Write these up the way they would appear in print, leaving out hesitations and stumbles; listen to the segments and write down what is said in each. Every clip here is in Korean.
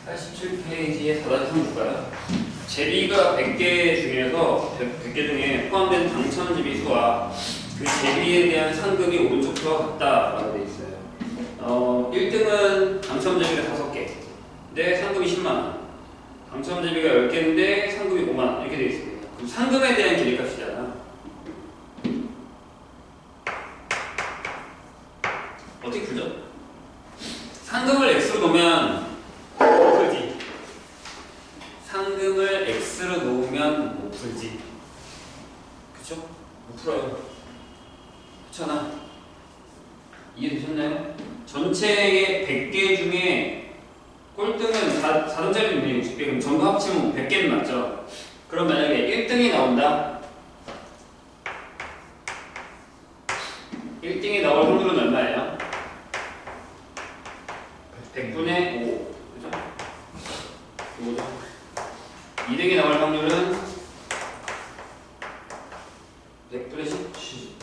87페이지에 4-3 볼까요? 제비가 100개 중에서 100개 중에 포함된 당첨 제비 수와 그 제비에 대한 상금이 오른쪽 수와 같다라고 되어 있어요. 1등은 당첨 제비가 5개, 근데 상금이 10만원. 당첨 제비가 10개인데 상금이 5만원. 이렇게 되어 있습니다. 그럼 상금에 대한 기대값이잖아. 어떻게 풀죠? 상금을 x로 놓으면 못 풀지. 상금을 x로 놓으면 못 풀지. 그쵸? 못 풀어요. 그렇잖아. 이해되셨나요? 전체의 100개 중에 꼴등은 4등짜리 60개, 그럼 전부 합치면 100개는 맞죠? 그럼 만약에 1등이 나온다? 1등이 나올 확률은 얼마예요? 100분의 5. 그죠? 이거죠? 2등이 나올 확률은 100분의 10.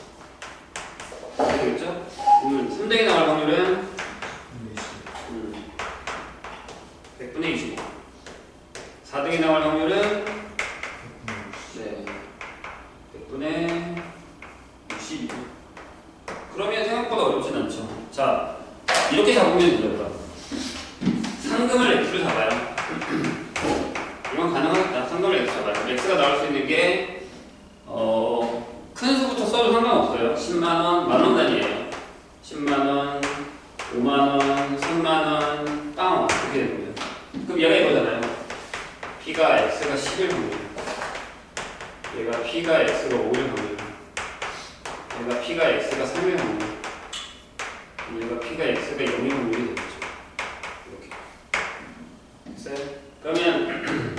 되겠죠? 3등이 나올 확률은 100분의 25. 4등이 나올 확률은 100분의 62. 그러면 생각보다 어렵진 않죠. 자, 이렇게 잡으면 되죠. 상금을 x로 잡아요. 이건 가능하겠다. 상금을 x 잡아요. x가 나올 수 있는 게 큰 수부터 써도 상관없어요. 10만원, 만원 단위예요. 10만원, 5만원, 3만원, 빵 이렇게 되는 거예요. 그럼 얘가 이거잖아요. p가 x가 10일 확률, 얘가 p가 x가 5일 확률, 얘가 p가 x가 3일 확률, 얘가 p가 x가 0일 확률이 되겠죠. 이렇게 됐어요? 그러면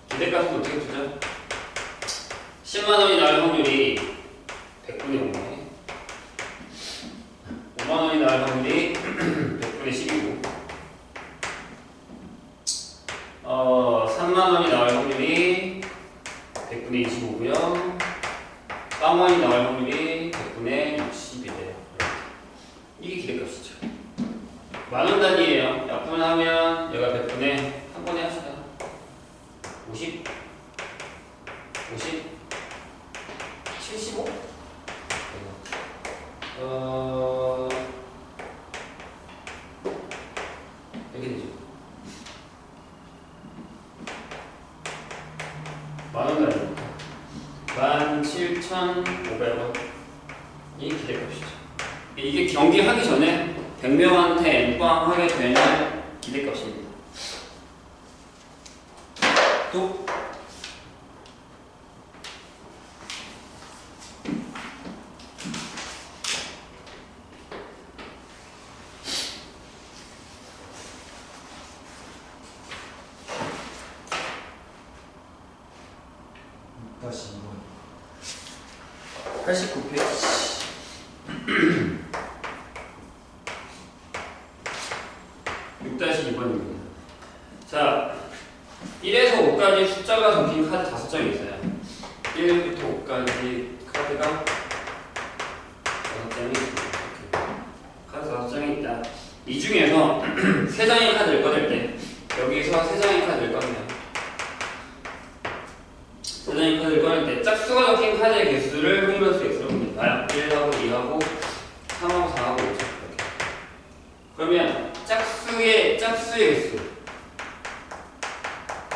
기대값은 어떻게 주죠? 10만원이 나올 확률이 100분의 5네. 5만원이 나올 확률이 100분의 10이고 3만원이 나올 확률이 100분의 25고요. 빵원이 나올 확률이 100분의 60이래요. 이게 기대값이죠. 만원 단위예요. 약분하면 얘가 100분의 한 번에 합시다. 50, 75? 이렇게 되죠. 만원 단위 17,500원. 이 기대값이죠. 이게 경기 하기 전에 100명한테 N빵 하게 되면 기대값입니다. 또 다시 89페이지. 6-2번입니다. 자, 1에서 5까지 숫자가 적힌 카드 5장이 있어요. 1부터 5까지 카드가 5장이 있습니다. 카드 5장이 있다. 이 중에서 3장의 카드를 꺼낼 때 여기서 3장의 카드를 꺼내요. 3장의 카드를 꺼낼 때 짝수가 적힌 카드의 개수를 흐르면서 x로 봅니다. 1하고 2하고 3하고 4하고 5죠. 이렇게. 그러면 짝수의 개수,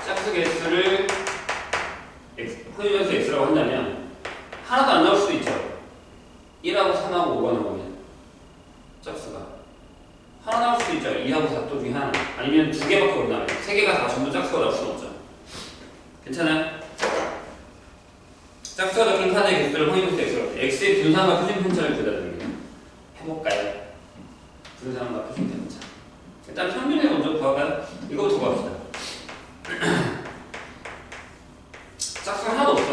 짝수 개수를 흐르면서 x라고 한다면 하나도 안 나올 수도 있죠. 1하고 3하고 5가 나오면 짝수가 하나 나올 수도 있죠. 2하고 4 또 중에 하나, 아니면 2개밖에 못 나와요. 3개가 다 전부 짝수가 나올 수는 없죠. 괜찮아요? 짝수가 적힌 카드의 개수를 확인해서 x로 x의 분산과 표준 편차를 구해줍니다. 해볼까요? 분산과 표준 편차. 일단 평균에 먼저 구할까요? 이거부터 구합시다. 짝수가 하나도 없어.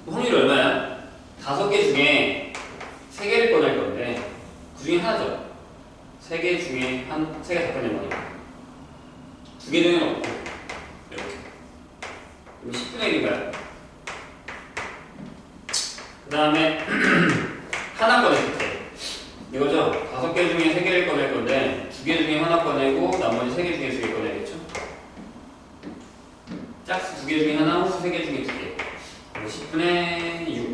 확률이 얼마야? 5개 중에 3개를 꺼낼 건데 그 중에 하나죠. 3개 중에 3개 다 꺼낼 거니까 2개 중에는 없고 이렇게. 그럼 10분의 1인가요? 그 다음에 하나 꺼냈을 때 이거죠? 5개 중에 3개를 꺼낼 건데 2개 중에 하나 꺼내고 나머지 3개 중에 2개 꺼내겠죠? 짝수 2개 중에 하나, 홀수 3개 중에 2개. 10분의 6.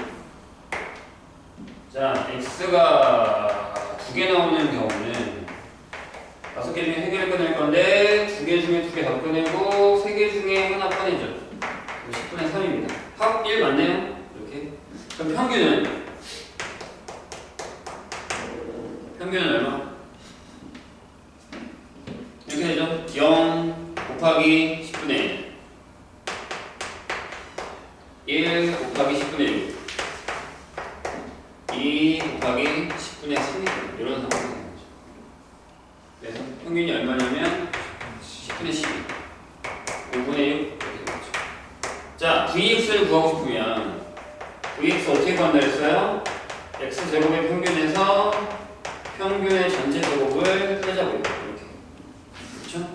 자, x가 2개 나오는 경우는 5개 중에 3개를 꺼낼 건데 2개 중에 2개 더 꺼내고 3개 중에 하나 꺼내죠. 10분의 3입니다. 합 1 맞네요? 이렇게. 그럼 평균은 얼마? 이렇게 되죠? 0 곱하기 10분의 1 곱하기 10분의 6 2 곱하기 10분의 3이죠. 이런 상황이 되는 거죠. 그래서 평균이 얼마냐면 10분의 12 5분의 6 이렇게 되죠. 자, Vx를 구하고 싶으면 Vx 어떻게 구한다 했어요? X제곱의 평균에서 평균의 전체 제곱을 빼자고요. 이렇게. 그렇죠?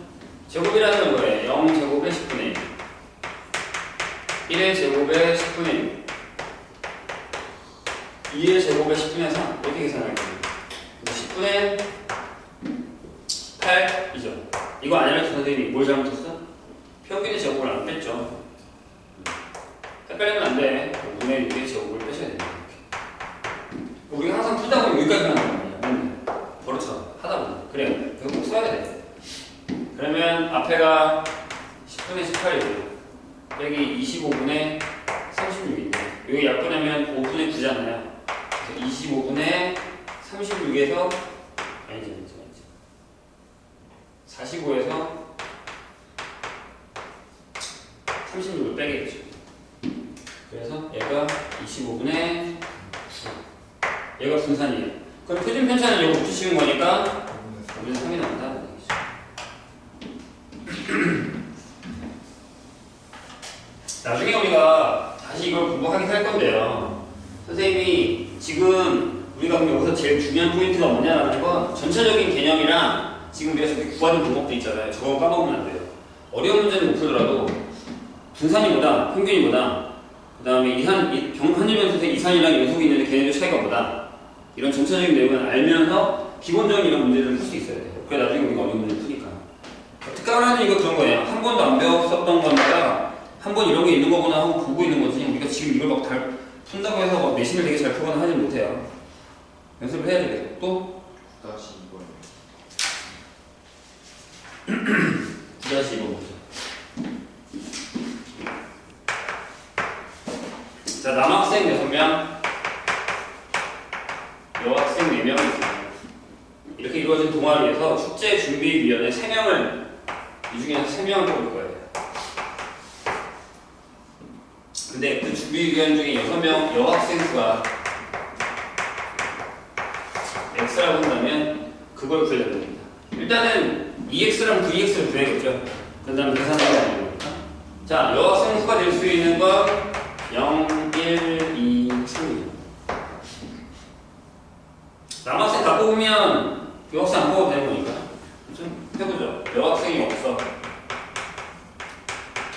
제곱이라는 건 뭐예요? 0제곱의 10분의 1 1의 제곱의 10분의 6 2의 제곱의 10분의 3 이렇게 계산할 거예요. 10분의 8이죠. 이거 아니라 선생님이 뭘 잘못했어? 평균의 제곱을 안 뺐죠. 헷갈리면 안 돼. 5분의 6의 제곱을 빼셔야 됩니다. 우리가 항상 풀다 보면 여기까지 가는 거거든요. 버릇처럼 하다 보면. 그래. 그거 꼭 써야 돼. 그러면 앞에가 10분의 18이고요. 빼기 25분의 36인데 여기 약분하면 5분의 9잖아요. 그래서 25분의 36에서 아니지 45에서 36을 빼겠죠. 그래서 얘가 25분의 9. 얘가 분산이에요. 그럼 표준 편차는 이거 붙이시는 거니까 5분의 3이 나온다는 얘기죠. 나중에 우리가 다시 이걸 공부하긴 할 건데요. 선생님이 지금 우리가 그럼 여기서 제일 중요한 포인트가 뭐냐라는 건 전체적인 개념이랑 지금 우리가 저렇게 구하는 방법도 있잖아요. 저거 까먹으면 안 돼요. 어려운 문제는 못 풀더라도 분산이보다 평균이보다 그 다음에 한일변 수의 이산이랑 연속이 있는데 걔네들 차이가 뭐다. 이런 전체적인 내용을 알면서 기본적인 이런 문제를 풀 수 있어야 돼요. 그래 나중에 우리가 어려운 문제를 푸니까. 특강하는 이거 그런 거예요. 한 번도 안 배웠었던 거다가 한 번 이런 게 있는 거구나 하고 보고 있는 거지. 우리가 지금 이걸 막 잘 푼다고 해서 막 내신을 되게 잘 풀거나 하진 못해요. 연습을 해야 되겠어. 또? 9-2번 보자. 자, 남학생 6명, 여학생 4명 있습니다. 이렇게 이루어진 동아리에서 축제준비위원회 3명을 이 중에서 3명을 뽑을 거예요. 근데 그 준비위원 중에 6명 여학생 수가 X라고 한다면 그걸 구해야 됩니다. 일단은 2X랑 2X를 구해야겠죠. 그 다음에 계산하는 겁니다. 자, 여학생 수가 될 수 있는 건 0, 1, 2, 3입니다. 남학생 다 뽑으면 여학생 안 뽑아도 되는 거니까. 좀 해보죠. 여학생이 없어.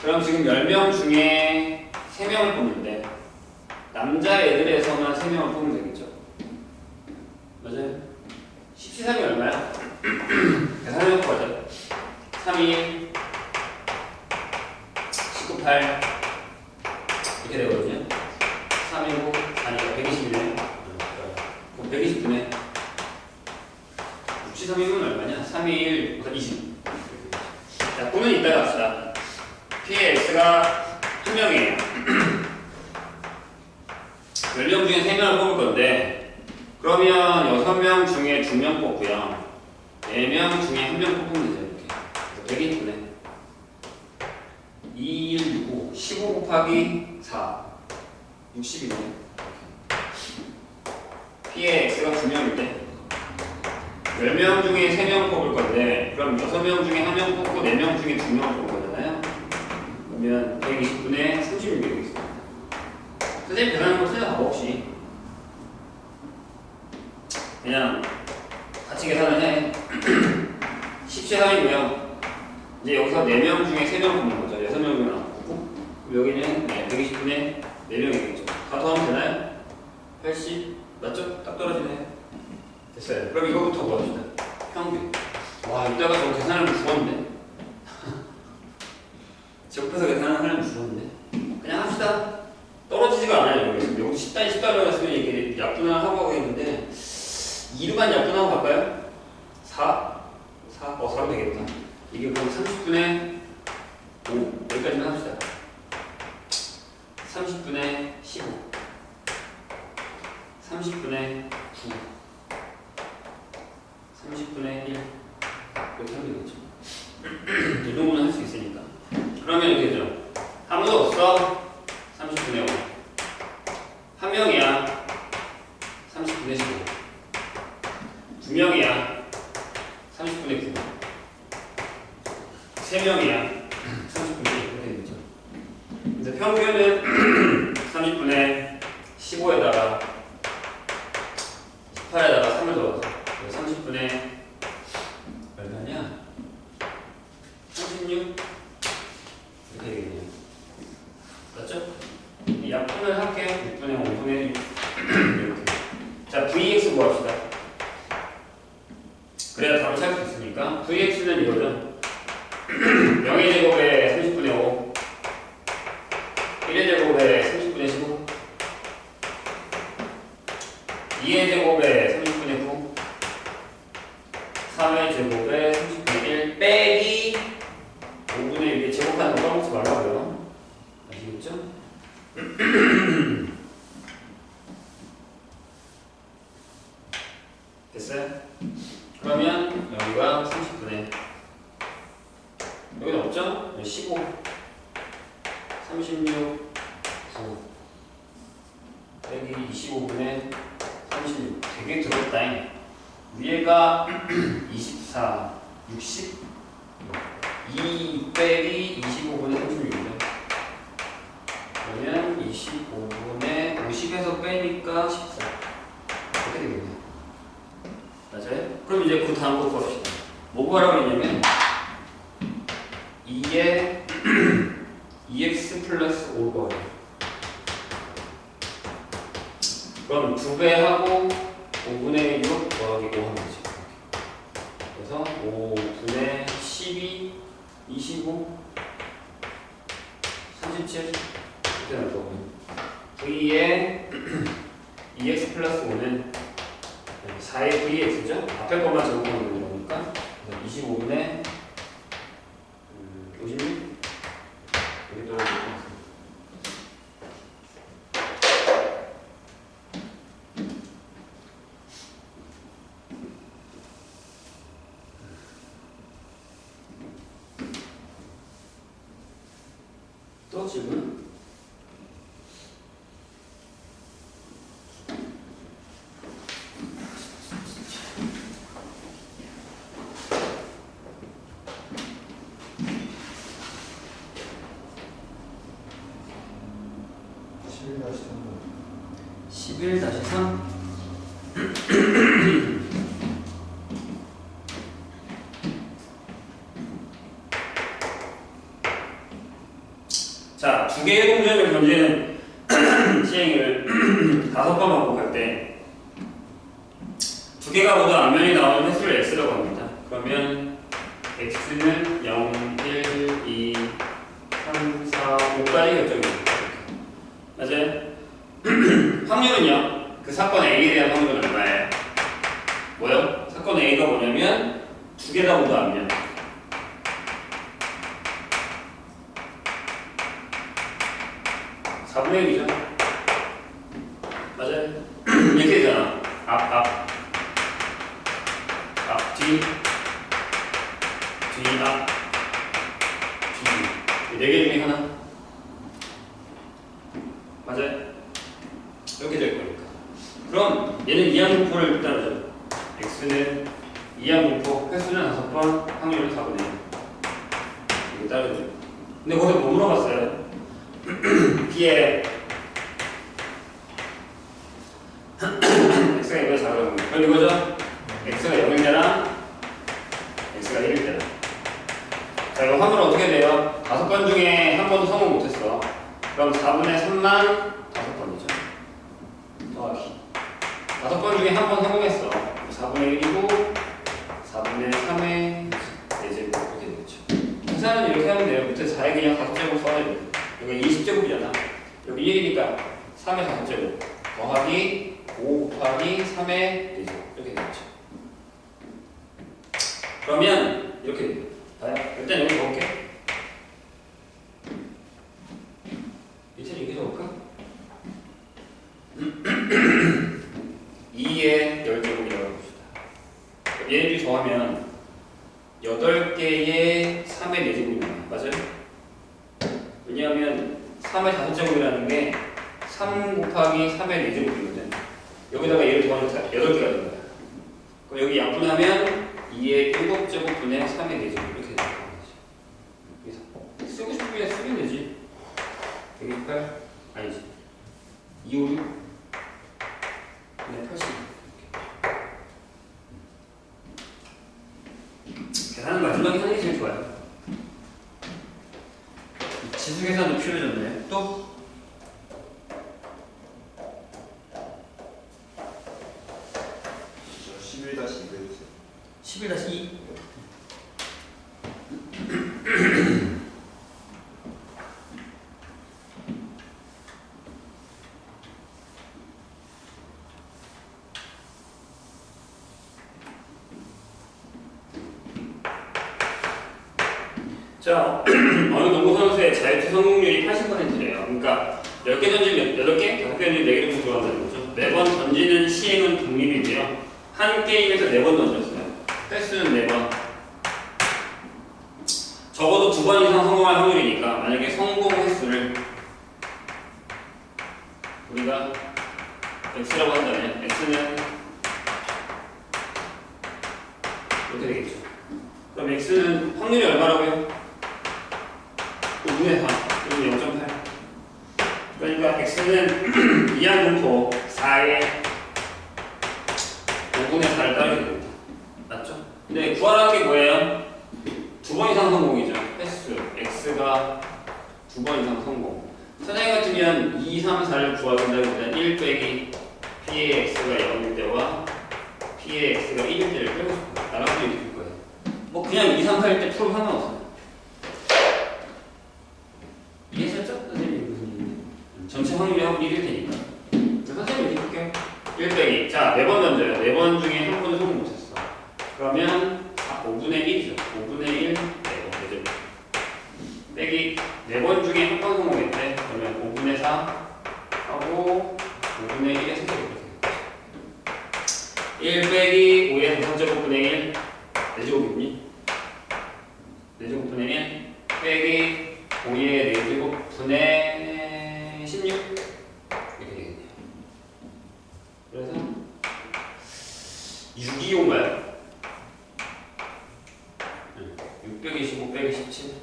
그럼 지금 10명 중에 3명을 뽑는데 남자애들에서만 3명을 뽑으면 되겠죠. 맞아요? 17, 3이 얼마야? 계산해놓고 가자. 3이 19, 8 이렇게 되거든요. 3이고 아니가 120이네. 그럼 120분에 6, 3이면 얼마냐? 3, 2, 1, 20. 자, 꾸는 이따가 합시다. P의 X가 1명이에요. 10명 중에 3명을 뽑을 건데 그러면 6명 중에 2명 뽑고요. 4명 중에 1명 뽑으면 되죠. 이렇게 120분에 2, 1, 6, 5 15 곱하기 4 60이네. P의 X가 2명인데 10명 중에 3명 뽑을 건데 그럼 6명 중에 1명 뽑고 4명 중에 2명 뽑을 거잖아요. 그러면 120분에 36이 되겠습니다. 선생님 계산하는 거 틀려 봐 혹시 그냥 같이 계산을 해. 17, 3이고요. 이제 여기서 4명 중에 3명 뽑는 거죠. 6명 중에 안 뽑고 여기는 120분에 4명이겠죠. 다 더하면 되나요? 80? 맞죠? 딱 떨어지네. 됐어요. 그럼 이거부터 구합시다. 평균. 와 이따가 저 계산하면 죽었는데. 접해서 계산을 하는 2로만 약분하고 갈까요? 4? 4로 되겠다. 이게 그럼 30분의 5 여기까지만 합시다. 30분의 15 30분의 9 30분의 1 이렇게 하면 되겠죠. 이 정도는 할 수 있으니까. 그러면 이렇게 되죠. 아무도 없어. 30분의 5 한 명이야. 30분의 15 두 명이야. 30분의 9 세 명이야. 30분의 1 이렇게 되겠죠. 그래서 평균은 30분의 15에다가 18에다가 3을 더해서 30분의 얼마냐? 36 이렇게 되겠네요. 맞죠? 약분을 할게요. 6분의 5분의 6 이렇게. 자, Vx 구합시다. 그래야 답을 찾을 수 있으니까 Vx는 이거죠. 0의 제곱에 30분의 5 1의 제곱에 30분의 15 2의 제곱에 30분의 9 3의 제곱에 30분의 1 빼기 5분의 6에 제곱하는 거 까먹지 말라고요. 아시겠죠? 됐어요? 그러면 여기가 30분의 여기는 없죠? 15 36 9 빼기 25분의 36 되게 들었다. 위에가 24 60 2 빼기 25분의 36이죠. 그러면 25분의 50에서 빼니까 14 이렇게 되겠네요. 맞아요? 그럼 이제 그 다음 거 구합시다. 뭐 구하라고 했냐면 2에 2x 플러스 5 구하래요. 그럼 2배하고 5분의 6 더하기 5 하면 되죠. 그래서 5분의 12 25 37 이렇게 나올 거고요. V에 2x 플러스 5는 4의 Vx죠? 앞에 것만 적용하는 거니까 25분의 56 여기 또 또 질문? (11-3) 11-3 자, 두 개의 동점을 견지는 시행을 5번 반복할 때 두 개가 모두 앞면이 나오는 횟수를 x라고 합니다. 그러면 x는 0, 1, 2, 3, 4, 5까지 결정됩니다. 맞아요? 확률은요? 그 사건 A에 대한 확률은 얼마예요? 뭐요? 사건 A가 뭐냐면 두 개 다 모두 앞면. (4분의 1이죠) 맞아요? 이렇게 되잖아. 앞, 뒤, 앞, 뒤. 4개 중에 하나. 맞아요? 이렇게 될 거니까. 그럼 얘는 이항분포를 따르죠. x는 이항분포, 횟수는 5번, 확률은 4분의 1. 이게 따르죠. 근데 거기서 뭐 물어봤어요? B에 x가 이거 작은 거. 그럼 이거죠? x가 0일 때랑 x가 1일 때랑. 자, 이거 확률은 어떻게 돼요? 5번 중에 한 번도 성공 못했어. 그럼 4분의 3만 5번이죠. 더하기 5번 중에 한 번 성공했어. 4분의 1이고 4분의 3의 4제곱 이렇게 되겠죠. 계산은 이렇게 하면 돼요. 밑에 4에 그냥 5제곱 써야 돼. 여기 20제곱이잖아. 여기 1이니까 3의 5제곱 더하기 5 곱하기 3의 4제곱 이렇게 되겠죠. 그러면 이렇게 돼요. 봐요. 일단 여기 적을게. 밑에 이렇게 적을까? 2의 열제곱이라고 해봅시다. 얘를 더하면 8개의 3의 4제곱이 나와요. 맞아요? 왜냐하면 3의 5제곱이라는 게 3 곱하기 3의 4제곱이거든. 여기다가 얘를 더하면 8개가 되는 거야. 그럼 여기 약분하면 2의 7제곱분의 3의 4제곱 이렇게 되는 거지. 그래서 쓰고 싶으면 쓰면 되지. 128? 아니지. 256? 네, 80. 계산은 마지막에 하는 게 제일 좋아요. 지수 계산도 필요해졌네. 또? 11-2 해주세요. 11-2. 자, 어느 농구 선수의 자유투 성공률이 80%래요. 그러니까 10개 던지면 8개, 5개 던지면 4개 정도 들어간다는 거죠. 매번 던지는 시행은 독립이고요. 한 게임에서 4번 던졌어요. 횟수는 4번. 적어도 2번 이상 성공할 확률이니까 만약에 성공 횟수를 우리가 x라고 한다면 x는 이렇게 되겠죠. 그럼 x는 확률이 얼마라고요? 5분의 4, 그리고 0.8. 그러니까 x는 이항분포 4의 5분의 4를 따르게 됩니다. 맞죠? 근데 구하라는 게 뭐예요? 2번 이상 성공이죠. 횟수 x가 2번 이상 성공. 선생님 같으면 2, 3, 4를 구하기보다는 1 빼기 p의 x가 0일 때와 p의 x가 1일 때를 빼고 싶어요. 나가서 이렇게 될 거예요. 뭐 그냥 2, 3, 4일 때 풀어도 상관없어요. 이해하셨죠? 선생님이 무슨 얘기인지. 전체 확률이 하고 1일 테니까. 선생님 이렇게 볼게요. 1 빼기. 자, 4번 던져요. 4번 중에 한 번은 성공 못했어. 그러면 5분의 1이죠. 5분의 1, 4번 되죠. 빼기 4번 중에 한 번 성공했대. 그러면 5분의 4 하고 5분의 1의 세제곱 이렇게 1 빼기 5의 3제곱분의 1 4제곱이니? 4제곱분의 1 빼기 5의 4제곱분의 16 이렇게 되겠네요. 그래서 625인가요? 6 빼기 15 빼기 17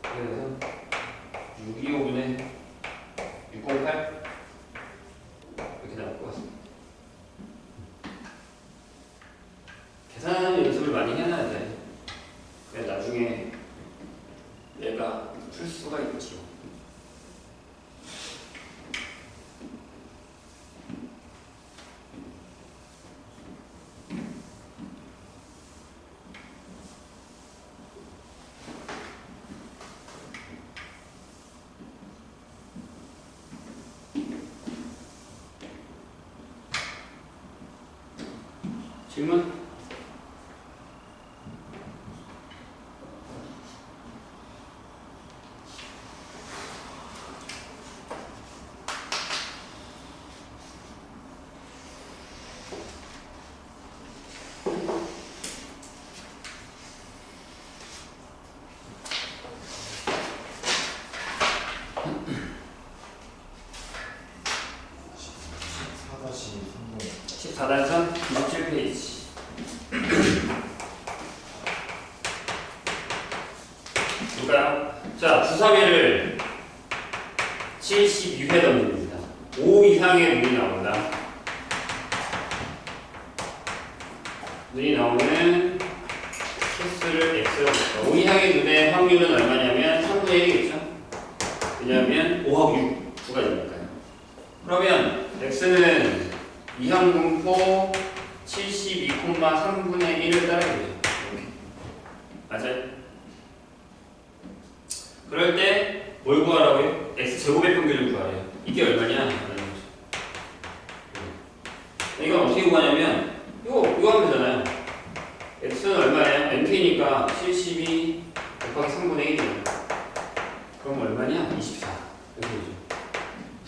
그래서 625분의 608 이렇게 나올 것 같습니다. 계산 연습을 많이 해놔야 돼. 그래 나중에 얘가 풀 수가 있죠. 질문? 단선 97페이지. 볼까요? 자, 주사위를 72회 던집니다. 5 이상의 눈이 나온다. 눈이 나오면 횟수를 x로 볼까? 5 이상의 눈의 확률은 얼마냐면 3분의 1이겠죠? 왜냐하면 5하고 6 두 가지니까요. 그러면 x는 이항분포 72,3분의 1을 따라야 되죠. 맞아요? 그럴 때 뭘 구하라고요? x제곱의 평균을 구하래요. 이게 얼마냐? 이건 어떻게 구하냐면 이거 하면 되잖아요. x는 NP니까 72 곱하기 3분의 1이에요. 그럼 얼마냐? 24. 이렇게 되죠.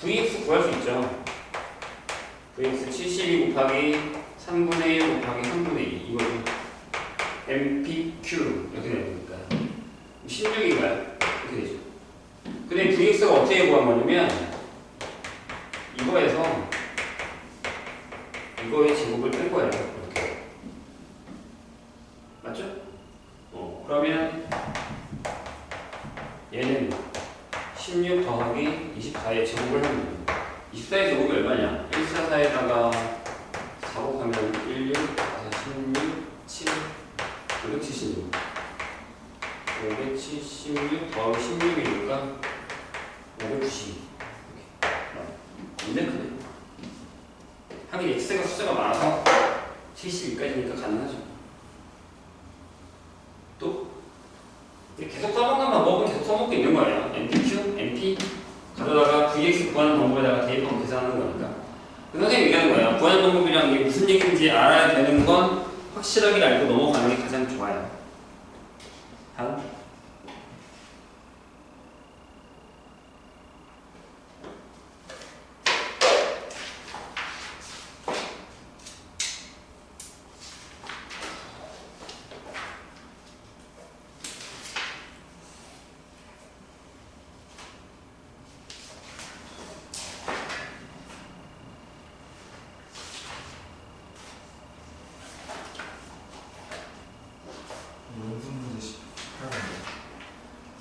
Vx 구할 수 있죠. Vx 72 곱하기 3분의 1 곱하기 3분의 2. 이거죠. MPQ. 이렇게 되니까. 16인가요? 이렇게 되죠. 근데 Vx가 어떻게 구한 거냐면, 이거에서 이거의 제곱을 뺄 거예요. 이렇게. 맞죠? 그러면 얘는 16 더하기 24의 제곱을 하는 거예요. 24의 제곱이 얼마냐? 144에다가 4 곱하면 16, 16, 7, 576. 576 더하기 16이니까 592. 굉장히 크네. 하긴 x가 숫자가 많아서 72까지니까 가능하죠. 또 계속 써먹는 방법은 계속 써먹고 있는 거예요. NPQ, NP 가져다가 VX 구하는 방법에다가 대입하고 계산하는 거니까. 선생님이 얘기하는 거예요. 구하는 방법이랑 이게 무슨 얘기인지 알아야 되는 건 확실하게 알고 넘어가는 게 가장 좋아요. 다음.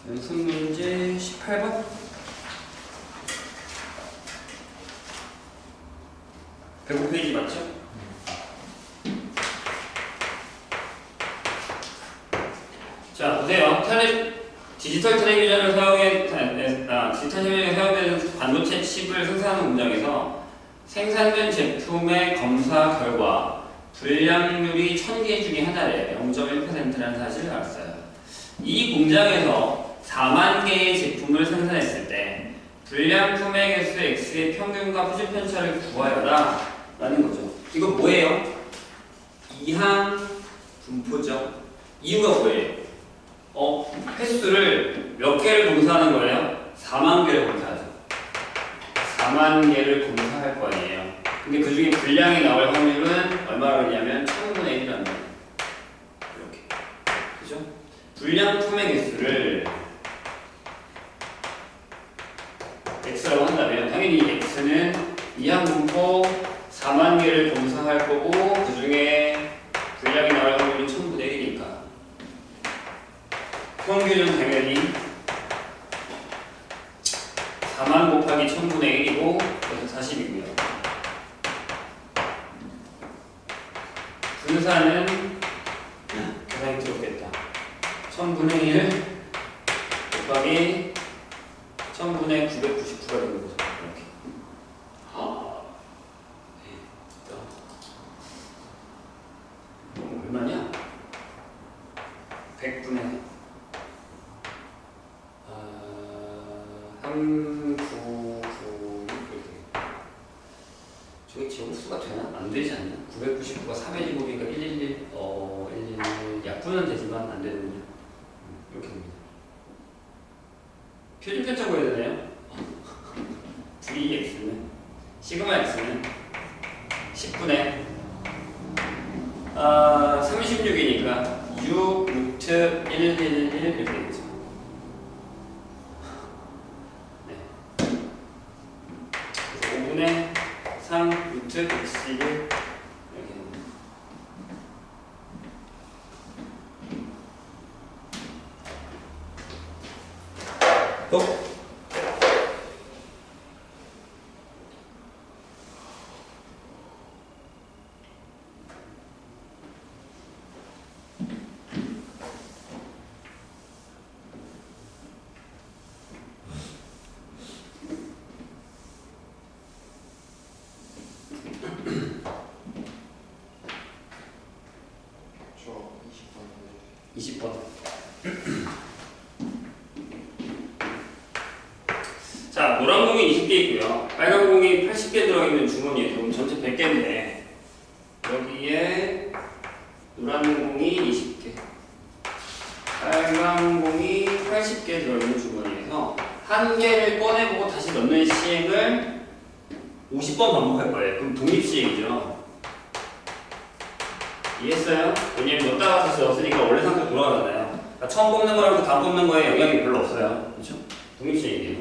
연습 문제 18번. 105페이지 맞죠? 자, 보세요. 디지털 텔레비전을 사용되는 반도체 칩을 생산하는 공장에서 생산된 제품의 검사 결과 불량률이 1000개 중에 하나래 0.1%라는 사실을 알았어요. 이 공장에서 4만 개의 제품을 생산했을 때 불량품의 개수 X의 평균과 표준 편차를 구하여라 라는 거죠. 이거 뭐예요? 이항 분포죠. 이유가 뭐예요? 횟수를 몇 개를 검사하는 거예요? 4만 개를 검사하죠. 4만 개를 검사할 거 아니에요. 근데 그 중에 불량이 나올 확률은 얼마나 되냐면 1000분의 1이라는 거예요. 이렇게. 그죠? 불량품의 개수를 X라고 한다면 당연히 X는 이항분포 4만 개를 검사할 거고 그 중에 불량이 나올 확률이 1000분의 1이니까 평균은 당연히 4만 곱하기 1000분의 1이고 그래서 40이고요. 분산은 계산이 들었겠다. 1000분의 1 곱하기 1000분의 999가 되는 거죠. 이렇게. 얼마냐? 100분의 3996 이렇게. 저게 제곱수가 되나? 안 되지 않나? 999가 3의 제곱이니까 111, 111 약분은 되지만 안 되는군요. 이렇게 됩니다. 표준 편차 구해야 되나요? VX는 시그마 X는 10분의 36이니까 6 루트 111 이렇게 되겠죠. 네. 그래서 5분의 3 루트 111 이렇게 됩니다. 또 저 20번. 자, 노란 공이 20개 있고요. 빨간 공이 80개 들어있는 주머니에 그럼 전체 100개인데 여기에 노란 공이 20개, 8강공이 80개 들어있는 주머니에서 한 개를 꺼내보고 다시 넣는 시행을 50번 반복할 거예요. 그럼 독립시행이죠. 이해했어요? 왜냐면 넣었다가 다시 넣었으니까 원래 상태로 돌아가잖아요. 그러니까 처음 뽑는 거랑 그 다음 뽑는 거에 영향이 별로 없어요. 그렇죠? 독립시행이에요.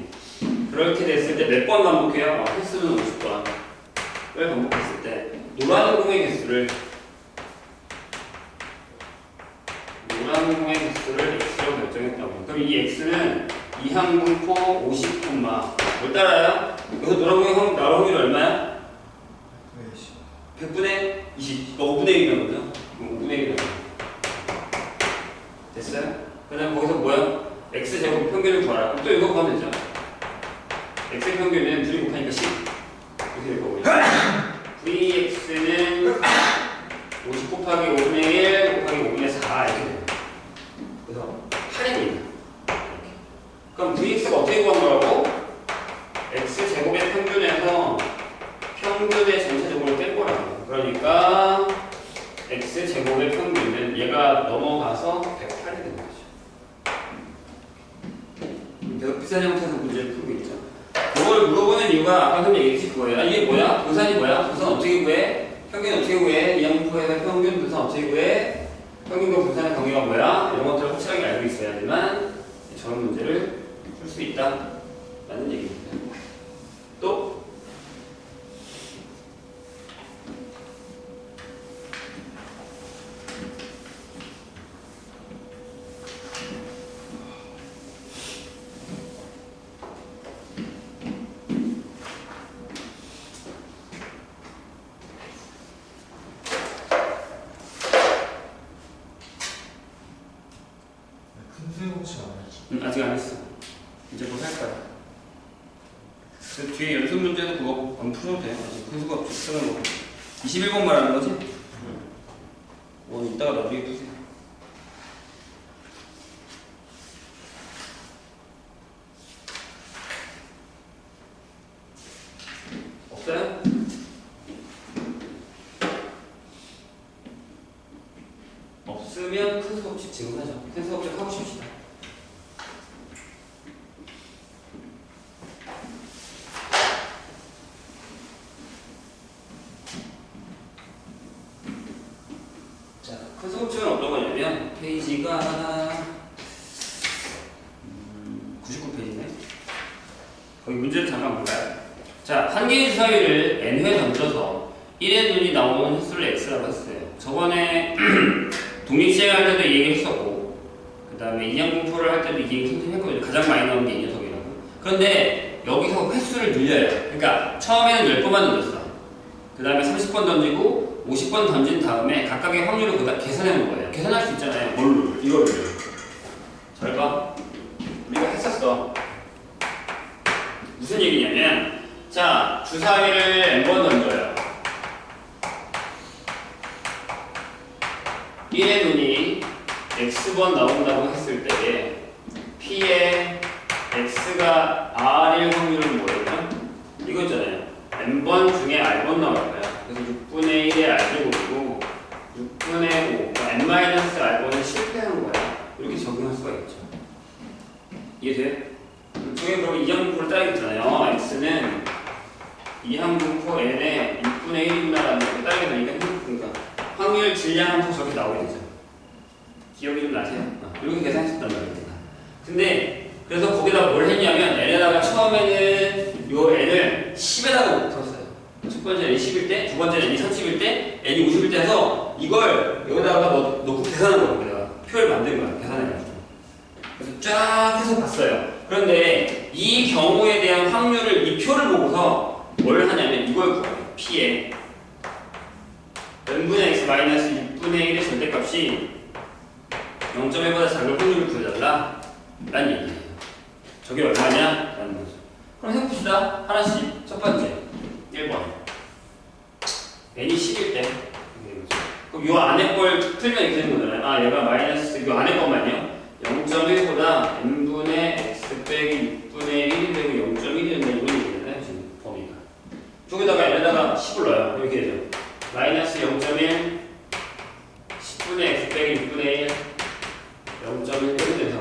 그렇게 됐을 때 몇 번 반복해요? 횟수는 50번. 을 반복했을 때 노란 공의 개수를 x로 결정했다고. 그럼 이 x는 이항분포 50콤마 뭘 따라요? 여기서 노란 공의 나올 확률이 얼마야? 100분의 20. 그러니까 5분의 1이면 거죠? 5분의 1이면 됐어요? 그 다음 거기서 뭐야? x제곱 평균을 구하라. 그럼 또 이거 구하면 되죠? x의 평균은 2 곱하니까 10 이렇게 될 거고요. vx는 50 곱하기 5분의 1 곱하기 5분의 4 이렇게 돼요. 그래서 8입니다. 그럼 vx가 어떻게 구한 거라고? x제곱의 평균에서 평균의 전체적으로 뺀 거라고. 그러니까 x제곱의 평균은 얘가 넘어가서 108이 되는 거죠. 계속 비슷한 형태에서 문제를 풀고 있죠. 이걸 물어보는 이유가 아까 선생님 얘기했지 그거예요. 아, 이게 뭐야? 분산이 뭐야? 분산 어떻게 구해? 평균 어떻게 구해? 이항분포에서 평균 분산 어떻게 구해? 평균과 분산의 관계가 뭐야? 이런 것들을 확실하게 알고 있어야지만 저런 문제를 풀 수 있다 라는 얘기입니다. 또 아직 안 했어. 이제 뭐 할 거야. 그 뒤에 연습 문제도 그거 안 풀어도 돼. 아직 큰 수가 없지. 쓰는 거. 21번 말하는 거지? 이따가 나중에 푸세요. 없어요? 없으면 큰 수업집 지금 하죠. 큰 수업집 하고 싶시다. 페이지가 99페이지네. 거기 문제를 잠깐 볼까요? 자, 한 개의 주사위를 n회 던져서 1의 눈이 나오는 횟수를 x라고 했어요. 저번에 독립시행을 할 때도 이 얘기를 했었고, 그 다음에 이항분포를 할 때도 이 얘기 굉장히 했거든요. 가장 많이 나오는 게 이 녀석이라고. 그런데 여기서 횟수를 늘려요. 그러니까 처음에는 10번만 던졌어. 그 다음에 30번 던지고 50번 던진 다음에 각각의 확률을 계산해놓은 거예요. 계산할 수 있잖아요. 뭘로? 이거를. 잘 봐. 우리가 했었어. 무슨 얘기냐면, 자, 주사위를 n번 던져요. 1의 눈이 x번 나온다고 했을 때에 p의 x가 r일 확률은 뭐예요? 이거 있잖아요. n번 중에 r번 나올 거야. 그래서 6분의 1의 r제곱이고 6분의 5, n-r번은 실패한 거야. 이렇게 적용할 수가 있죠. 이해돼요? 저게 그럼 이항분포를 따르겠잖아요. x는 이항분포 n에 6분의 1이구나라는 걸 따르게 되니까 확률 질량함수 저렇게 나오게 되죠. 기억이 좀 나세요? 이렇게 계산했었단 말이에요. 근데 그래서 거기다 뭘 했냐면 n에다가 처음에는 요 n을 10에다가 붙었어요. 첫 번째 n이 10일 때, 두 번째 n이 30일 때, n이 50일 때 해서 이걸 여기다가 넣고 계산한 거예요. 내가 표를 만든 거야. 계산해가지고. 그래서 쫙 해서 봤어요. 그런데 이 경우에 대한 확률을 이 표를 보고서 뭘 하냐면 이걸 구해요. p에 n분의 x 마이너스 6분의 1의 절대값이 0.1보다 작은 확률을 구해달라 라는 얘기예요. 저게 얼마냐? 라는 거죠. 그럼 해봅시다. 하나씩. 첫 번째 1번 n이 10일 때 그럼 요 안에 걸 풀면 이렇게 되는 거잖아요. 아 얘가 마이너스 요 안에 것만요 0.1보다 n분의 x 빼기 6분의 1이 되고 0.1이 된다는 이런 얘기잖아요. 지금 범위가 저기다가 n에다가 10을 넣어요. 이렇게 되죠. 마이너스 0.1 10분의 x 빼기 6분의 1 0.1 이렇게 되죠.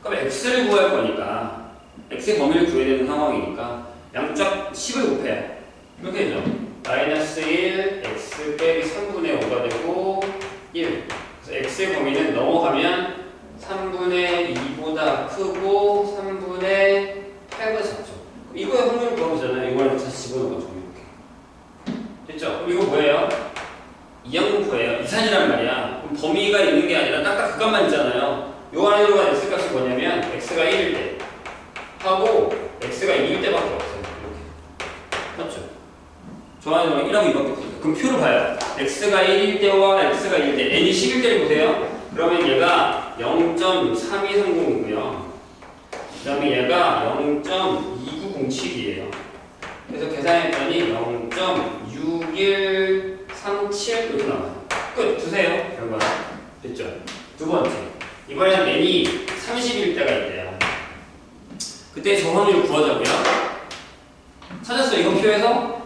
그럼 x를 구할 거니까 x의 범위를 구해야 되는 상황이니까 양쪽 10을 곱해요. 이렇게 되죠. 마이너스 1 x 빼기 3분의 5가 되고 1. 그래서 x의 범위는 넘어가면 3분의 2보다 크고 3분의 8보다 작죠. 이거의 확률을 구하면 이거를 다시 집어넣은 거죠. 이렇게. 됐죠? 그럼 이거 뭐예요? 이항분포예요. 이산이란 말이야. 그럼 범위가 있는 게 아니라 딱딱 극값만 있잖아요. 요 안에 들어간 x값이 뭐냐면 x가 1일 때 하고 x가 2일 때밖에 없어요. 이렇게. 맞죠? 저 안에 들어간 1하고 2밖에 없어요. 그럼 표를 봐요. x가 1일 때와 x가 2일 때 n이 10일 때를 보세요. 그러면 얘가 0.3230이고요. 그 다음에 얘가 0.2907이에요. 그래서 계산했더니 0.6137 이렇게 나와요. 끝! 두세요. 결과는. 됐죠? 두 번째. 이번에는 n이 30일 때가 있대요. 그때 저 확률을 구하자고요. 찾았어요. 이건 표에서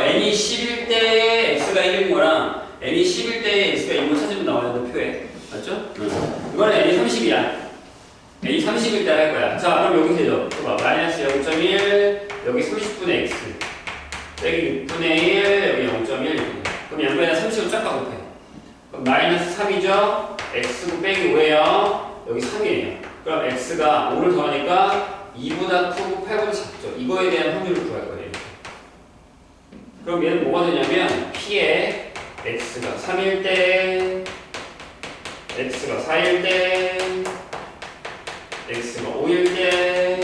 n이 10일 때에 x가 1인 거랑 n이 10일 때에 x가 2인 거 찾으면 나와요. 그 표에. 맞죠? 이번엔 n이 30이야. n이 30일 때 할 거야. 자, 그럼 여기 되죠? 봐봐. 마이너스 0.1, 여기 30분의 x. 빼기 6분의 1, 여기 0.1. 그럼 양변에 30을 쫙 곱해. 그럼 마이너스 3이죠? x 빼기 5예요. 여기 3이에요. 그럼 x가 5를 더하니까 2보다 크고 8보다 작죠. 이거에 대한 확률을 구할 거예요. 그럼 얘는 뭐가 되냐면 p에 x가 3일 때, x가 4일 때, x가 5일 때,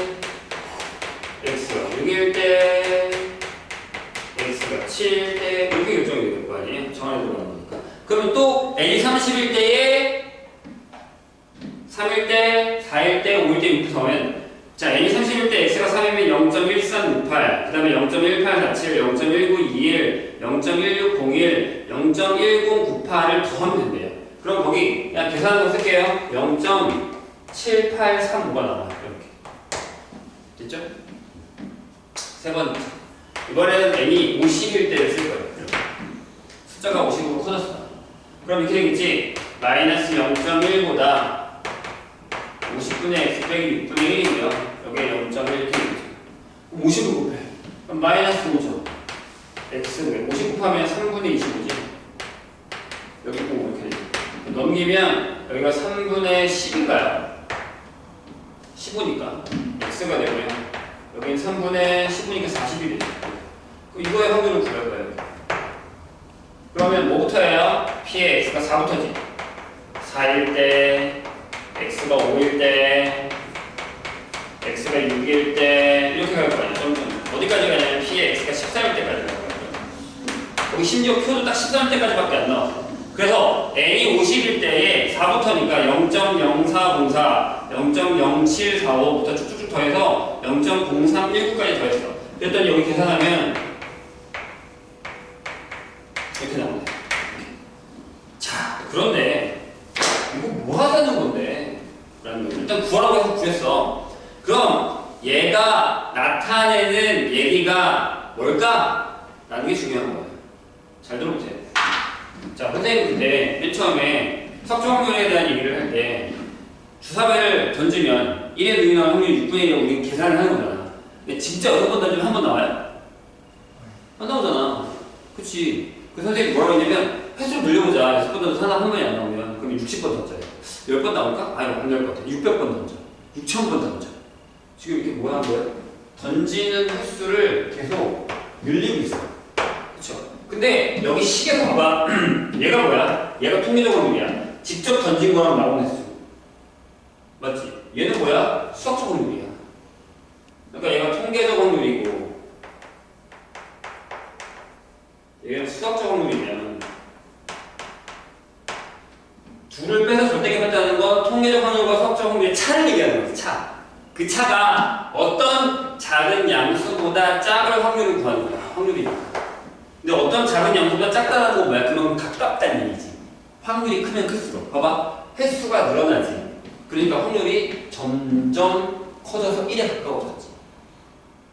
x가 6일 때, x가 7일 때 이렇게 결정이 될 거 아니에요? 정안에 들어가는 거니까. 그러면 또 n이 30일 때에 3일 때, 4일 때, 5일 때 이렇게 더하면 자, n이 30일 때 x가 3이면 0.1368, 그 다음에 0.1847, 0.1921, 0.1601, 0.1098을 더하면 된대요. 그럼 거기 그냥 계산한 거 쓸게요. 0.7835가 나와요. 이렇게. 됐죠? 세 번째. 이번에는 n이 50일 때를 쓸 거예요. 이렇게. 숫자가 50으로 커졌어. 그럼 이렇게 되겠지? 마이너스 0.1보다 50분의 x 빼기 6분의 1이고요. 여기에 0.1 이렇게 되죠. 50을 곱해. 그럼 마이너스 5죠. x는 50 곱하면 3분의 25지. 여기 꼭 이렇게 되죠. 넘기면 여기가 3분의 10인가요? 15니까 x가 되고요. 여기는 3분의 15니까 40이 되죠. 이거의 확률을 구할 거예요. 그러면 뭐부터 해요? p의 x가 4부터지. 4일 때, x가 5일 때, x가 6일 때 이렇게 갈 거예요. 점점 어디까지 가냐면 p의 x가 14일 때까지 갈 거예요. 여기 심지어 표도 딱 13일 때까지밖에 안 나왔어. 그래서 n이 50일 때에 4부터니까 0.0404, 0.0745부터 쭉쭉쭉 더해서 0.0319까지 더했어. 그랬더니 여기 계산하면 이렇게 나옵니다. 자, 그런데 이거 뭐 하자는 건데? 라는 거예요. 일단 구하라고 해서 구했어. 그럼 얘가 나타내는 얘기가 뭘까? 라는 게 중요한 거예요. 잘 들어보세요. 자, 선생님 그때 맨 처음에 석조 확률에 대한 얘기를 할 때 주사배를 던지면 1에 능이나올 확률이 6분의 1이라고 우리 계산을 하는 거잖아. 근데 진짜 6번 던지면 한 번 나와요? 안 나오잖아. 그치? 그 선생님이 뭐라고 했냐면 횟수를 늘려보자. 6번 던져서 하나 한 번이 안 나오면 그럼 60번 던져요. 10번 나올까? 아니 안 나올 것 같아. 600번 던져. 6000번 던져. 지금 이게 뭐 하는 거예요? 던지는 횟수를 계속 늘리고 있어. 그쵸? 근데 여기 식에서 봐봐. 얘가 뭐야? 얘가 통계적 확률이야. 직접 던진 거랑 나온 횟수. 맞지? 얘는 뭐야? 수학적 확률이야. 그러니까 얘가 통계적 확률이고 얘는 수학적 확률이면 둘을 빼서 절대값했다는 건 통계적 확률과 수학적 확률의 차를 얘기하는 거지. 차. 그 차가 어떤 작은 양수보다 작을 확률을 구하는 거야. 확률이니까. 근데 어떤 작은 양수보다 작다는 건 뭐야? 그건 가깝다는 얘기지. 확률이 크면 클수록. 봐봐. 횟수가 늘어나지. 그러니까 확률이 점점 커져서 1에 가까워졌지.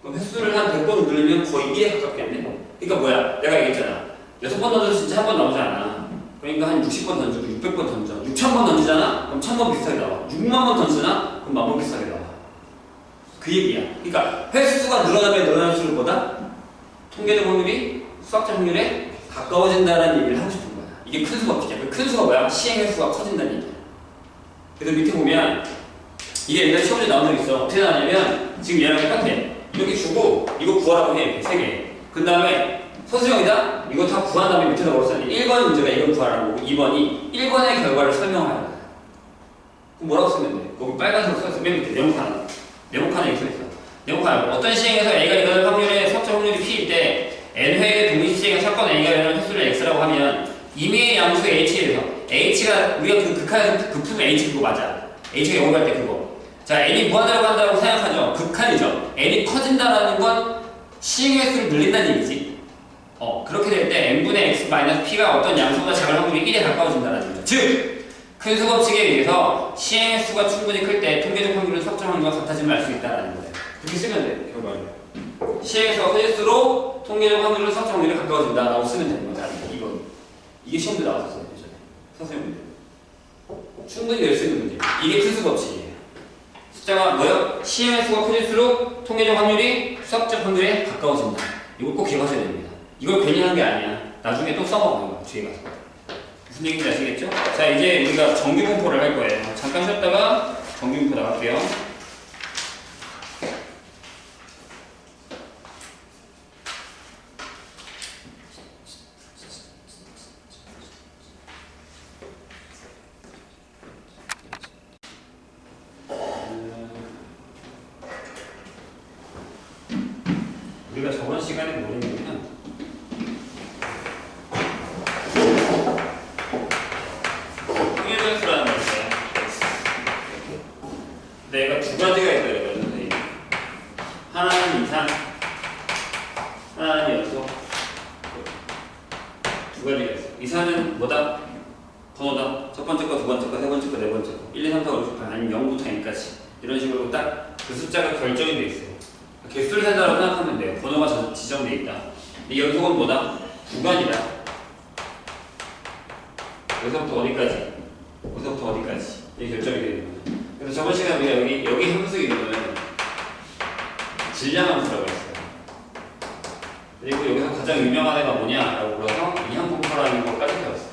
그럼 횟수를 한 100번 늘리면 거의 1에 가깝겠네. 그러니까 뭐야? 내가 얘기했잖아. 6번 던져서 진짜 한 번 나오지 않아. 그러니까 한 60번 던지고 600번 던져. 6000번 던지잖아? 그럼 1000번 비슷하게 나와. 6만번 던지잖아? 그럼 10,000번 비슷하게 나와. 그 얘기야. 그러니까 횟수가 늘어나면 늘어날수록 뭐다? 통계적 확률이 수학적 확률에 가까워진다는 얘기를 하고 싶은 거야. 이게 큰 수가 없지. 그 큰 수가 뭐야? 시행 횟수가 커진다는 얘기야. 그래서 밑에 보면 이게 옛날에 시험에 나온 적 있어. 어떻게 나왔냐면 지금 얘랑 똑같아. 이렇게 주고 이거 구하라고 해. 3개. 그 다음에 서술형이다? 이거 다 구한 다음에 밑에다 걸었어. 1번 문제가 이걸 구하라고 2번이 1번의 결과를 설명하는 거야. 그럼 뭐라고 쓰면 돼? 거기 빨간색으로 써있어. 맨 밑에 네모칸 하나. 네모칸 이렇게 써있어. 네모칸 어떤 시행에서 A가 이거는 확률의 수학적 확률이 P일 때 N회의 동시 시행의 사건 A가 이런 횟수를 X라고 하면 임의의 양수 H에 대해서 H가 우리가 그 극한에서 급품 H 그거 맞아. H가 0을 갈 때 그거. 자, N이 무한대로 간다고 생각하죠. 극한이죠. N이 커진다라는 건 시행 횟수를 늘린다는 얘기지. 그렇게 될 때 n분의 x 마이너스 p가 어떤 양수보다 작은 확률이 1에 가까워진다는 거죠. 즉, 큰 수 법칙에 의해서 시행 횟수가 충분히 클 때 통계적 확률은 수학적 확률과 같아짐을 알 수 있다는 거예요. 그렇게 쓰면 돼, 결과를. 시행 횟수가 커질수록 통계적 확률은 수학적 확률에 가까워진다라고 쓰면 되는 거죠. 이건. 이게 시험도 나왔었어요, 예전에. 선생님 문제. 충분히 낼 수 있는 문제. 이게 큰 수 법칙이에요. 숫자가 뭐예요? 시행 횟수가 커질수록 통계적 확률이 수학적 확률에 가까워진다. 이걸 꼭 기억하셔야 됩니다. 이걸 괜히 한 게 아니야. 나중에 또 써먹는 거야, 뒤에 가서. 무슨 얘기인지 아시겠죠? 자, 이제 우리가 정규 분포를 할 거예요. 잠깐 쉬었다가 정규 분포 나갈게요. 우리가 저번 시간에 뭐랬냐면 통일변수라는 걸 있어요. 내가 두 가지가 있어요, 선생님. 하나는 이상, 하나는 연속. 두 가지가 있어요. 이상은 뭐다? 번호다. 첫 번째 거, 두 번째 거, 세 번째 거, 네 번째 거. 1, 2, 3, 4, 5, 6, 8, 아니면 0부터 n까지. 이런 식으로 딱 그 숫자가 결정이 돼 있어요. 개수를 센다고 생각하면 돼요. 번호가 지정돼 있다. 이 연속은 뭐다? 구간이다. 여기서부터 어디까지? 여기서부터 어디까지? 이게 결정이 되는 거예요. 그래서 저번 시간에 우리가 여기 함수 이름은 질량 함수라고 했어요. 그리고 여기서 가장 유명한 애가 뭐냐라고 불러서 이항분포라는 것까지 배웠어요.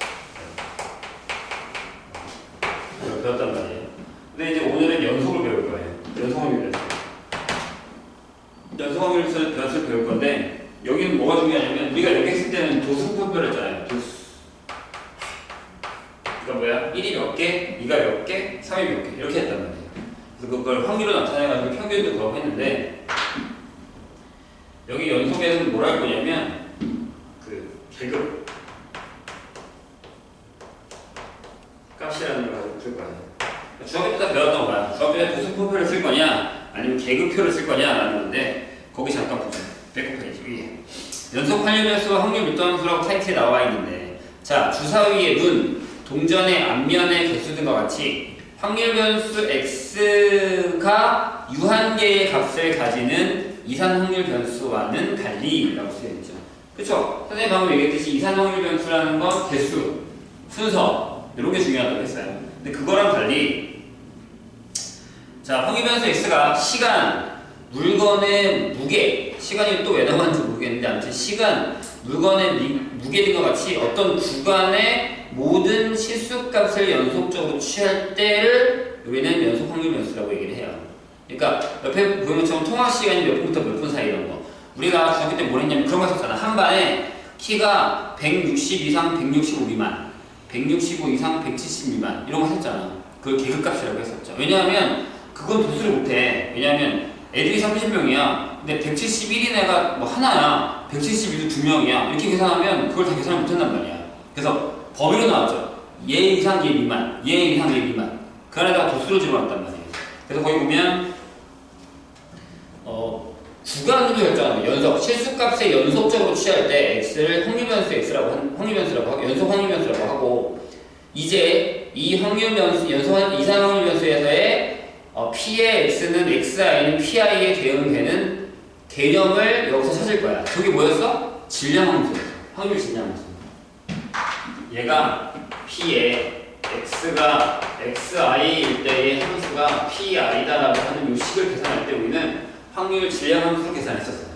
배웠단 말이에요. 근데 이제 오늘은 연속을 배울 거예요. 연속 확률 변수를 배울 건데 여기는 뭐가 중요하냐면 우리가 여기 했을 때는 도수분표를 했잖아요. 도수. 그러니까 뭐야? 1이 몇 개, 2가 몇 개, 3이 몇 개 이렇게 했단 말이에요. 그래서 그걸 확률로 나타내가지고 평균도 그거 했는데 여기 연속에서는 뭘 할 거냐면 그 계급 값이라는 걸 가지고 쓸 거예요. 중학교 때 다 배웠던 거야. 중학교 때 도수분표를 쓸 거냐 아니면 계급표를 쓸 거냐라는 건데 거기 잠깐 보세요. 백업페이지 위에 연속 확률 변수와 확률 밀도함수라고 타이틀에 나와 있는데 자 주사위의 눈, 동전의 앞면의 개수 등과 같이 확률 변수 x가 유한계의 값을 가지는 이산 확률 변수와는 달리라고 쓰여 있죠. 그렇죠? 선생님 방금 얘기했듯이 이산 확률 변수라는 건 개수, 순서 이런 게 중요하다고 했어요. 근데 그거랑 달리 자 확률 변수 x가 시간, 물건의 무게, 시간이 또 왜 나왔는지 모르겠는데 아무튼 시간, 물건의 무게 등과 같이 어떤 구간의 모든 실수값을 연속적으로 취할 때를 우리는 연속 확률 변수라고 얘기를 해요. 그러니까 옆에 보는 것처럼 통화 시간이 몇 분부터 몇 분 사이 이런 거. 우리가 중학교 때 뭘 했냐면 그런 거 했었잖아. 한 반에 키가 160 이상 165 미만, 165 이상 170 미만 이런 거 했었잖아. 그걸 계급값이라고 했었죠. 왜냐하면 그건 도수를 못해. 왜냐하면 애들이 30명이야. 근데 171인 애가 뭐 하나야. 172도 2명이야. 이렇게 계산하면 그걸 다 계산을 못한단 말이야. 그래서 범위로 나왔죠. 얘 이상 얘 미만, 얘 이상 얘 미만. 그 안에다가 도수를 집어넣었단 말이에요. 그래서 거기 보면 구간으로 결정하는 연속, 실수값에 연속적으로 취할 때 x를 확률변수 x라고 하고 연속 확률변수라고 하고 이제 이 확률변수 이산 확률변수에서의 P의 X는 XI는 PI에 대응되는 개념을 여기서 찾을 거야. 저게 뭐였어? 질량 함수였어. 확률 질량 함수. 얘가 P에 x가 xi일 때의 함수가 pi다라고 하는 이 식을 계산할 때 우리는 확률 질량 함수를 계산했었어요.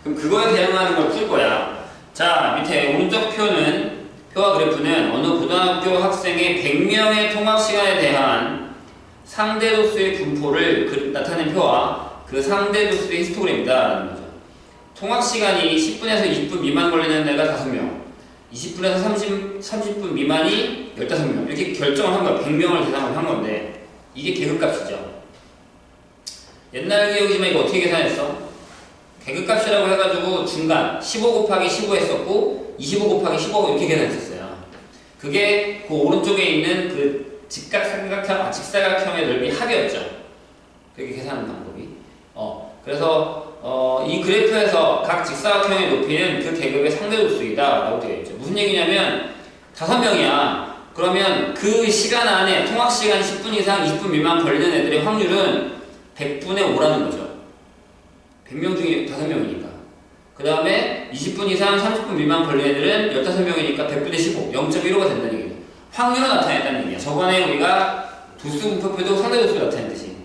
그럼 그거에 대응하는 걸 풀 거야. 자, 밑에 오른쪽 표와 그래프는 어느 고등학교 학생의 100명의 통학 시간에 대한 상대 도수의 분포를 나타낸 표와 그 상대 도수의 히스토그램이다라는 거죠. 통학 시간이 10분에서 20분 미만 걸리는 애가 5명, 20분에서 30분 미만이 15명 이렇게 결정을 한 거야. 100명을 계산을 한 건데 이게 계급값이죠. 옛날 기억이지만 이거 어떻게 계산했어? 계급값이라고 해가지고 중간 15 곱하기 15 했었고 25 곱하기 15 이렇게 계산했었어요. 그게 그 오른쪽에 있는 그 직사각형의 넓이 합이었죠. 그렇게 계산하는 방법이. 그래서 이 그래프에서 각 직사각형의 높이는 그 계급의 상대도수이다 라고 되어 있죠. 무슨 얘기냐면 5명이야. 그러면 그 시간 안에 통학시간 10분 이상 20분 미만 걸리는 애들의 확률은 100분의 5라는 거죠. 100명 중에 5명이니까. 그 다음에 20분 이상 30분 미만 걸리는 애들은 15명이니까 100분의 15, 0.15가 된다는 얘기죠. 확률을 나타냈다는 얘기야. 저번에 우리가 도수 분포표도 상대도수를 나타냈듯이.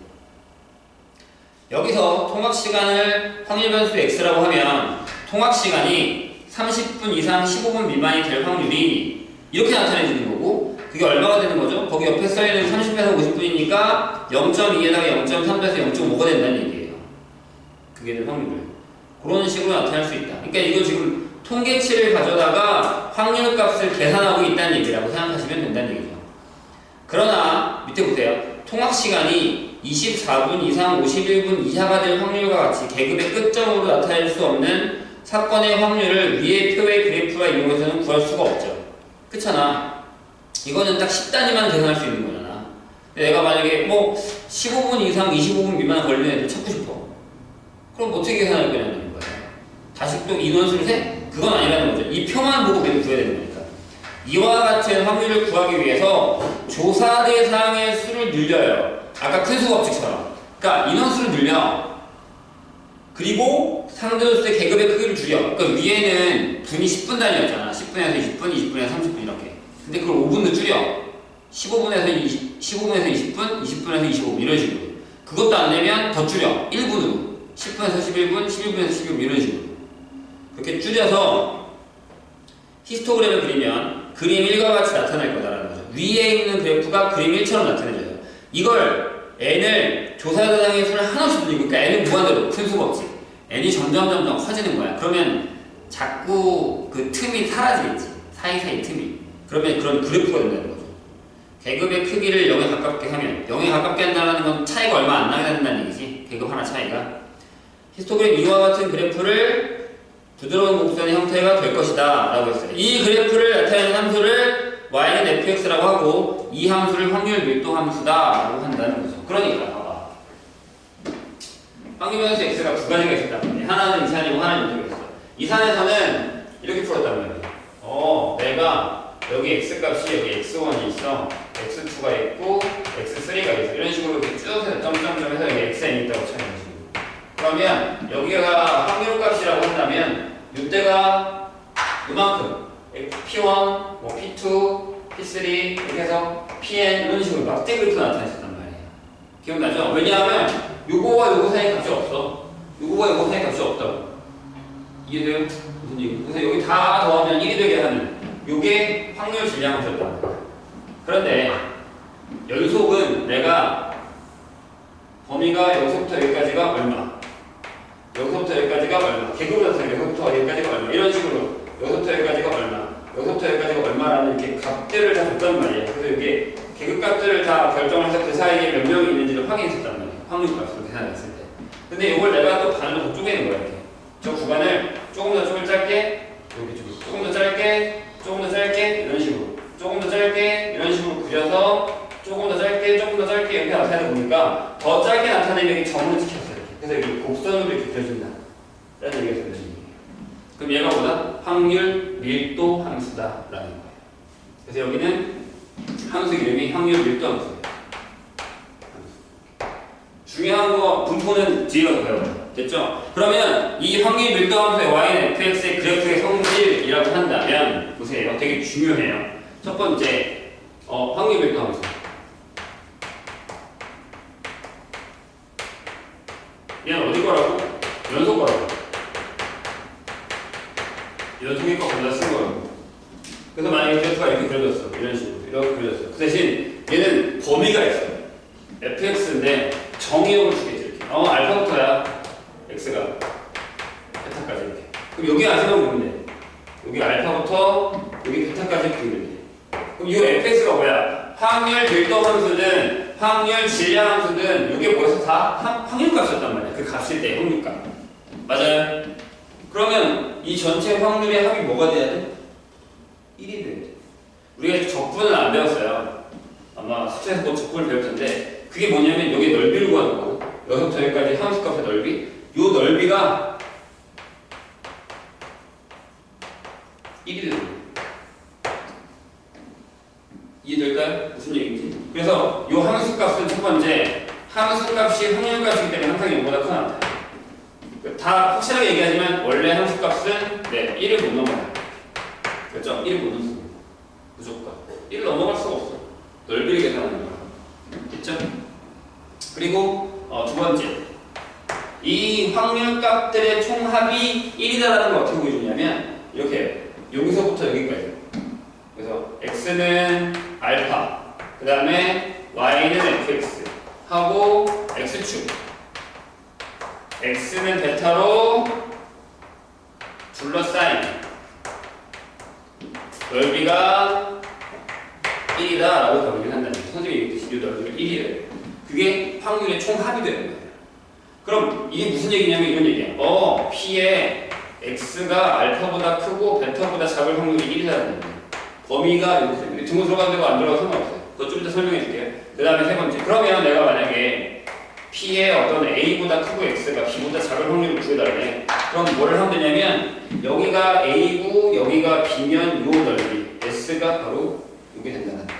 여기서 통학시간을 확률 변수 x라고 하면 통학시간이 30분 이상 15분 미만이 될 확률이 이렇게 나타내지는 거고 그게 얼마가 되는 거죠? 거기 옆에 써있는 30에서 50분이니까 0.2에다가 0.3에서 0.5가 된다는 얘기예요. 그게 될 확률을. 그런 식으로 나타낼 수 있다. 그러니까 이거 지금 통계치를 가져다가 확률 값을 계산하고 있다는 얘기라고 생각하시면 된다는 얘기죠. 그러나 밑에 보세요. 통학시간이 24분 이상 51분 이하가 될 확률과 같이 계급의 끝점으로 나타낼 수 없는 사건의 확률을 위의 표의 그래프와 이용해서는 구할 수가 없죠. 그렇잖아. 이거는 딱 10단위만 계산할 수 있는 거잖아. 내가 만약에 15분 이상 25분 미만 걸리는 애들 찾고 싶어. 그럼 어떻게 계산할 거냐는 거예요. 다시 또 인원수를 세? 그건 아니라는 거죠. 이 표만 보고 매일 구해야 되는 거니까. 이와 같은 확률을 구하기 위해서 조사 대상의 수를 늘려요. 아까 큰 수 법칙처럼. 그러니까 인원수를 늘려. 그리고 상대도수의 계급의 크기를 줄여. 그러니까 위에는 분이 10분 단위였잖아. 10분에서 20분, 20분에서 30분 이렇게. 근데 그걸 5분도 줄여. 15분에서 20분, 20분에서 25분 이런 식으로. 그것도 안 되면 더 줄여. 1분으로. 10분에서 11분, 11분에서 12분 이런 식으로. 그렇게 줄여서 히스토그램을 그리면 그림 1과 같이 나타날 거다라는 거죠. 위에 있는 그래프가 그림 1처럼 나타내져요. 이걸 n을 조사 대상의 수를 한없이 늘리고, 그러니까 n은 무한대로 큰 수가 없지. n이 점점 커지는 거야. 그러면 자꾸 그 틈이 사라지겠지. 사이사이 틈이. 그러면 그런 그래프가 된다는 거죠. 계급의 크기를 0에 가깝게 하면, 0에 가깝게 한다는 건 차이가 얼마 안 나게 된다는 얘기지. 계급 하나 차이가. 히스토그램 이와 같은 그래프를 부드러운 곡선의 형태가 될 것이다 라고 했어요. 이 그래프를 나타내는 함수를 y는 fx라고 하고 이 함수를 확률 밀도 함수다 라고 한다는 거죠. 그러니까 봐봐. 확률 변수 x가 두 가지가 있었단 말이야. 하나는 이산이고 하나는 이쪽이었어. 이산에서는 이렇게 풀었단 말이야. 내가 여기 x값이 여기 x1이 있어. x2가 있고 x3가 있어. 이런 식으로 이렇게 쭉 해서 점점점 해서 여기 xn이 있다고 쳐요. 그러면 여기가 확률 값이라고 한다면 이때가 이만큼 P1, P2, P3 이렇게 해서 PN 이런 식으로 막대 그래프 나타냈었단 말이에요. 기억나죠? 왜냐하면 요거와 요거 사이 값이 없어. 요거와 요거 사이 값이 없다고. 이해돼요? 무슨 얘기? 그래서 여기 다 더하면 1이 되게 하는 요게 확률 질량함수였단 말이에요. 그런데 연속은 내가 범위가 여기서부터 여기까지가 얼마, 여기서부터 여기까지가 얼마, 계급을 나타내면 여기서부터 여기까지가 얼마, 이런 식으로 여기서부터 여기까지가 얼마, 여기서부터 여기까지가 얼마라는 이렇게 값들을 다 줬단 말이에요. 그래서 이게 계급값들을 다 결정을 해서 그 사이에 몇 명이 있는지를 확인했었단 말이에요. 확률값으로 계산했을 때. 근데 이걸 내가 또 반으로 더 쪼개는 거야. 이렇게. 저 구간을 조금 더 짧게, 이렇게 조금 더 짧게, 조금 더 짧게, 이런 식으로. 조금 더 짧게, 이런 식으로 그려서 조금 더 짧게, 조금 더 짧게 이렇게 나타내다 보니까 더 짧게 나타내면 여기 점으로 찍혔어요. 그래서 여기 곡선으로 이렇게 그려준다. 라는 얘기가 되는 거예요. 그럼 얘가 뭐다? 확률 밀도 함수다. 라는 거예요. 그래서 여기는 함수 이름이 확률 밀도 함수예요. 중요한 거, 분포는 뒤에 가서 배워요. 됐죠? 그러면 이 확률 밀도 함수의 y는 fx의 그래프의 성질이라고 한다면, 보세요. 되게 중요해요. 첫 번째, 확률 밀도 함수. 얘는 어디 거라고? 연속 거라고. 연속일 거 거기다 쓴 거라고. 그래서 만약에 그래프가 이렇게 그려졌어. 이런 식으로. 이렇게 그려졌어. 그 대신 얘는 범위가 있어. fx인데 정의역을 주겠지. 이렇게. 알파부터야. x가. 베타까지 이렇게. 그럼 여기 아시면 보면 돼. 여기 알파부터 여기 베타까지 그리면 돼. 그럼 이 fx가 뭐야? 확률 밀도 함수든 확률 질량 함수든 이게 뭐에서 다 확률 값이었단 말이야. 그 값일 때 확률 값. 맞아요? 그러면 이 전체 확률의 합이 뭐가 돼야 돼? 1이 돼야 돼. 우리가 적분을 안 배웠어요. 아마 수채에서 뭐 적분을 배울 텐데 그게 뭐냐면 여기 넓이를 구하는 거거든. 여기서부터 여기까지 함수값의 넓이. 요 넓이가 1이 되는 거예요. 이해될까요? 무슨 얘기인지? 그래서 요 함수값은 첫 번째 함수값이 확률값이기 때문에 항상 0보다 큰 함수. 다 확실하게 얘기하지만 원래 함수값은 1을 못 넘어가요. 그렇죠? 1을 못 넘습니다. 무조건 1을 넘어갈 수가 없어. 넓이를 계산하는 거야. 됐죠? 그리고 두 번째 이 확률값들의 총합이 1이다라는 걸 어떻게 보여주냐면 이렇게 해요. 여기서부터 여기까지. 그래서 x는 알파, 그 다음에 y는 fx 하고 x축 x는 베타로 둘러싸인 넓이가 1이다 라고 가정을 한다는 거예요. 선생님이 얘기했듯이 이 넓이가 1이래요. 그게 확률의 총합이 되는 거예요. 그럼 이게 무슨 얘기냐면 이런 얘기야. P의 x가 알파보다 크고 베타보다 작을 확률이 1이라는 거예요. 범위가 이렇게 등호 들어가는 데가 안 들어가서 상관없어요. 그거 좀 이따 설명해 줄게요. 그 다음에 세 번째. 그러면 내가 만약에 P의 어떤 A보다 크고 X가 B보다 작을 확률을 구해달래. 그럼 뭐를 하면 되냐면 여기가 A고 여기가 B면 요 넓이 S가 바로 이게 된다는 거죠.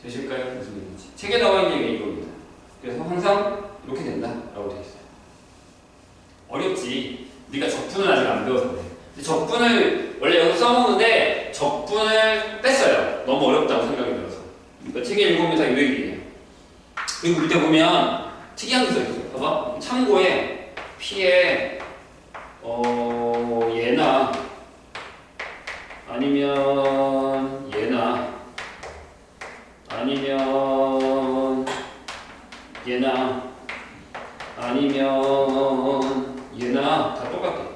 되실까요? 무슨 얘기인지. 책에 나와 있는 얘기가 이겁니다. 그래서 항상 이렇게 된다라고 되어 있어요. 어렵지. 네가 적분을 아직 안 배워서 그래. 적분을 원래 여기서 써먹는데 적분을 뺐어요. 너무 어렵다고 생각이 들어서. 그러니까 책에 읽으면서 이 얘기예요. 그리고 밑에 보면 특이한 게 써있어요. 봐봐. 참고에 P에 얘나 아니면 얘나 아니면 얘나 아니면 얘나 다 똑같아.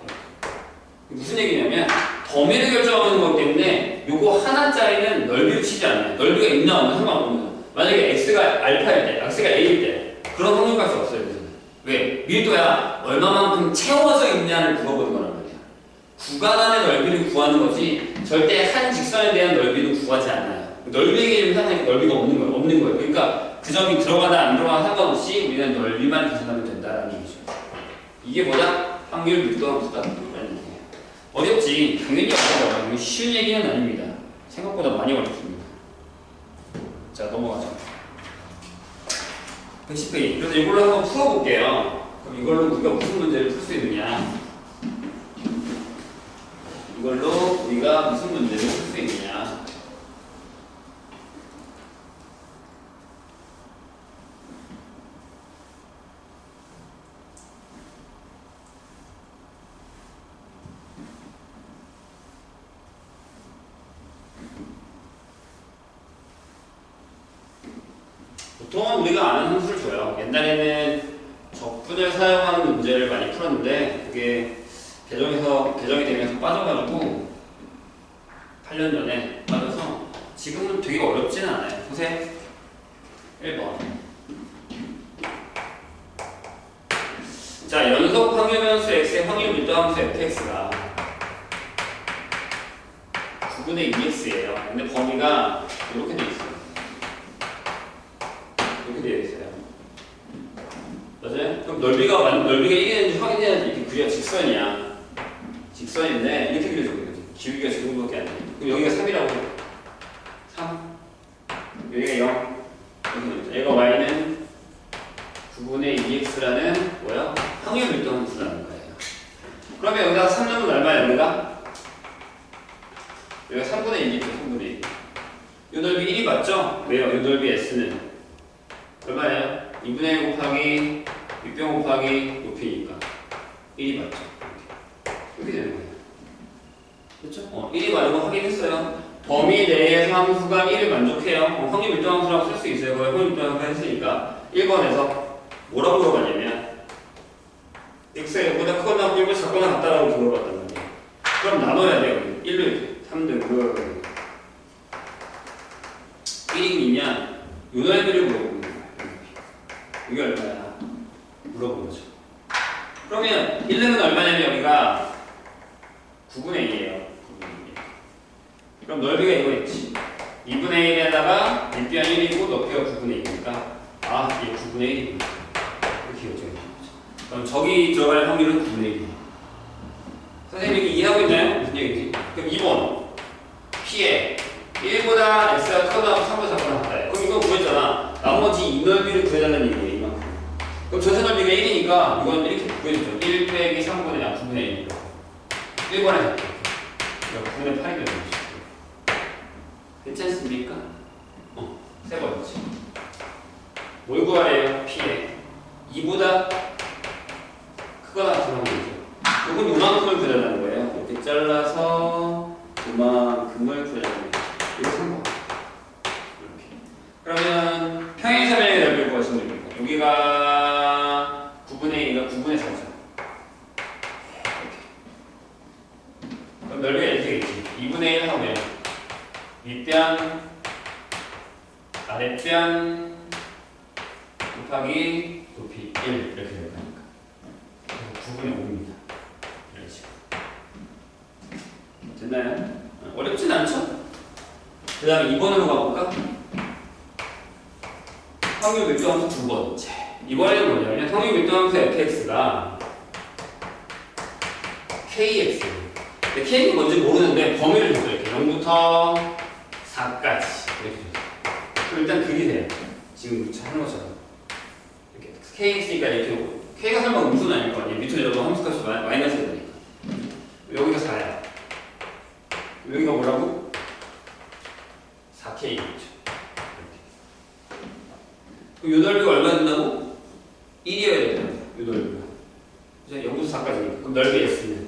무슨 얘기냐면 범위를 결정하는 거기 때문에 요거 하나짜리는 넓이를 치지 않아요. 넓이가 있나 없나 상관없는. 만약에 x가 알파일 때, x가 a일 때 그런 확률값이 없어요. 왜? 밀도야 얼마만큼 채워져 있냐를 물어보는 거란 말이야. 구간 안의 넓이를 구하는 거지 절대 한 직선에 대한 넓이는 구하지 않아요. 넓이 개념이 항상 넓이가 없는 거예요. 그러니까 그 점이 들어가나 안 들어가나 상관없이 우리는 넓이만 계산하면 된다는 얘기죠. 이게 뭐냐? 확률 밀도 함수다라는 얘기예요. 어렵지. 당연히 어려워요. 쉬운 얘기는 아닙니다. 생각보다 많이 어렵습니다. 자, 넘어가죠. 110페이지. 그래서 이걸로 한번 풀어볼게요. 그럼 이걸로 우리가 무슨 문제를 풀 수 있느냐? 이걸로 우리가 무슨 문제를 풀 수 있느냐? 보통은 우리가 아는 함수를 줘요. 옛날에는 적분을 사용하는 문제를 많이 풀었는데 그게 개정이 되면서 빠져가지고 8년 전에 빠져서 지금은 되게 어렵지는 않아요. 보세요. 1번. 자, 연속 확률변수 x의 확률 밀도 함수 fx가 9분의 2x예요. 근데 범위가 이렇게 돼 있어요. 이렇게 되어 있어요. 맞아요? 그럼 넓이가 1이는지 확인해야지. 이렇게 그려야 직선이야. 직선인데 이렇게 그려주거든요. 기울기가 저 정도밖에 안 돼. 그럼 여기가 3이라고 해. 3. 여기가 0. 얘가 y는 9분의 2x라는 뭐야? 확률 밀도 함수라는 거예요. 그러면 여기다가 3 넣으면 얼마야? 여기가 여기가 3분의 1이죠. 3분의 1. 요 넓이 1이 맞죠? 왜요? 요 넓이 S는 얼마예요? 2분의 1 곱하기 윗변 곱하기 높이니까 1이 맞죠? 이렇게 되는 거예요. 그렇죠? 1이 맞는 거 확인했어요. 범위 내에서 함수가 1을 만족해요. 확률 밀도 함수라고 쓸 수 있어요. 그걸 확률 밀도 함수 했으니까 1번에서 뭐라고 물어봤냐면 x가 0보다 크거나 1보다 작거나 같다라고 물어봤단 말이에요. 그럼 나눠야 돼요. 1을 3등분 1이냐 요 넓이를 물어보는 거예요. 이게 얼마야? 물어보는 거죠. 그러면 1은 얼마냐면 여기가 9분의 1이에요. 그럼 넓이가 이거였지. 2분의 1에다가 밑변 1이고 높이가 9분의 1이니까 아, 이게 9분의 1이구나. 이렇게 요청해 주는 거죠. 그럼 저기 들어갈 확률은 9분의 1이에요. 선생님이 이해하고 있나요? 무슨 얘기지? 그럼 2번 P에 1보다 X가 크거나 3보다 작거나 같다. 그럼 이거 구했잖아. 나머지 이 넓이를 구해달라는 얘기예요. 이만큼. 그럼 전체 넓이가 1이니까 이건 이렇게 구해주죠. 1 빼기 3분의 9분의 1이고 1번에 잡게. 9분의 8이 되는 거죠. 괜찮습니까? 세 번째. 뭘 구하래요? P에 2보다 크거나 같은 확률이죠. 이건 요만큼을 구해달라는 거예요. 이렇게 잘라서 요만큼을 구해달라는 거예요. 이거 3번. 이렇게. 그러면 평행사변의 넓이를 구하시면 됩니다. 여기가 9분의 1이니까 9분의 4죠. 그럼 넓이가 이렇게 되겠지. 2분의 1 하면 윗변, 아랫변 곱하기 높이 1 이렇게 될 거니까 9분의 5입니다. 이런 식으로. 됐나요? 어렵진 않죠? 그 다음에 2번으로 가볼까? 확률 밀도함수 두 번째. 이번에는 뭐냐면 확률 밀도함수 fx가 kx. 근데 k는 뭔지 모르는데 범위를 줬어요. 이렇게 0부터 4까지 이렇게 줬어요. 그럼 일단 그리세요. 지금 하는 것처럼 이렇게 kx니까 이렇게 k가 설마 음수는 아닐 거 아니에요. 밑으로 내려도 함수값이 마이너스가 되니까. 여기가 4야. 여기가 뭐라고? 4k겠죠. 그럼 요 넓이가 얼마 된다고? 1이어야 되잖아요. 요 넓이가. 그죠? 0부터 4까지니까. 그럼 넓이 S는?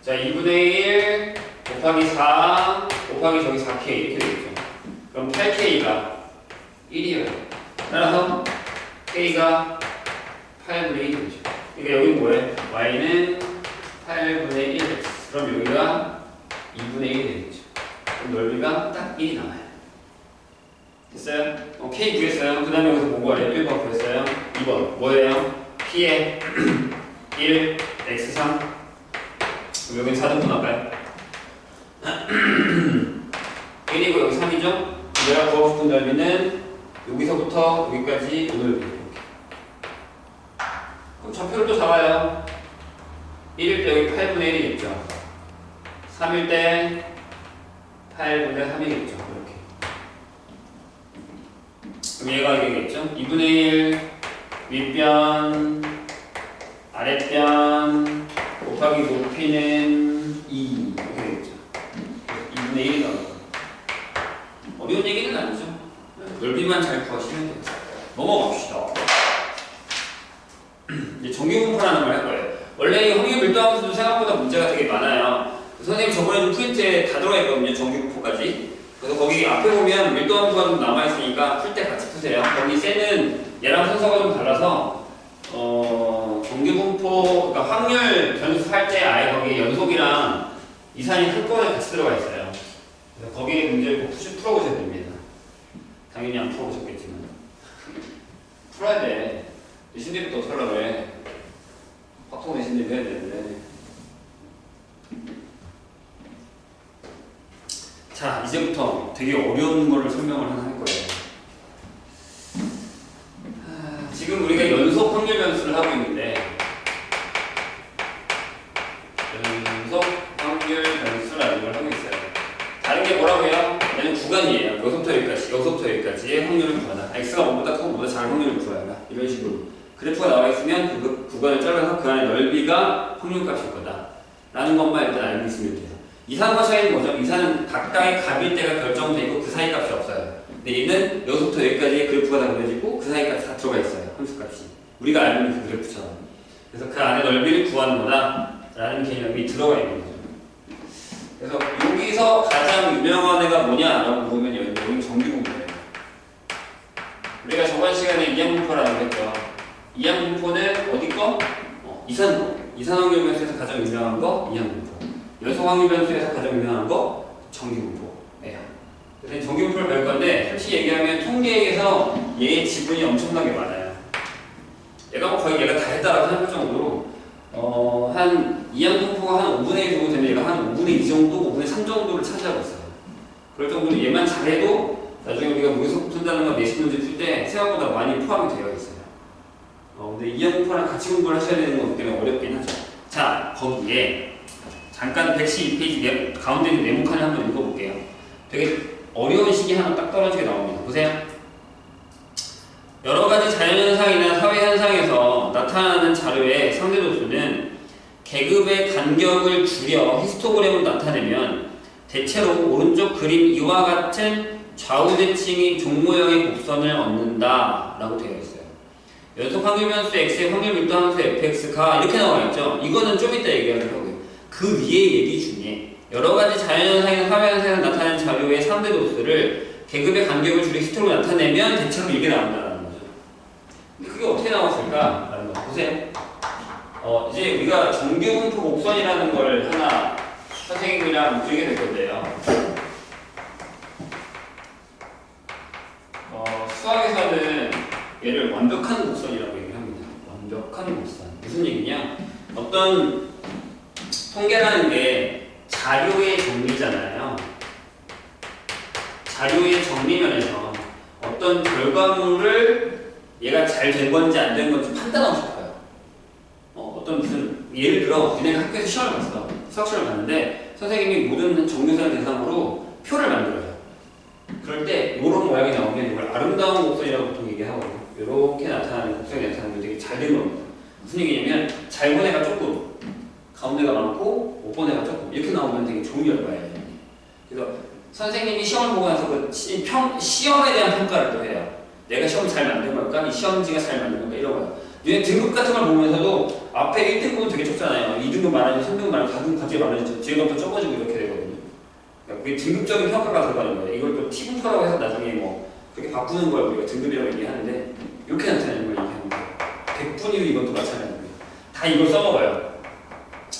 자, 2분의 1 곱하기 4 곱하기 저기 4K 이렇게 되겠죠. 그럼 8K가 1이어야 돼요. 따라서 K가 8분의 1이 되죠. 그러니까 여기는 뭐예요? Y는 8분의 1x. 그럼 여기가 2분의 1이 되겠죠. 그럼 넓이가 딱 1이 나와요. 됐어요? K 구했어요. 그 다음에 여기서 뭐 구하래요? 1번 구했어요. 2번 뭐예요? P에 1, x3. 그럼 여기는 4등분 할까요? 1이고 여기 3이죠? 내가 구하고 싶은 넓이는 여기서부터 여기까지 이 넓이. 그럼 좌표를 또 잡아요. 1일 때 여기 8분의 1이겠죠. 3일 때 8분의 3이겠죠. 이렇게. 그럼 얘가 이게겠죠. 2분의 1 윗변 아랫변 곱하기 높이는 2 이렇게 되겠죠. 2분의 1이 나옵니다. 어려운 얘기는 아니죠. 넓이만 잘 구하시면 돼요. 넘어갑시다. 이제 정규 분포라는 걸 할 거예요. 원래 이 확률 밀도 함수도 생각보다 문제가 되게 많아요. 선생님 저번에 좀 프린트에 다 들어가 있거든요. 정규 분포까지. 그래서 거기 앞에 보면 밀도 함수가 좀 남아있으니까 풀 때 같이 푸세요. 거기 셀은 얘랑 순서가 좀 달라서 정규 분포, 그러니까 확률 변수할 때 아예 거기 연속이랑 이산이 한꺼번에 같이 들어가 있어요. 그래서 거기에 문제를 꼭 풀어보셔야 됩니다. 당연히 안 풀어보셨겠지만 풀어야 돼. 신대부터 어떻게 하려고 해. 확통 내신대부 해야 되는데. 자, 이제부터 되게 어려운 거를 설명을 하나 할 거예요. 지금 우리가 연속 확률 변수를 하고 있는데 연속 확률 변수라는 걸 하고 있어요. 다른 게 뭐라고요? 얘는 구간이에요. 여기서부터 여기까지, 여기서부터 여기까지의 확률을 구하다. x가 5보다 크고 5보다 작은 확률을 구하라. 이런 식으로 그래프가 나와 있으면 그 구간을 잘라서 그 안에 넓이가 확률값일 거다 라는 것만 일단 알고 있으면 돼요. 이산과 차이는 뭐죠? 이산은 각각의 값일 때가 결정돼 있고 그 사이 값이 없어요. 근데 얘는 여기서부터 여기까지 그래프가 다 그려지고 그 사이 값이 다 들어가 있어요. 함수값이. 우리가 알고 있는 그 그래프처럼. 그래서 그 안에 넓이를 구하는 거다라는 개념이 들어가 있는 거죠. 그래서 여기서 가장 유명한 애가 뭐냐라고 물으면 여기 정규분포예요. 우리가 저번 시간에 이항분포라는 거 했죠. 이항분포는 어디 거? 이산거. 이산환경변수에서 가장 유명한 거 이항분포. 여소환경변수에서 가장 유명한 거 정규분포예요. 그래서 정규분포를 배울 건데 솔직히 얘기하면 통계에서 얘의 지분이 엄청나게 많아요. 얘가 거의 얘가 다 했다라고 생각할 정도로 한 이항분포가 한 5분의 1 정도 되면 얘가 한 5분의 2 정도, 5분의 3 정도를 차지하고 있어요. 그럴 정도로 얘만 잘해도 나중에 우리가 무게속 푼다는 거 내신 문제 풀 때 생각보다 많이 포함이 되어 있어요. 근데 이항분포랑 같이 공부를 하셔야 되는 거기 때문에 어렵긴 하죠. 자, 거기에 잠깐 112페이지 가운데 있는 네모칸을 한번 읽어볼게요. 되게 어려운 식이 하나 딱 떨어지게 나옵니다. 보세요. 여러 가지 자연현상이나 사회현상에서 나타나는 자료의 상대도수는 계급의 간격을 줄여 히스토그램으로 나타내면 대체로 오른쪽 그림 이와 같은 좌우대칭의 종모형의 곡선을 얻는다 라고 되어 있어요. 연속 확률변수 x의 확률 밀도 함수 fx가 이렇게 나와 있죠. 이거는 좀 이따 얘기하도록 하고요. 그 위에 얘기 중에 여러 가지 자연현상이나 사회현상에서 나타나는 자료의 상대도수를 계급의 간격을 줄여 히스토그램으로 나타내면 대체로 이게 나온다는 거죠. 근데 그게 어떻게 나왔을까? 라는 거 보세요. 이제 우리가 정규분포 곡선이라는 걸 하나 선생님이랑 그리게 될 건데요. 수학에서는 얘를 완벽한 곡선이라고 얘기합니다. 완벽한 곡선. 무슨 얘기냐? 어떤 통계라는 게 자료의 정리잖아요. 자료의 정리면에서 어떤 결과물을 얘가 잘 된 건지 안 된 건지 판단하고 싶어요. 어떤 무슨 예를 들어 니네가 학교에서 시험을 봤어. 수학 시험을 봤는데 선생님이 모든 정류소를 대상으로 표를 만들어요. 그럴 때 이런 모양이 나오면 이걸 아름다운 곡선이라고 보통 얘기하거든요. 이렇게 나타나는 곡선이 나타나는 게 되게 잘 된 겁니다. 무슨 얘기냐면 잘 본 애가 조금, 가운데가 많고 못 본 애가 조금 이렇게 나오면 되게 좋은 결과예요. 그래서 선생님이 시험을 보고 나서 그 시험에 대한 평가를 또 해요. 내가 시험 잘 만든 걸까? 이 시험지가 잘 만든 걸까? 이런 거요. 얘 등급 같은 걸 보면서도 앞에 1등급은 되게 적잖아요. 2등급 많아지고 3등급 많아지고 4등급 갑자기 많아지고 뒤에가 또 적어지고 이렇게 되거든요. 그게 등급적인 평가가 들어가는 거예요. 이걸 또 T분포라고 해서 나중에 뭐 그렇게 바꾸는 걸 우리가 등급이라고 얘기하는데 이렇게 나타내는 걸 얘기하는 거예요. 100분의 1 이것도 마찬가지입니다. 다 이걸 써먹어요.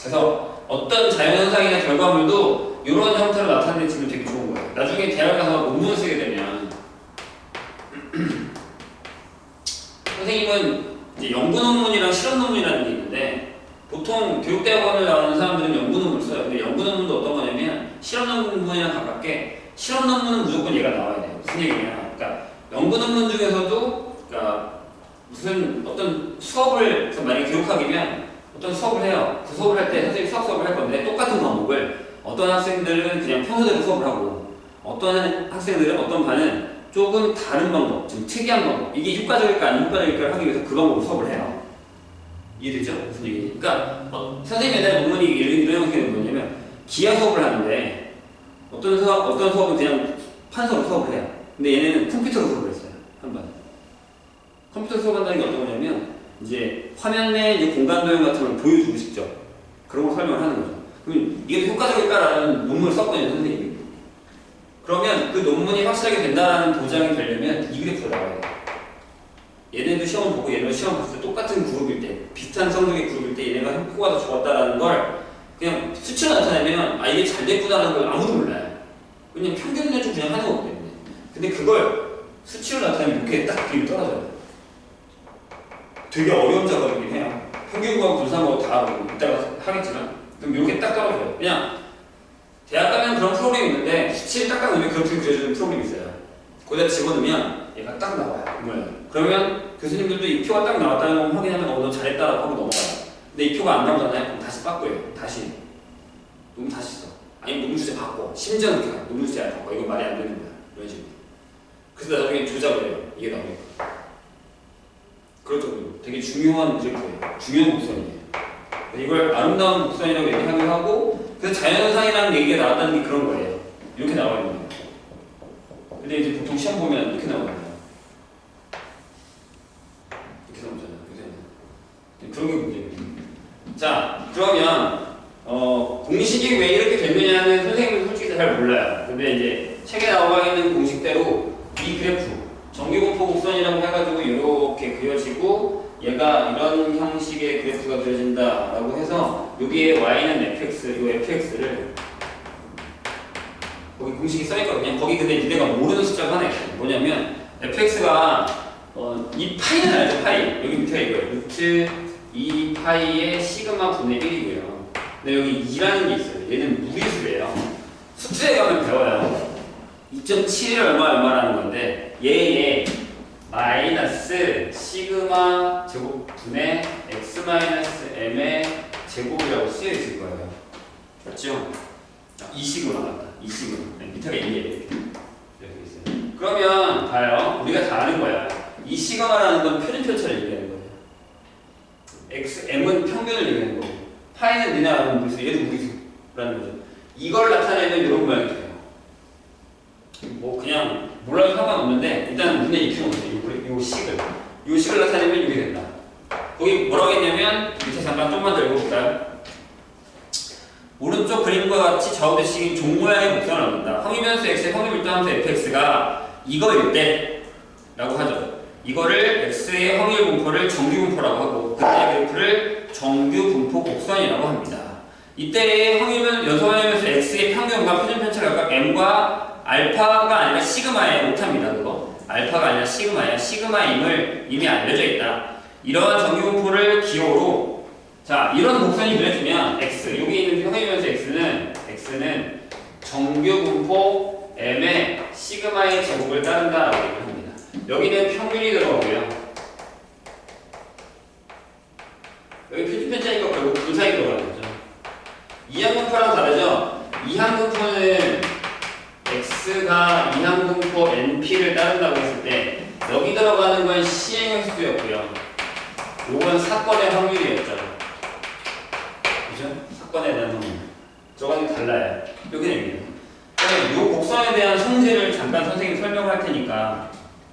그래서 어떤 자연현상이나 결과물도 이런 형태로 나타내는 지금 되게 좋은 거예요. 나중에 대학 가서 논문을 쓰게 되면 선생님은 이제 연구 논문이랑 실험 논문이라는 게 있는데 보통 교육대학원을 나오는 사람들은 연구 논문을 써요. 근데 연구 논문도 어떤 거냐면 실험 논문이랑 가깝게 실험 논문은 무조건 얘가 나와야 돼요. 무슨 얘기냐? 그러니까 연구 논문 중에서도 그러니까 무슨 어떤 수업을 만약에 교육학이면 어떤 수업을 해요. 그 수업을 할 때 선생님이 수학 수업을 할 건데 똑같은 과목을 어떤 학생들은 그냥 평소대로 수업을 하고 어떤 학생들은 어떤 반은 조금 다른 방법, 좀 특이한 방법 이게 효과적일까 안 효과적일까를 하기 위해서 그 방법으로 수업을 해요. 이해되죠? 무슨 얘기? 그러니까 선생님이 옛날에 논문이 이런 형식이 뭐냐면 기하 수업을 하는데 어떤 수업은 그냥 판서로 수업을 해요. 근데 얘네는 컴퓨터로 수업을 했어요. 한 번. 컴퓨터 수업한다는 게 어떤 거냐면 이제 화면에 이제 공간 도형 같은 걸 보여주고 싶죠. 그런 걸 설명을 하는 거죠. 그럼 이게 효과적일까라는 논문을 썼거든요, 선생님이. 그러면 그 논문이 확실하게 된다는 보장이 되려면 이 그래프가 나와야 돼요. 얘네도 시험을 보고 얘네도 시험 봤을 때 똑같은 그룹일 때, 비슷한 성적의 그룹일 때 얘네가 효과가 더 좋았다라는 걸 그냥 수치로 나타내면 이게 잘 됐구나라는 걸 아무도 몰라요. 그냥 평균 내주 그냥 하는 거기 때문에. 근데 그걸 수치로 나타내면 이렇게 딱 비율이 떨어져요. 되게 어려운 작업이긴 해요. 평균과 분산하고 다 이따가 하겠지만 그럼 이렇게 딱 떨어져요. 그냥 대학 가면 그런 프로그램이 있는데 수치를 딱 넣으면 그렇게 그려주는 프로그램이 있어요. 거기다 집어넣으면 얘가 딱 나와요. 그러면 교수님들도 이 표가 딱 나왔다는 걸 확인하면 너 잘했다라고 하고 넘어가요. 근데 이 표가 안 나오잖아요. 그럼 다시 바꿔요. 다시 논문 다시 써. 아니 논문 주제 바꿔. 심지어 그렇게 가요. 논문 주제 안 바꿔. 이건 말이 안 되는 거야. 이런 식으로. 그래서 나중에 조작을 해요. 이게 나오니까. 그럴 정도로 되게 중요한 그래프예요. 중요한 곡선이에요. 이걸 아름다운 곡선이라고 얘기하기도 하고 그래서 자연현상이라는 얘기가 나왔다는 게 그런 거예요. 이렇게 나와 있는 거예요. 근데 이제 보통 시험 보면 이렇게 나오잖아요. 이렇게 나오잖아요. 그런 게 문제예요. 자, 그러면 공식이 왜 이렇게 됐느냐는 선생님은 솔직히 잘 몰라요. 근데 이제 책에 나와 있는 공식대로 이 그래프 정규분포 곡선이라고 해가지고 이렇게 그려지고 얘가 이런 형식의 그래프가 그려진다라고 해서 여기에 y는 fx, 이 fx를 거기 공식이 써있거든요. 거기 근데 니네가 모르는 숫자가 하나 있어요. 뭐냐면 fx가 이 파이는 알죠? 파이. 여기 밑에 이거예요. 루트 2 파이의 시그마 분의 1이고요. 근데 여기 2라는 게 있어요. 얘는 무리수예요. 수트에 가면 배워요. 2.7이 얼마라는 건데 얘의 마이너스 시그마 제곱 분의 x 마이너스 m의 제곱이라고 쓰여 있을 거예요. 맞죠? 이 시그마 같다. 이 시그마. 밑에가 1이에요. 이렇게 있어요. 그러면 봐요. 우리가 다 아는 거야. 이 시그마라는 건 표준표처를 얘기하는 거예요. m은 평균을 얘기하는 거고 파이는 니네 아는 무리수, 얘도 무리수라는 거죠. 이걸 나타내면 이런 모양이 돼요. 뭐 그냥 몰라도 상관없는데 일단 눈에 익히는 거죠. 요 식을 나타내면 이게 된다. 거기 뭐라고 했냐면 밑에 잠깐 좀만 더 읽어볼까요? 오른쪽 그림과 같이 좌우대칭인 종 모양의 곡선을 얻는다. 확률변수 x의 확률밀도함수 fx가 이거일 때 라고 하죠. 이거를 x의 확률 분포를 정규 분포라고 하고 그때의 그래프를 정규 분포 곡선이라고 합니다. 이때의 연속 확률변수 x의 평균과 표준 편차가 각각 m과 알파가 아니라 시그마에 못합니다. 그거 알파가 아니라 시그마야. 시그마임을 이미 알려져 있다. 이러한 정규 분포를 기호로 자 이런 곡선이 그려지면 x 여기 있는 확률변수 x는 정규 분포 m의 시그마의 제곱을 따른다라고 얘기합니다. 여기는 평균이 들어가고요. 여기 표준편차니까 결국 분사이 들어가는 거죠. 이항분포랑 다르죠? 이항분포는 x가 이항분포 np를 따른다고 했을 때 여기 들어가는 건 시행 횟수였고요. 요건 사건의 확률이었죠. 그죠? 사건에 대한 확률. 저거는 달라요. 이렇게 됩니다. 이 곡선에 대한 성질을 잠깐 선생님이 설명할 테니까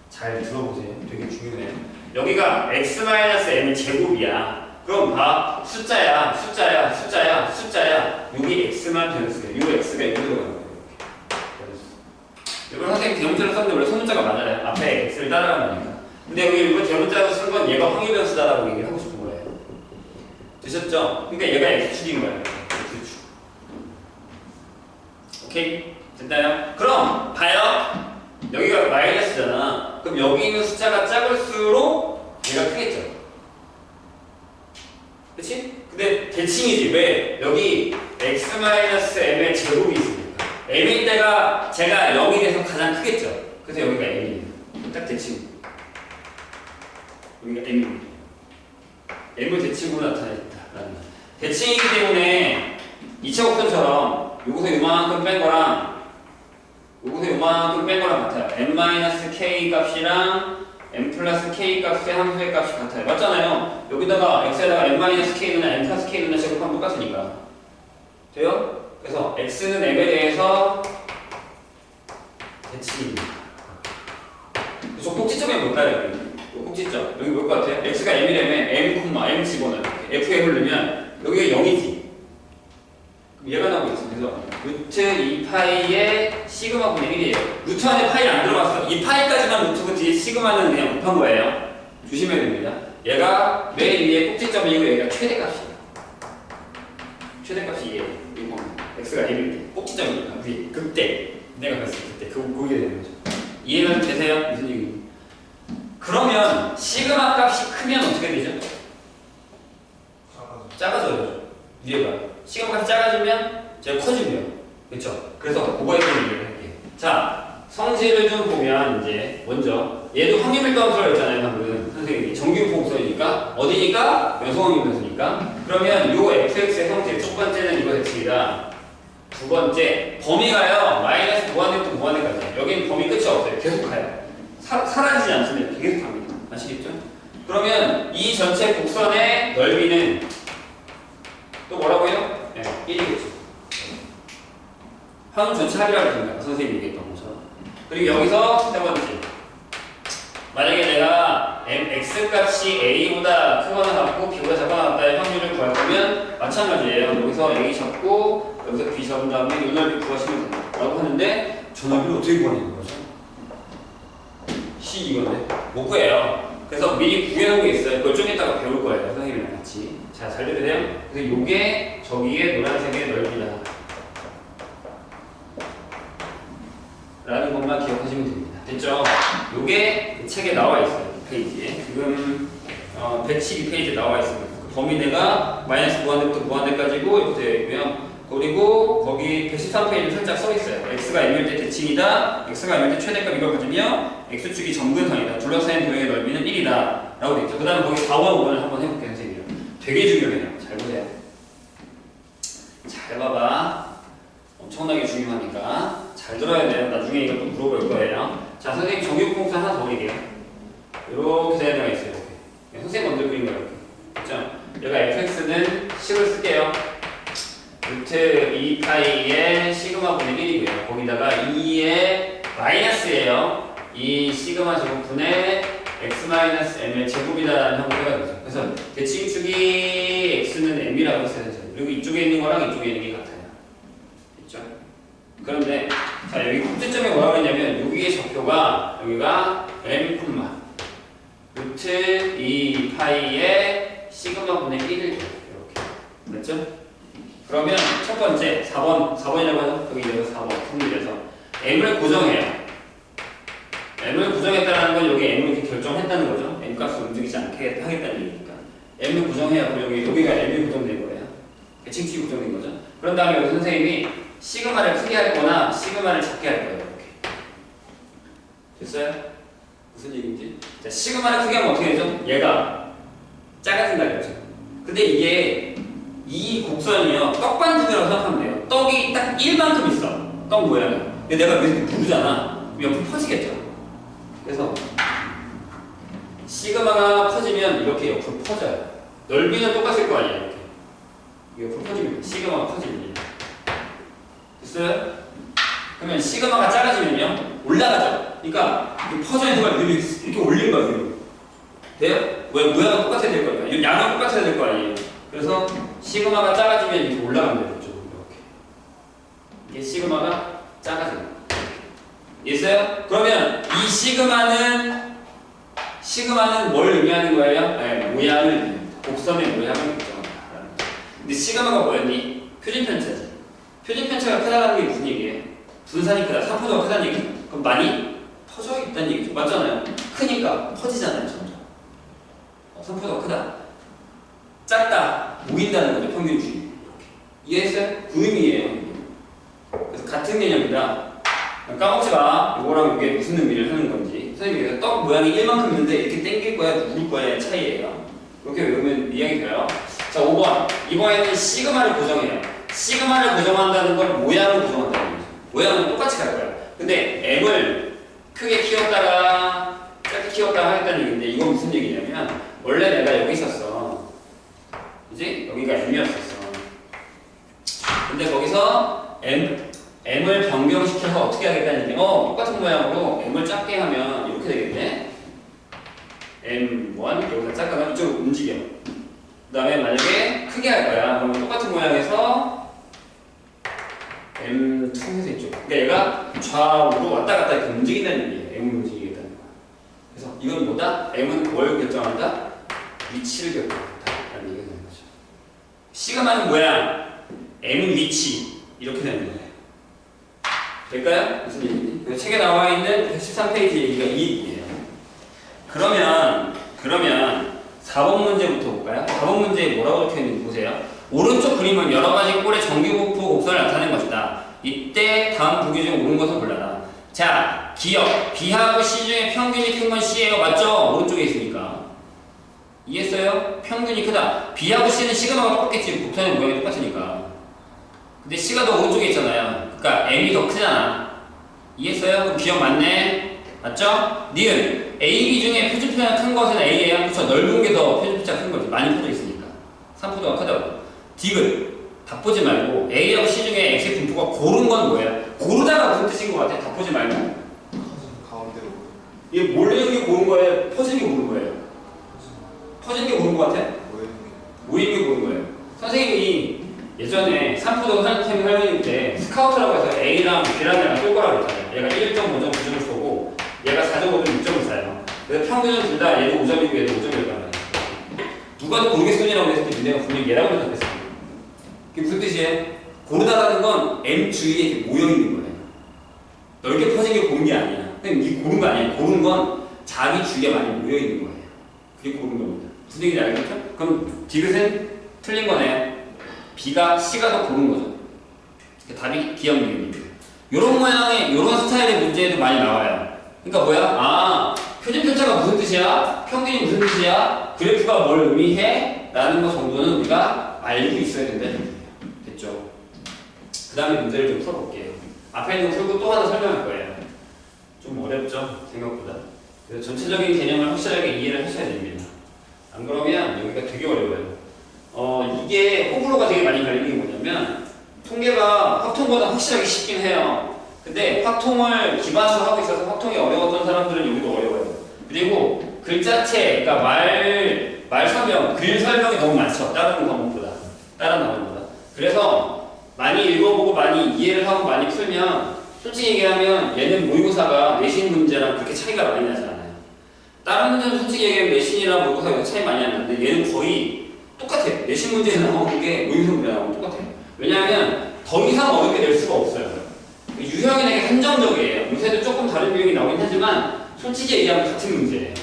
잘 들어보세요. 되게 중요해요. 여기가 x-m의 제곱이야. 그럼 봐. 숫자야. 여기 x만 변수예요. 요 x가 여기 들어가는 거예요. 이건 선생님 대문자로 썼는데 원래 소문자가 많아요. 앞에 x를 따라가니까. 근데 여기 이거 대문자로 쓴 건 얘가 확률 변수다라고 얘기를 하고 싶은 거예요. 되셨죠? 그러니까 얘가 x축인 거예요. x축. 오케이? 됐나요? 그럼 봐요. 여기가 마이너스잖아. 그럼 여기 있는 숫자가 작을수록 얘가 크겠죠? 그치? 근데 대칭이지. 왜? 여기 x-m의 제곱이 있으니까. m일 때가 제가 0이 돼서 가장 크겠죠? 그래서 여기가 m이에요. 딱 대칭. 여기가 m입니다. m을 대칭으로 나타냈다라는 거. 대칭이기 때문에 2차 곡선처럼 요것에 요만큼 뺀 거랑 같아요. n-k 값이랑 n 플러스 k 값의 함수의 값이 같아요. 맞잖아요. 여기다가 x에다가 n-k 는 n 플러스 k 는 제곱하면 똑같으니까. 돼요? 그래서 x는 m에 대해서 대칭입니다. 저 꼭지점이 뭘까요? 여기 꼭지점. 여기 뭘 것 같아요? x가 m이라면 m, 집어넣어요. fm을 넣으면 여기가 0이지. 그럼 얘가 나오고 있어. 그래서 루트 2파이의 시그마 분의 1이에요. 루트 안에 파이 안 들어갔어. 2파이까지만 루트고 뒤에 시그마는 그냥 곱한 거예요. 조심해야 됩니다. 얘가 맨 위에 꼭지점이고 여기가 최대값이에요. 최대값이 2예요. 이거 x가 m일 때 꼭지점이니까 위에 그때 내가 봤을 때 그게 되는 거죠. 이해가 되세요? 무슨 얘기? 그러면 시그마 값이 크면 어떻게 되죠? 작아져요. 위에 봐. 시그마 값이 작아지면 제가 커지고요. 그렇죠? 그래서 그거에 대해서 얘기를 할게요. 자, 성질을 좀 보면 이제 먼저 얘도 확률밀도 함수라고 했잖아요. 방금 선생님이 정규분포 곡선이니까 어디니까? 연속확률변수니까. 그러면 요 fx의 성질 첫 번째는 이거 대칭이다. 두 번째 범위가요. 마이너스 무한대부터 무한대까지. 여기는 범위 끝이 없어요. 계속 가요. 사라지지 않습니다. 계속 갑니다. 아시겠죠? 그러면 이 전체 곡선의 넓이는 또 뭐라고요? 네, 1이겠죠. 항 전체 합이라고 합니다. 선생님이 얘기했던 것처럼. 그리고 여기서 세 번째. 만약에 내가 x 값이 a보다 크거나 같고 b보다 작거나 같다의 확률을 구할 거면 마찬가지예요. 여기서 a 잡고 여기서 b 잡은 다음에 요 넓이 구하시면 된다고 하는데 저 넓이를 어떻게 구하는 거죠? c 이건데 못 구해요. 그래서 미리 구해놓은 게 있어요. 그걸 좀 이따가 배울 거예요. 선생님이랑 같이. 자, 잘 들으세요. 그래서 요게 저기에 노란색의 넓이다 라는 것만 기억하시면 됩니다. 됐죠? 요게 그 책에 나와 있어요. 이 페이지에. 지금 112페이지에 나와 있습니다. 그 범위 내가 마이너스 무한대부터 무한대까지고 이렇게 되어 있고요. 그리고 거기 113페이지에 살짝 써 있어요. x가 m일 때 대칭이다. x가 m일 때 최대값 이걸 가지면 x축이 점근선이다. 둘러싸인 도형의 넓이는 1이다. 라고 되어 있죠. 그 다음에 거기 4번, 5번을 한번 해볼게요, 선생님. 되게 중요해요. 잘 보세요. 잘 봐봐. 엄청나게 중요하니까 잘 들어야 돼요. 나중에 이것도 물어볼 거예요. 자, 선생님 정육공수 하나 더 그릴게요. 이렇게 되어 있어요. 이렇게. 선생님 먼저 그린 거예요. 그렇죠? 여기가 fx는 식을 쓸게요. 루트 2파이의 시그마 분의 1이고요. 거기다가 2의 마이너스예요. 이 시그마 제곱분의 x 마이너스 m의 제곱이다라는 형태가 되죠. 그래서 대칭축이 x는 m이라고 했어요. 그리고 이쪽에 있는 거랑 이쪽에 있는 게 같아요. 있죠? 그런데 자, 여기 꼭지점에 뭐라고 했냐면 여기의 좌표가 여기가 m 콤마 루트 2파이의 시그마 분의 1을 이렇게. 맞죠? 그러면 첫 번째 4번이라고 하죠? 여기 여기서 4번 통일해서 m을 고정해요. m을 고정했다는 건 여기 m을 이렇게 결정했다는 거죠. m 값을 움직이지 않게 하겠다는 얘기니까. m을 고정해야 여기가 m이 고정된 거예요. 대칭축이 고정된 거죠. 그런 다음에 여기 선생님이 시그마를 크게 할 거나 시그마를 작게 할 거예요. 이렇게. 됐어요? 무슨 얘기인지? 자, 시그마를 크게 하면 어떻게 되죠? 얘가 작아진다 그랬죠. 근데 이게 이 곡선이요, 떡반죽이라고 생각하면 돼요. 떡이 딱 1만큼 있어. 떡 모양이. 근데 내가 이렇게 누르잖아. 옆으로 퍼지겠죠. 그래서 시그마가 퍼지면 이렇게 옆으로 퍼져요. 넓이는 똑같을 거 아니에요. 이렇게 옆으로 퍼지면 시그마가 퍼지면 됐어요? 그러면 시그마가 작아지면요 올라가죠. 그러니까 퍼져 있는 걸 이렇게 올린 거예요. 돼요? 왜 모양은 똑같아야 될 거니까. 양은 똑같아야 될 거 아니에요. 그래서 시그마가 작아지면 이렇게 올라가면 돼요. 이렇게. 이게 시그마가 작아져요. 있어요? 그러면 이 시그마는 뭘 의미하는 거예요? 네, 모양을, 곡선의 모양을 결정한다. 근데 시그마가 뭐였니? 표준편차지. 표준편차가 크다는 게 무슨 얘기예요? 분산이 크다, 산포도가 크다는 얘기죠. 그럼 많이 퍼져 있다는 얘기죠. 맞잖아요. 크니까 퍼지잖아요, 점점. 산포도가 크다. 작다. 모인다는 거죠, 평균주의. 이해했어요? 그 의미예요. 그래서 같은 개념이다. 까먹지 마. 이거랑 이게 무슨 의미를 하는 건지. 선생님이 떡 모양이 1만큼 있는데 이렇게 당길 거야, 누를 거야의 차이예요. 이렇게 외우면 이해가 돼요. 자, 5번. 이번에는 시그마를 고정해요. 시그마를 고정한다는 걸 모양을 고정한다는 거죠. 모양은 똑같이 갈 거야. 근데 m을 크게 키웠다가 짧게 키웠다가 하겠다는 얘기인데 이건 무슨 얘기냐면 원래 내가 여기 있었어. 그지? 여기가 m이었었어. 근데 거기서 m을 변경시켜서 어떻게 하겠다는 얘기. 똑같은 모양으로 m을 작게 하면 이렇게 되겠네. m1 여기서 작게 이쪽으로 움직여. 그 다음에 만약에 크게 할 거야. 그러면 똑같은 모양에서 m2 해서 이쪽. 그러니까 얘가 좌우로 왔다 갔다 이렇게 움직인다는 얘기예요. m을 움직이겠다는 거야. 그래서 이건 뭐다? m은 뭘 결정한다? 위치를 결정한다. 라는 얘기가 되는 거죠. 시그마는 모양, m은 위치. 이렇게 되는 거예요. 될까요? 무슨 얘기인지? 책에 나와 있는 113페이지 얘기가 이 얘기예요. 그러면 4번 문제부터 볼까요? 4번 문제에 뭐라고 적혀있는지 보세요. 오른쪽 그림은 여러 가지 꼴의 정규부호 곡선을 나타낸 것이다. 이때 다음 보기 중 옳은 것을 골라라. 자, 기억. B하고 C 중에 평균이 큰 건 C예요. 맞죠? 오른쪽에 있으니까. 이해했어요? 평균이 크다. B하고 C는 시그마가 똑같겠지. 곡선의 모양이 똑같으니까. 근데 C가 더 오른쪽에 있잖아요. 그러니까 M이 더 크잖아. 이해했어요? 그럼 기억 맞네. 맞죠? 니은 A, B 중에 표준편차가 큰 것은 A예요. 그렇죠? 넓은 게 더 표준편차가 큰 거지. 많이 퍼져 있으니까. 산포도가 크다고. 디귿. 다 보지 말고 A하고 C 중에 X의 분포가 고른 건 뭐예요? 고르다가 무슨 뜻인 것 같아? 다 보지 말고. 가운데로. 이게 몰리는 게 고른 거예요? 퍼지는 게 고른 거예요? 퍼지는 게 고른 것 같아? 모이는 게 고른 거예요. 선생님이 예전에 산포도 선생님 설명일 때 스카우트라고 해서 A랑 B랑 얘랑 쏠 거라고 했잖아요. 얘가 1.5점, 9점을 쏘고 얘가 4.5점, 6점을 쏴요. 그래서 평균은 둘 다 얘도 5점이고 얘도 5점일 거야. 누가 더 고르게 쏘냐라고 했을 때 니네가 분명히 얘라고 대답했어요. 그게 무슨 뜻이에요? 고르다라는 건 M 주위에 이렇게 모여있는 거예요. 넓게 퍼진 게 고른 게 아니야. 그냥 이 고른 거 아니에요. 고른 건 자기 주위에 많이 모여있는 거예요. 그게 고른 겁니다. 무슨 얘기인지 알겠죠? 그럼 디귿은 틀린 거네요. B가 C가 더 고른 거죠. 답이 기억 미음입니다. 이런 모양의 이런 스타일의 문제도 많이 나와요. 그러니까 뭐야? 아, 표준 편차가 무슨 뜻이야? 평균이 무슨 뜻이야? 그래프가 뭘 의미해? 라는 거 정도는 우리가 알고 있어야 된다는 얘기예요. 됐죠? 그 다음에 문제를 좀 풀어볼게요. 앞에 있는 거 풀고 또 하나 설명할 거예요. 좀 어렵죠? 생각보다. 그래서 전체적인 개념을 확실하게 이해를 하셔야 됩니다. 안 그러면 여기가 되게 어려워요. 이게 호불호가 되게 많이 갈리는 게 뭐냐면 통계가 확통보다 확실하게 쉽긴 해요. 근데 확통을 기반으로 하고 있어서 확통이 어려웠던 사람들은 여기도 어려워요. 그리고 글자체, 그러니까 말 설명, 글 설명이 너무 많죠. 다른 과목보다. 그래서 많이 읽어보고 많이 이해를 하고 많이 풀면 솔직히 얘기하면 얘는 모의고사가 내신 문제랑 그렇게 차이가 많이 나지 않아요. 다른 문제는 솔직히 얘기하면 내신이랑 모의고사가 차이 많이 안 나는데 얘는 거의 똑같아요. 내신 문제에 나오는 게 모의고사 문제에 나오는 게 똑같아요. 왜냐하면 더 이상 어렵게 낼 수가 없어요. 유형이 되게 한정적이에요. 요새도 조금 다른 유형이 나오긴 하지만 솔직히 얘기하면 같은 문제예요.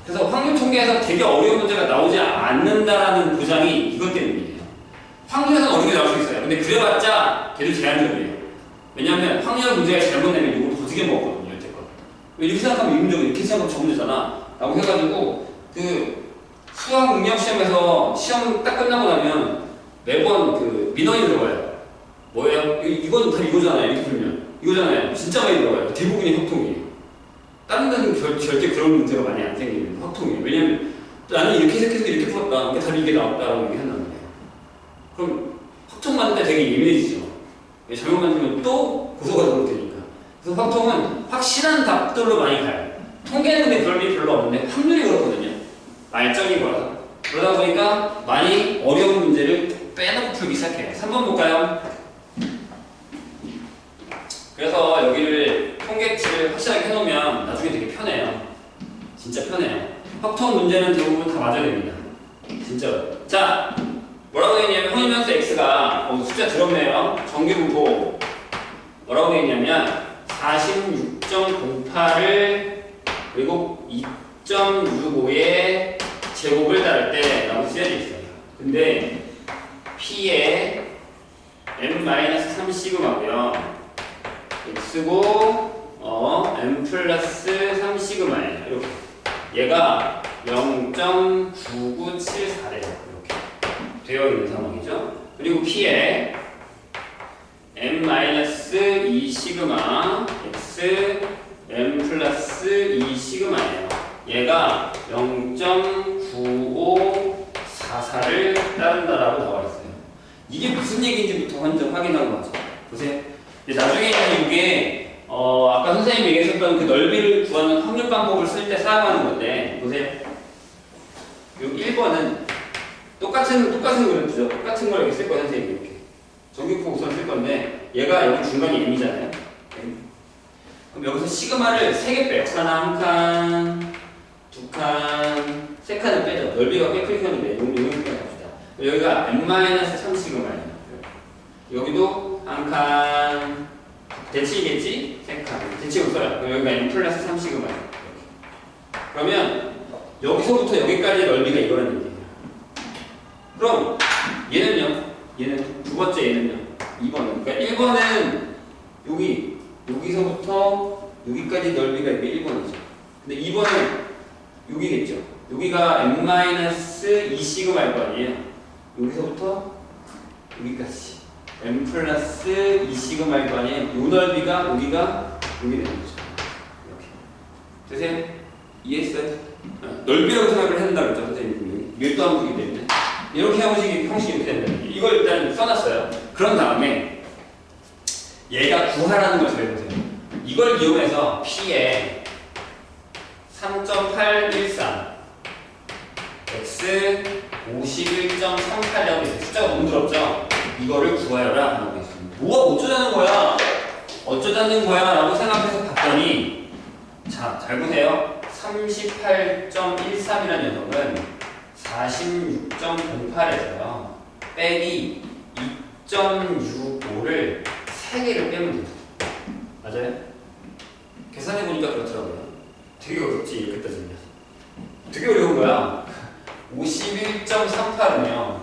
그래서 확률 통계에서 되게 어려운 문제가 나오지 않는다라는 보장이 이것 때문이에요. 확률에서는 어렵게 나올 수 있어요. 근데 그래봤자 걔도 제한적이에요. 왜냐하면 확률 문제가 잘못 내면 이거 더 되게 먹었거든요. 여태껏. 이렇게 생각하면 이문적으로 이렇게 생각하면 저문 되잖아. 라고 해가지고 수학 능력 시험에서 시험 딱 끝나고 나면 매번 민원이 들어와요. 뭐예요? 이건 다 이거잖아요. 이렇게 풀면. 이거잖아요. 진짜 많이 들어와요. 대부분이 확통이에요. 다른 데는 절대 그런 문제가 많이 안 생기는 확통이에요. 왜냐면 나는 이렇게 해석해서 이렇게 풀었다. 그러니까 답이 이게 나왔다라고 얘기한단 말이에요. 그럼 확통 맞을 때 되게 예민해지죠. 잘못 맞으면 또 고소가 들어올 테니까. 그래서 확통은 확실한 답들로 많이 가요. 통계는 근데 그럴 일이 별로 없는데 확률이 그렇거든요. 말적인 거라서. 그러다 보니까 많이 어려운 문제를 빼놓고 풀기 시작해요. 3번 볼까요? 그래서 여기를 통계치를 확실하게 해놓으면 나중에 되게 편해요. 진짜 편해요. 확통 문제는 대부분 다 맞아야 됩니다. 진짜로. 자, 뭐라고 되어있냐면 혼이면수 x가 숫자 더럽네요. 정규분포 뭐라고 되어있냐면 46.08을 그리고 2.65의 제곱을 따를 때 라고 쓰여져 있어요. 근데 P에 m-3 시그마고요. x고 m 플러스 3 시그마예요. 이렇게. 얘가 0.9974래요. 이렇게 되어 있는 상황이죠. 그리고 P에 m-2 시그마 x m 플러스 2 시그마예요. 얘가 0.9544를 따른다라고 나와 있어요. 이게 무슨 얘기인지부터 먼저 확인하고 가죠. 보세요. 나중에는 이게 아까 선생님이 얘기했었던 그 넓이를 구하는 확률 방법을 쓸 때 사용하는 건데 보세요. 요 1번은 똑같은 그래프죠. 똑같은 걸 이렇게 쓸 거예요. 선생님이 이렇게 정규포 우선 쓸 건데 얘가 여기 중간이 m이잖아요. 그럼 여기서 시그마를 3개 빼요. 하나, 한 칸, 두 칸, 세 칸을 빼죠. 넓이가 꽤 크게 컸는데 용량까지 갑시다. 여기가 m-3 시그마예요. 여기도 한 칸, 대치겠지? 세 칸. 대치가 없어요. 여기가 m 플러스 3 시그마예요. 그러면 여기서부터 여기까지의 넓이가 이거라는 얘기예요. 그럼 얘는요? 얘는 두 번째 얘는요? 2번은. 그러니까 1번은 여기서부터 여기까지 넓이가 이게 1번이죠. 근데 2번은 여기겠죠. 여기가 m-2 시그마일 거 아니에요. 여기서부터 여기까지 m 플러스 2 시그마일 거 아니에요. 요 넓이가 여기가 여기 되는 거죠. 이렇게. 되세요? 이해했어요? 넓이라고 생각을 해야 된다고 했죠. 선생님이. 밀도함수이기 때문에. 이렇게 형식이 이렇게 된다. 이걸 일단 써놨어요. 그런 다음에 얘가 구하라는 걸 잘 보세요. 이걸 이용해서 P에 3.813 X 51.38이라고 있어요. 숫자가 너무 더럽죠? 이거를 구하여라 하고 있습니다. 뭐가 어쩌자는 거야? 어쩌자는 거야? 라고 생각해서 봤더니 자, 잘 보세요. 38.13이라는 녀석은 46.08에서요. 빼기 2.65를 3개를 빼면 돼요. 맞아요? 계산해보니까 그렇더라고요. 되게 어렵지, 이렇게 따지면. 되게 어려운 거야. 51.38은요.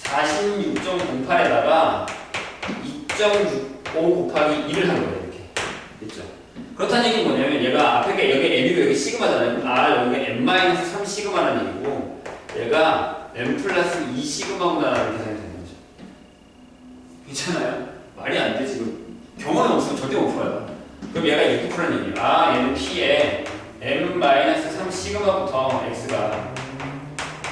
46.08에다가 2.65 곱하기 1을 한 거예요, 이렇게. 됐죠? 그렇다는 얘기는 뭐냐면, 얘가 앞에 게 여기 M이고 여기 시그마잖아요. 여기가 M-3 시그마라는 얘기고, 얘가 M 플러스 2 시그마구나라는 계산이 되는 거죠. 괜찮아요? 말이 안 돼, 지금. 경험이 없으면 절대 못 풀어요. 그럼 얘가 이렇게 풀어는 얘기예요. 얘는 P에 M-3 시그마부터 X가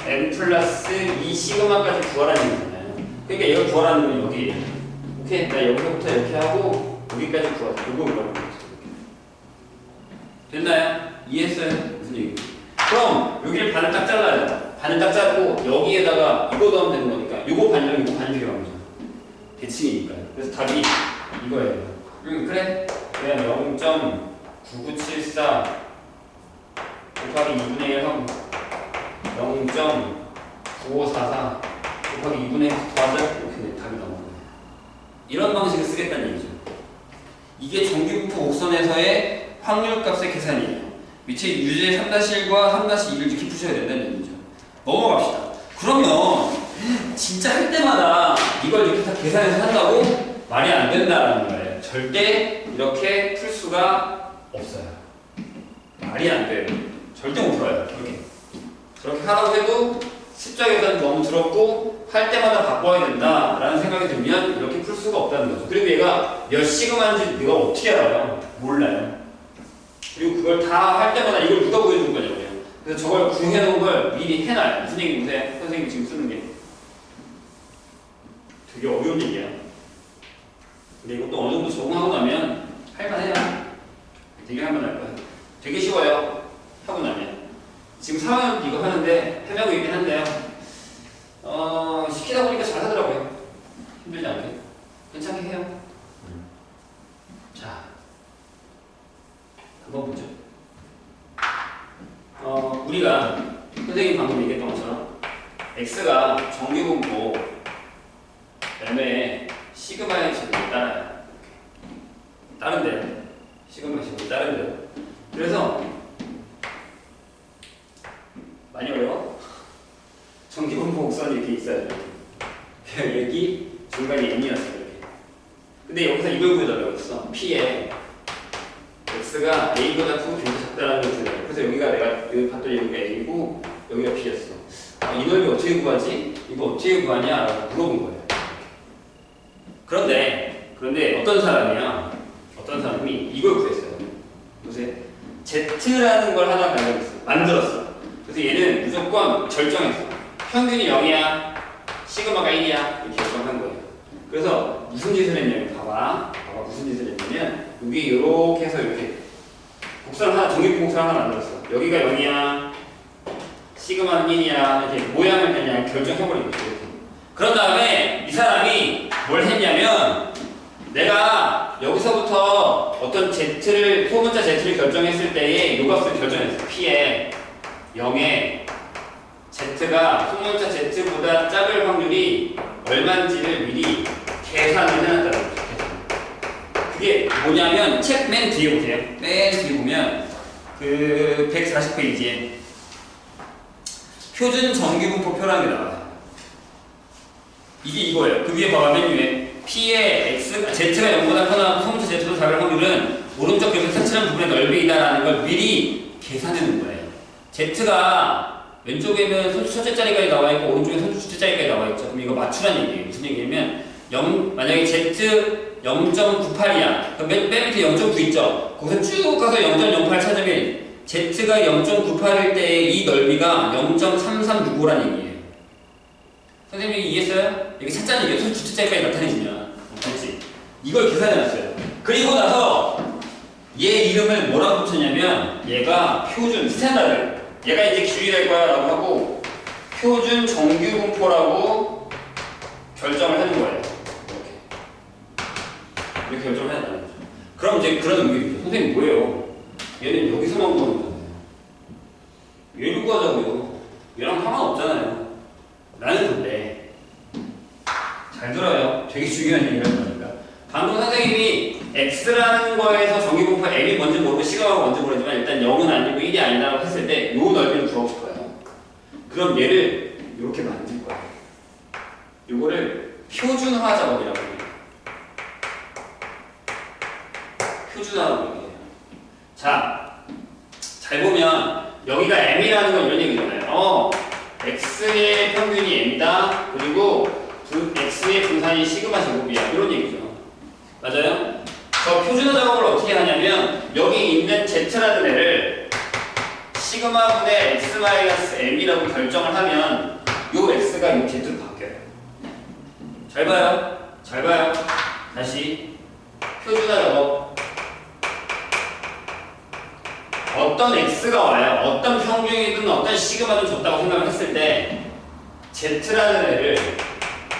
M 플러스 2 시그마까지 구하라는 얘기잖아요. 그러니까 얘가 구하라는 건 여기. 오케이, 나 여기서부터 이렇게 하고 여기까지 구하자. 이거 구하는 거죠. 됐나요? 이해했어요? 무슨 얘기? 그럼 여기를 반을 딱 잘라야 돼. 반을 딱 자르고 여기에다가 이거 넣으면 되는 거니까 이거 반이랑 이거 반이 필요한 거죠. 대칭이니까요. 그래서 답이 이거예요. 그래? 그냥 0.9974 곱하기 2분의 1 하고 0.9544 곱하기 2분의 1 더하자. 이렇게 답이 나오는 거예요. 이런 방식을 쓰겠다는 얘기죠. 이게 정규분포 곡선에서의 확률값의 계산이에요. 밑에 유제 3-1과 3-2를 이렇게 푸셔야 된다는 얘기죠. 넘어갑시다. 그러면 진짜 할 때마다 이걸 이렇게 다 계산해서 한다고? 말이 안 된다는 거예요. 절대 이렇게 풀 수가 없어요. 말이 안 돼요. 절대 못 풀어요. 그렇게 하라고 해도 숫자 계산이 너무 더럽고 할 때마다 바꿔야 된다라는 생각이 들면 이렇게 풀 수가 없다는 거죠. 그리고 얘가 몇 시그마인지 내가 어떻게 알아요? 몰라요. 그리고 그걸 다 할 때마다 이걸 누가 보여준 거냐고요. 그래서 저걸 구해놓은 걸 미리 해놔요. 무슨 얘기 보세요? 선생님이 지금 쓰는 게 되게 어려운 얘기야. 근데 이것도 어느 정도 적응하고 나면 할만해요. 되게 할만할 거예요. 되게 쉬워요. 하고 나면. 지금 4학년 이거 하는데 해내고 있긴 한데요. 시키다 보니까 잘 하더라고요. 힘들지 않게. 괜찮게 해요. 자, 한번 보죠. 우리가 선생님 방금 얘기했던 것처럼 X가 정규분포 M의 시그마의 제곱을 따라요. 다른데요. 시그마의 제곱을 다른데요. 그래서 많이 어려워? 정규분포 곡선이 이렇게 있어야죠. 여기 중간이 N이었어요. 이렇게. 근데 여기서 이걸 구해달라고 했어. P에 X가 A보다 크고 B보다 작다라는 걸 주네요. 그래서 여기가 내가 여기 봤더니 여기가 A고 여기가 B였어. 이 넓이 어떻게 구하지? 이거 어떻게 구하냐? 라고 물어본 거예요. 그런데 어떤 사람이 이걸 구했어요. 보세요. Z라는 걸 하나 만들었어. 그래서 얘는 무조건 절정했어. 평균이 0이야, 시그마가 1이야 이렇게 결정한 거예요. 그래서 무슨 짓을 했냐면 봐봐 무슨 짓을 했냐면 여기 이렇게 해서 이렇게 곡선 하나 정규분 곡선 하나 만들었어. 여기가 0이야, 시그마는 1이야 이렇게 모양을 그냥 결정해버린 거죠. 그런 다음에 이 사람이 뭘 했냐면 내가 여기서부터 어떤 Z를 소문자 Z를 결정했을 때에 이 값을 결정했어. P에 0에 Z가 소문자 Z보다 작을 확률이 얼마인지를 미리 계산을 해놨다는 거죠. 그게 뭐냐면 책 맨 뒤에 보세요. 맨 뒤에 보면 그 140페이지에 표준 정규분포표라는 게 나와요. 이게 이거예요. 그 위에 봐봐. 맨 위에 P의 Z가 0보다 커나고 소문자 Z보다 작을 확률은 오른쪽 벽에 색칠한 부분의 넓이다라는 걸 미리 계산해 놓은 거예요. Z가 왼쪽에는 선수 첫째 자리까지 나와 있고 오른쪽에 선수 둘째 자리까지 나와 있죠. 그럼 이거 맞추라는 얘기예요. 무슨 얘기냐면 만약에 Z 0.98이야. 그럼 맨 밑에 0.9 있죠. 거기서 쭉 가서 0.08 찾으면 Z가 0.98일 때의 이 넓이가 0.3365라는 얘기예요. 선생님이 이해했어요? 이게 찾자는 얘기예요. 선수 둘째 자리까지 나타내시면. 그렇지. 이걸 계산해놨어요. 그리고 나서 얘 이름을 뭐라고 붙였냐면 얘가 표준 스탠다드. 얘가 이제 기준이 될 거야 라고 하고 표준 정규 분포라고 결정을 하는 거예요. 이렇게 결정을 해야 된다는 거죠. 그럼 이제 그런 의미죠. 선생님 뭐예요? 얘는 여기서만 보는 거잖아요. 얘를 구하자고요. 얘랑 상관없잖아요. 라는 건데 잘 들어요. 되게 중요한 얘기를 할 거니까. 방금 선생님이 x라는 거에서 정규분포 m이 뭔지 모르고 시그마가 뭔지 모르지만 일단 0은 아니고 1이 아니라고 했을 때 요 넓이를 구하고 거예요. 그럼 얘를 이렇게 만들 거예요. 요거를 표준화 작업이라고 해요. 표준화라고 얘기해요. 자, 잘 보면 여기가 m이라는 건 이런 얘기잖아요. x의 평균이 m이다. 그리고 x의 분산이 시그마 제곱이야. 이런 얘기죠. 맞아요? 저 표준화 작업을 어떻게 하냐면 여기 있는 z라는 애를 시그마분의 x-m이라고 결정을 하면 요 x가 요 z로 바뀌어요. 잘 봐요. 잘 봐요. 다시 표준화 작업. 어떤 x가 와요. 어떤 평균이든 어떤 시그마든 줬다고 생각을 했을 때 z라는 애를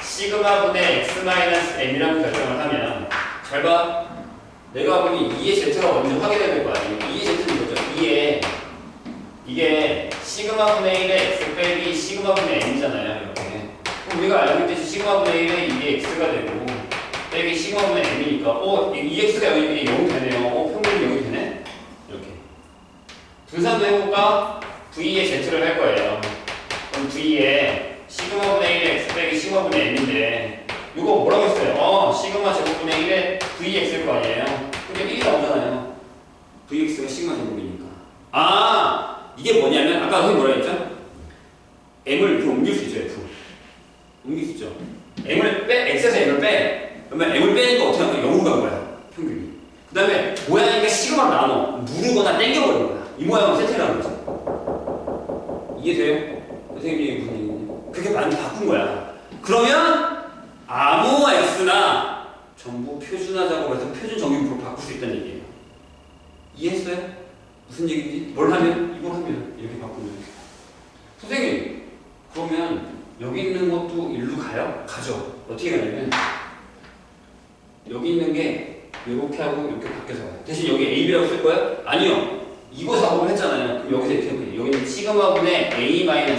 시그마분의 x-m이라고 결정을 하면 잘 봐. 내가 보니 2의 z가 먼저 확인해야 될 거 아니에요. 2의 z는 뭐죠? 2의 이게 시그마분의 1의 x 빼기 시그마분의 m이잖아요. 이렇게. 그럼 우리가 알고 있듯이 시그마분의 1의 2의 x가 되고 빼기 시그마분의 m이니까 2x가 여기 0 되네요. 평균이 0이 되네? 이렇게. 분산도 해볼까? v의 z를 할 거예요. 그럼 v의 시그마분의 1의 x 빼기 시그마분의 m인데 이거 뭐라고 했어요? 시그마 제곱분의 1의 vx일 거 아니에요? 근데 1이 나오잖아요. vx가 시그마 제곱이니까. 이게 뭐냐면 아까 선생님 뭐라 했죠? m을 이렇게 옮길 수 있죠. f. 옮길 수 있죠. x에서 m을 빼. 그러면 m을 빼니까 어떻게 하면 0으로 간 거야. 평균이. 그 다음에 모양이니까 시그마를 나눠. 누르거나 당겨버리는 거야. 이 모양을 세팅하는 거죠. 이해돼요? 선생님이 무슨 얘기인지. 그렇게 많이 바꾼 거야. 그러면 아무 x나 전부 표준화 작업에서 표준 정규분포로 바꿀 수 있다는 얘기예요. 이해했어요? 무슨 얘기인지? 뭘 하면? 이걸 하면 이렇게 바꾸면. 선생님 그러면 여기 있는 것도 일로 가요? 가죠. 어떻게 가냐면 여기 있는 게 이렇게 하고 이렇게 바뀌어서 가요. 대신 여기 AB라고 쓸 거야? 아니요. 이거 작업을 했잖아요. 그럼 여기서 이렇게 해볼게요. 여기는 시그마분의 A-M.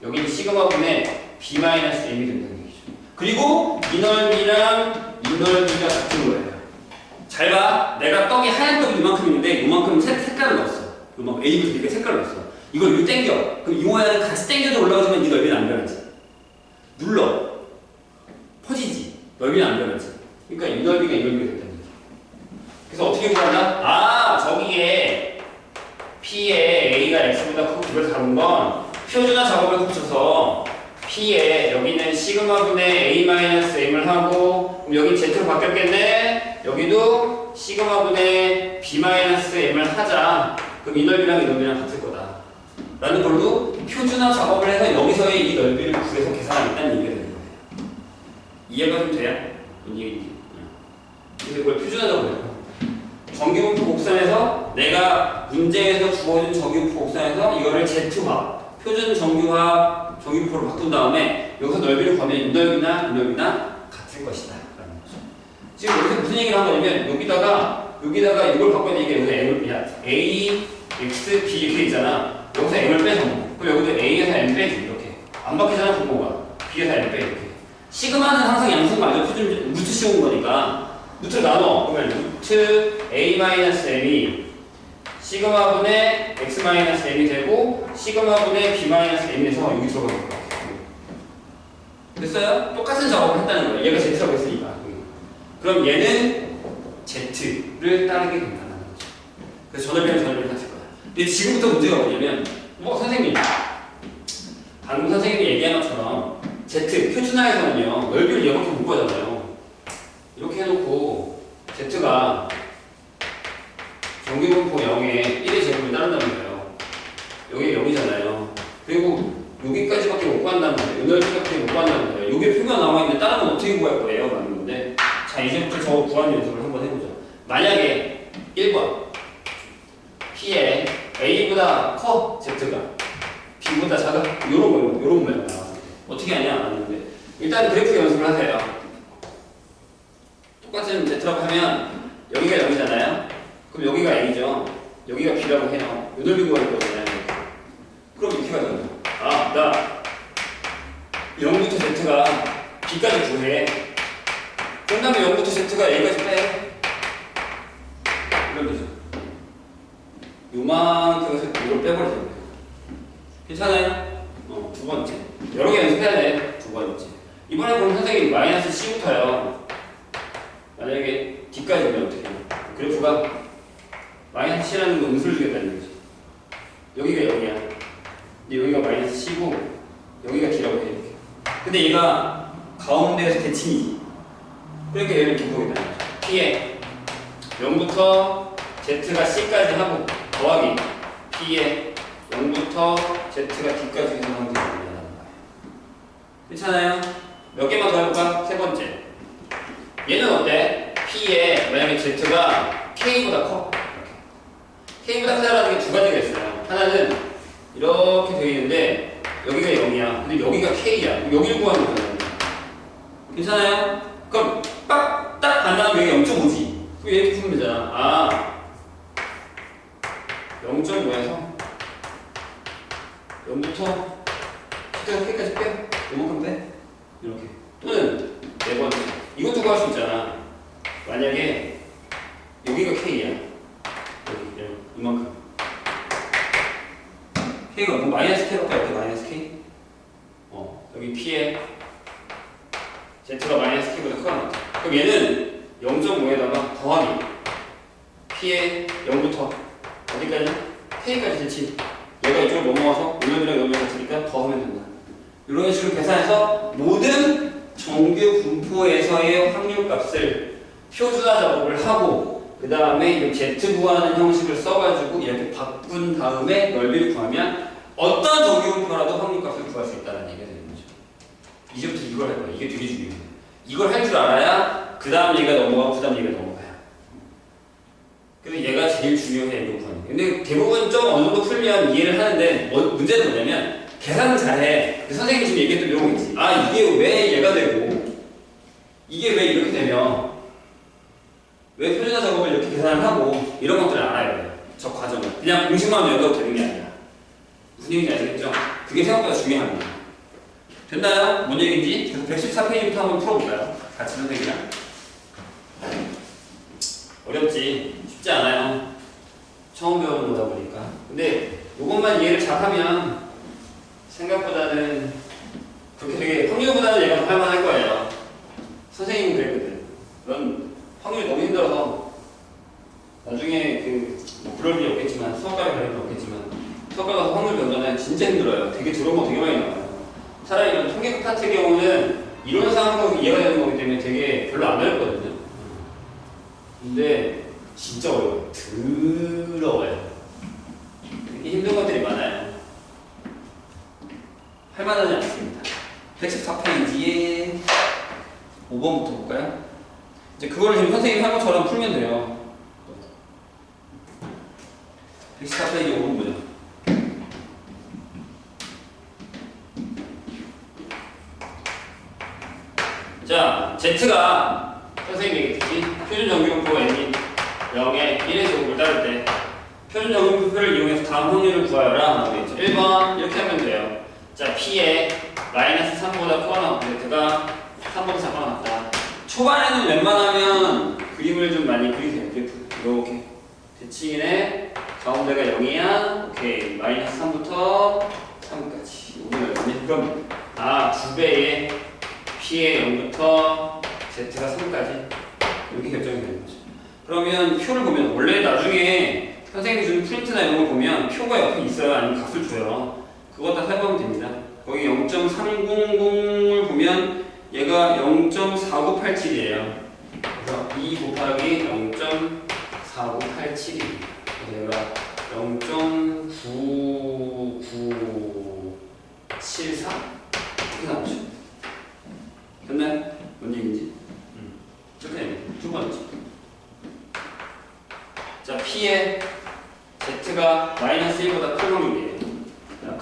여기는 시그마분의 B-M이 된다는 얘기죠. 그리고 이 넓이랑 이 넓이가 같은 거예요. 잘 봐. 내가 떡이 하얀 떡이 이만큼 있는데 이만큼 색깔을 넣었어. 이만큼 A부터 B가 색깔을 넣었어. 이걸 위로 당겨. 그럼 이 모양은 같이 당겨서 올라가지만 이 넓이는 안 변하지. 눌러. 퍼지지. 넓이는 안 변하지. 그러니까 이 넓이가 이 넓이가 됐다는 거죠. 그래서 어떻게 구한다? 저기에 P에 A가 X보다 크고 B보다 작은 건 표준화 작업을 붙여서 P에 여기는 시그마분의 A-M을 하고 그럼 여기 Z로 바뀌었겠네. 여기도 시그마분의 B-M을 하자. 그럼 이 넓이랑 이 넓이랑 같을 거다. 라는 걸로 표준화 작업을 해서 여기서의 이 넓이를 구해서 계산하겠다는 얘기가 되는 거예요. 이해가 좀 돼요? 뭔 얘기인지. 그래서 이걸 표준화 작업을 해요. 정규분포 곡선에서 내가 문제에서 주어진 정규분포 곡선에서 이거를 Z화, 표준 정규화, 정규분포로 바꾼 다음에 여기서 넓이를 구하면 이 넓이나 이 넓이나 같을 것이다. 라는 거죠. 지금 여기서 무슨 얘기를 한 거냐면 여기다가 이걸 바꿔야 되니까 여기서 M을 A, X, B 이렇게 있잖아. 여기서 M을 빼서 그럼 여기도 A에서 M 빼지 이렇게. 안 바뀌잖아 분모가. B에서 M 빼 이렇게. 시그마는 항상 양수인 거 알죠? 표준 루트 씌운 거니까. 루트를 나눠. 그러면 루트 A-M이 시그마분의 X-M이 되고 시그마분의 B-M이 돼서 여기 들어가는 거야. 됐어요? 똑같은 작업을 했다는 거예요. 얘가 Z라고 했으니까. 그럼 얘는 Z를 따르게 된다는 거죠. 그래서 전넓이랑 전넓이를 같을 거야. 근데 지금부터 문제가 뭐냐면 선생님 방금 선생님이 얘기한 것처럼 Z 표준화에서는요 넓이를 이렇게 못 거잖아요. 이렇게 해놓고 Z가 정규분포 0에 1의 제곱을 따른다는 거예요. 여기 0이잖아요. 그리고 여기까지밖에 못 구한다는 거예요. 이 넓이밖에 못 구한다는 거예요. 여기 표가 나와 있는데 다른 건 어떻게 구할 거예요? 라는 건데 자 이제부터 저 구하는 연습을 한번 해보죠. 만약에 1번 P에 A보다 커 Z가 B보다 작아 요런 모양 나왔을 때 어떻게 하냐 하는데 일단 그래프 연습을 하세요. 똑같은 Z라고 하면 여기가 0이잖아요. 그럼 여기가 A죠. 여기가 B라고 해요. 요 넓이 구할 거잖아요. 그럼 이렇게 가잖아. 아, 나 0부터 Z가 B까지 구해. 그 다음에 0부터 Z가 A까지 빼. 이런 거죠. 요만큼에서 이걸 빼버리면 돼요. 괜찮아요? 두 번째. 여러 개 연습해야 돼. 두 번째. 이번에 보면 선생님이 마이너스 C부터요. 만약에 D까지 오면 어떻게 해요? 그래프가 마이너스 C라는 거 음수를 주겠다는 거지. 여기가 0이야. 근데 여기가 마이너스 C고 여기가 D라고 해. 이렇게. 근데 얘가 가운데에서 대칭이지. 그러니까 얘를 이렇게 보겠다는 거죠. P에 0부터 Z가 C까지 하고 더하기 P에 0부터 Z가 D까지 해서 하면 됩니다. 괜찮아요? 몇 개만 더 해볼까? 세 번째. 얘는 어때? P에 만약에 Z가 K보다 커. K보다 크다라는 게 두 가지가 있어요. 하나는 이렇게 되어 있는데 여기가 0이야. 근데 여기가 K야. 여기를 구하는 거잖아요. 괜찮아요? 그럼 딱 간다면 여기가 0.5지. 그럼 이렇게 풀면 되잖아. 아 0.5에서 0부터 Z가 K까지 빼. 요만큼 빼. 이렇게. 또는 네 번째. 이것도 구할 수 있잖아. 만약에 여기가 K야. 여기 이만큼. K가 뭐 마이너스 K밖에 없게 마이너스 K? 여기 P에 Z가 마이너스 K보다 크다. 그럼 얘는 0.5에다가 더하기 P에 0부터 어디까지? K까지 대칭. 얘가 이쪽으로 넘어와서 오면이랑 여기가 같으니까 더하면 된다. 이런 식으로 계산해서 모든 정규 분포에서의 확률값을 표준화 작업을 하고 그 다음에 이 Z 구하는 형식을 써가지고 이렇게 바꾼 다음에 넓이를 구하면 어떤 정규 분포라도 확률값을 구할 수 있다는 얘기가 되는 거죠. 이제부터 이걸 할 거야. 이게 되게 중요해요. 이걸 할 줄 알아야 그 다음 얘기가 넘어가고 그 다음 얘기가 넘어가요. 그래서 얘가 제일 중요해. 이거 구하는 게. 근데 대부분 좀 어느 정도 풀면 이해를 하는데 문제는 뭐냐면 계산은 잘해. 선생님이 지금 얘기했던 이런 거 있지. 아 이게 왜 얘가 되고 이게 왜 이렇게 되면 왜 표준화 작업을 이렇게 계산을 하고 이런 것들을 알아야 돼요. 저 과정을. 그냥 공식만 외워도 되는 게 아니라. 무슨 얘기인지 아시겠죠? 그게 생각보다 중요합니다. 됐나요? 뭔 얘기인지? 그래서 114페이지부터 한번 풀어볼까요? 같이 선생님이랑. 어렵지? 쉽지 않아요. 처음 배우는 거다 보니까. 근데 이것만 이해를 잘하면 생각보다는 그렇게 되게 확률보다는 얘가 더 할만할 거예요. 선생님은 그랬거든. 넌 확률이 너무 힘들어서 나중에 뭐 그럴 일이 없겠지만 수학과를 갈 일은 없겠지만 수학과 가서 확률 변전은 진짜 힘들어요. 되게 들어온 거 되게 많이 나와요. 차라리 이런 통계학 같은 경우는 이론상으로 이해가 되는 거기 때문에 되게 별로 안 어렵거든요. 근데 진짜 어려워요. 더러워요. 되게 힘든 것들이 많아요. 할만하지 않습니다. 114페이지에 5번부터 볼까요? 이제 그거를 지금 선생님이 한 것처럼 풀면 돼요. 114페이지 5번 보죠. 자, Z가 선생님이 얘기했듯이 표준 정규분포 n이 0에 1에서 5를 따를 때 표준 정규분포를 이용해서 다음 확률을 구하여라 하고 있죠. 1번 이렇게 하면 돼요. 자, P에 마이너스 3보다 커나 같고 Z가 3보다 작거나 같다. 초반에는 웬만하면 그림을 좀 많이 그리세요. 그래프 이렇게 대칭이네. 가운데가 0이야. 오케이. 마이너스 3부터 3까지. 그럼 2배의 P의 0부터 Z가 3까지 이렇게 결정이 되는 거죠. 그러면 표를 보면 원래 나중에 선생님이 준 프린트나 이런 걸 보면 표가 옆에 있어요. 아니면 값을 줘요. 그거 다 살펴보면 됩니다. 거기 0.300을 보면 얘가 0.4987이에요. 그래서 2 곱하기 0.4987입니다. 그래서 얘가 0.9974 이렇게 나오죠. 됐나요? 뭔 얘기인지? 이렇게 됩니다. 두 번째.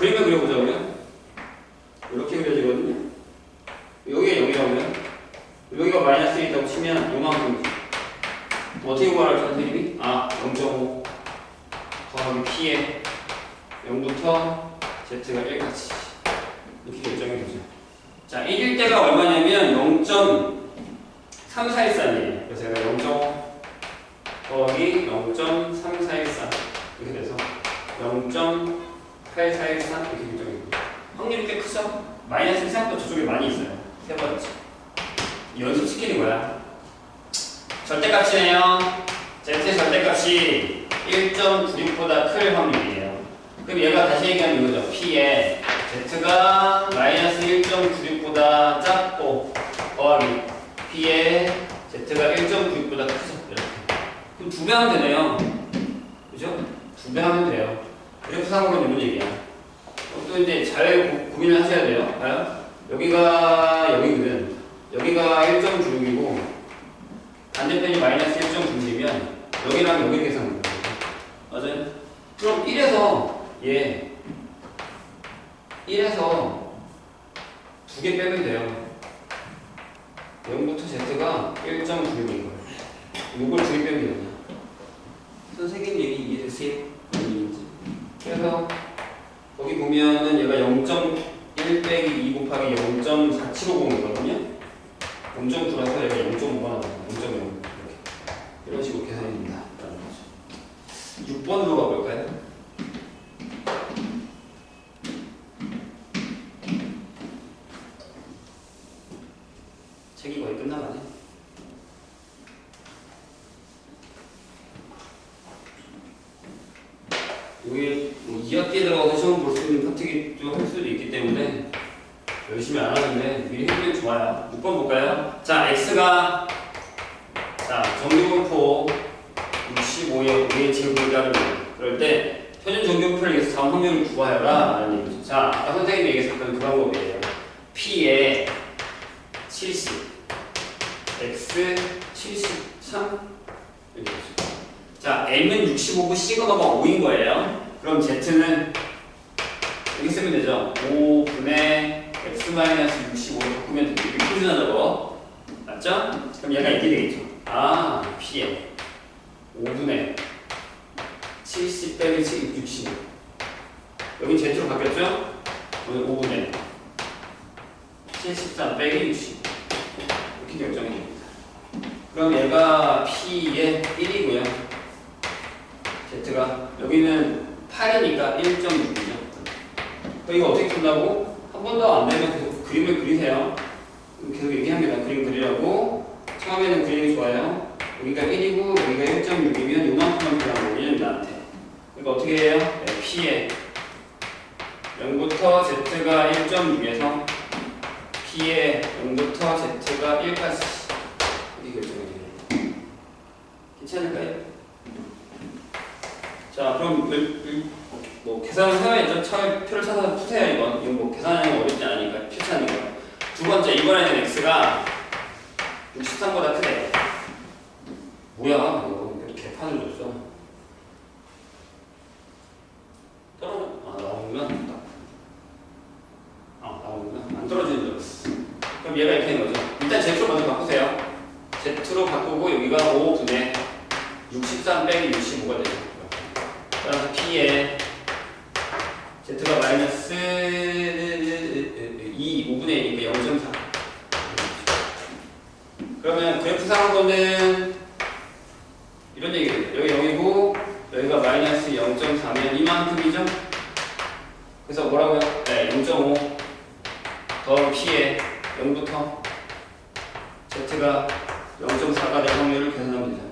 그림을 그려보자고요. 이렇게 그려지거든요. 여기가 0이라고요. 여기가 마이너스 1이라고 치면 요만큼. 어떻게 구하라고 선생님이? 0.5 더하기 P에 0부터 Z가 1까지. 이렇게 결정이 되죠. 자, 1일 때가 얼마냐면 0.3414이에요. 그래서 제가 0.5 더하기 0.3414 이렇게 돼서 0.8413 이렇게 결정입니다. 확률이 꽤 크죠? 마이너스 생각보다 저쪽에 많이 있어요. 세 번째. 연습시키는 거야. 절대값이네요. Z의 절대값이 1.96보다 클 확률이에요. 그럼 얘가 다시 얘기하면 이거죠. P에 Z가 마이너스 1.96보다 작고 더하기 P에 Z가 1.96보다 크죠. 이렇게. 그럼 2배 하면 되네요. 그죠? 2배 하면 돼요. 이렇게 사용하면 되는 얘기야. 또 이제 잘 고민을 하셔야 돼요. 봐요. 여기가 여기거든. 여기가 1.96이고 반대편이 마이너스 1.96이면 여기랑 여기 계산하는 거예요. 맞아요? 그럼 1에서 1에서 2개 빼면 돼요. 0부터 Z가 1.96인 거예요. 이걸 2개 빼면 되거든요. 선생님이 이해되세요? 그래서 거기 보면은 얘가 0.1 빼기 2 곱하기 0.4750이거든요. 0.9라서 얘가 0.5가 나와요. 0.0 이렇게. 이런 식으로 계산이 됩니다. 6번으로 가볼까요? 책이 거의 끝나가네. 여기 뭐 2학기에 들어가서 시험 볼 수 있는 파트기 좀 할 수도 있기 때문에 열심히 안 하는데 미리 해보면 좋아요. 6번 볼까요? 자, X가 정규분포 65의 U의 제곱이라는 거예요. 그럴 때 표준 정규분포를 위해서 자원 확률을 구하여라 라는 얘기죠. 자, 아까 선생님이 얘기했었던 그 방법이에요. P에 70, X 73 이렇게 되죠. 자, M은 65고 시그마가 5인 거예요. 그럼 Z는 여기 쓰면 되죠. 5분의 X-65로 바꾸면 되게 표준하죠. 맞죠? 그럼 얘가 이렇게 되겠죠. P에 5분의 70 빼기 65 여기 Z로 바뀌었죠? 오늘 5분의 73 빼기 65 이렇게 결정이 됩니다. 그럼 얘가 P의 1이고요. Z가 여기는 8이니까 1.6이죠. 그럼 이거 어떻게 푼다고? 한 번도 안 되면 계속 그림을 그리세요. 계속 얘기합니다. 그림 그리라고. 처음에는 그림이 좋아요. 여기가 1이고 여기가 1.6이면 요만큼만 그리라고 얘는 나한테. 그러니까 어떻게 해요? 네, P에 0부터 Z가 1.6에서 P에 0부터 Z가 1까지 이렇게 결정이 돼요. 괜찮을까요? 자, 그럼 뭐 계산을 해야죠. 처음에 표를 찾아서 푸세요. 이건 뭐 계산하는 거 어렵지 않으니까 필수하는 거. 두 번째, 이번에는 X가 63보다 크대. 뭐야 이거 이렇게 판을 줬어. 떨어져. 나오면 나오면 안 떨어지는 줄 알았어. 그럼 얘가 이렇게 되는 거죠. 일단 Z로 먼저 바꾸세요. Z로 바꾸고 여기가 5분의 63 빼기 65가 되죠. 따라서 P에 Z가 마이너스 5분의 1이니까 0.4. 그러면 그래프상한 거는 이런 얘기예요. 여기 0이고 여기가 마이너스 0.4면 이만큼이죠? 그래서 뭐라고요? 네, 0.5 더 P에 0부터 Z가 0.4가 될 확률을 계산하면 되죠.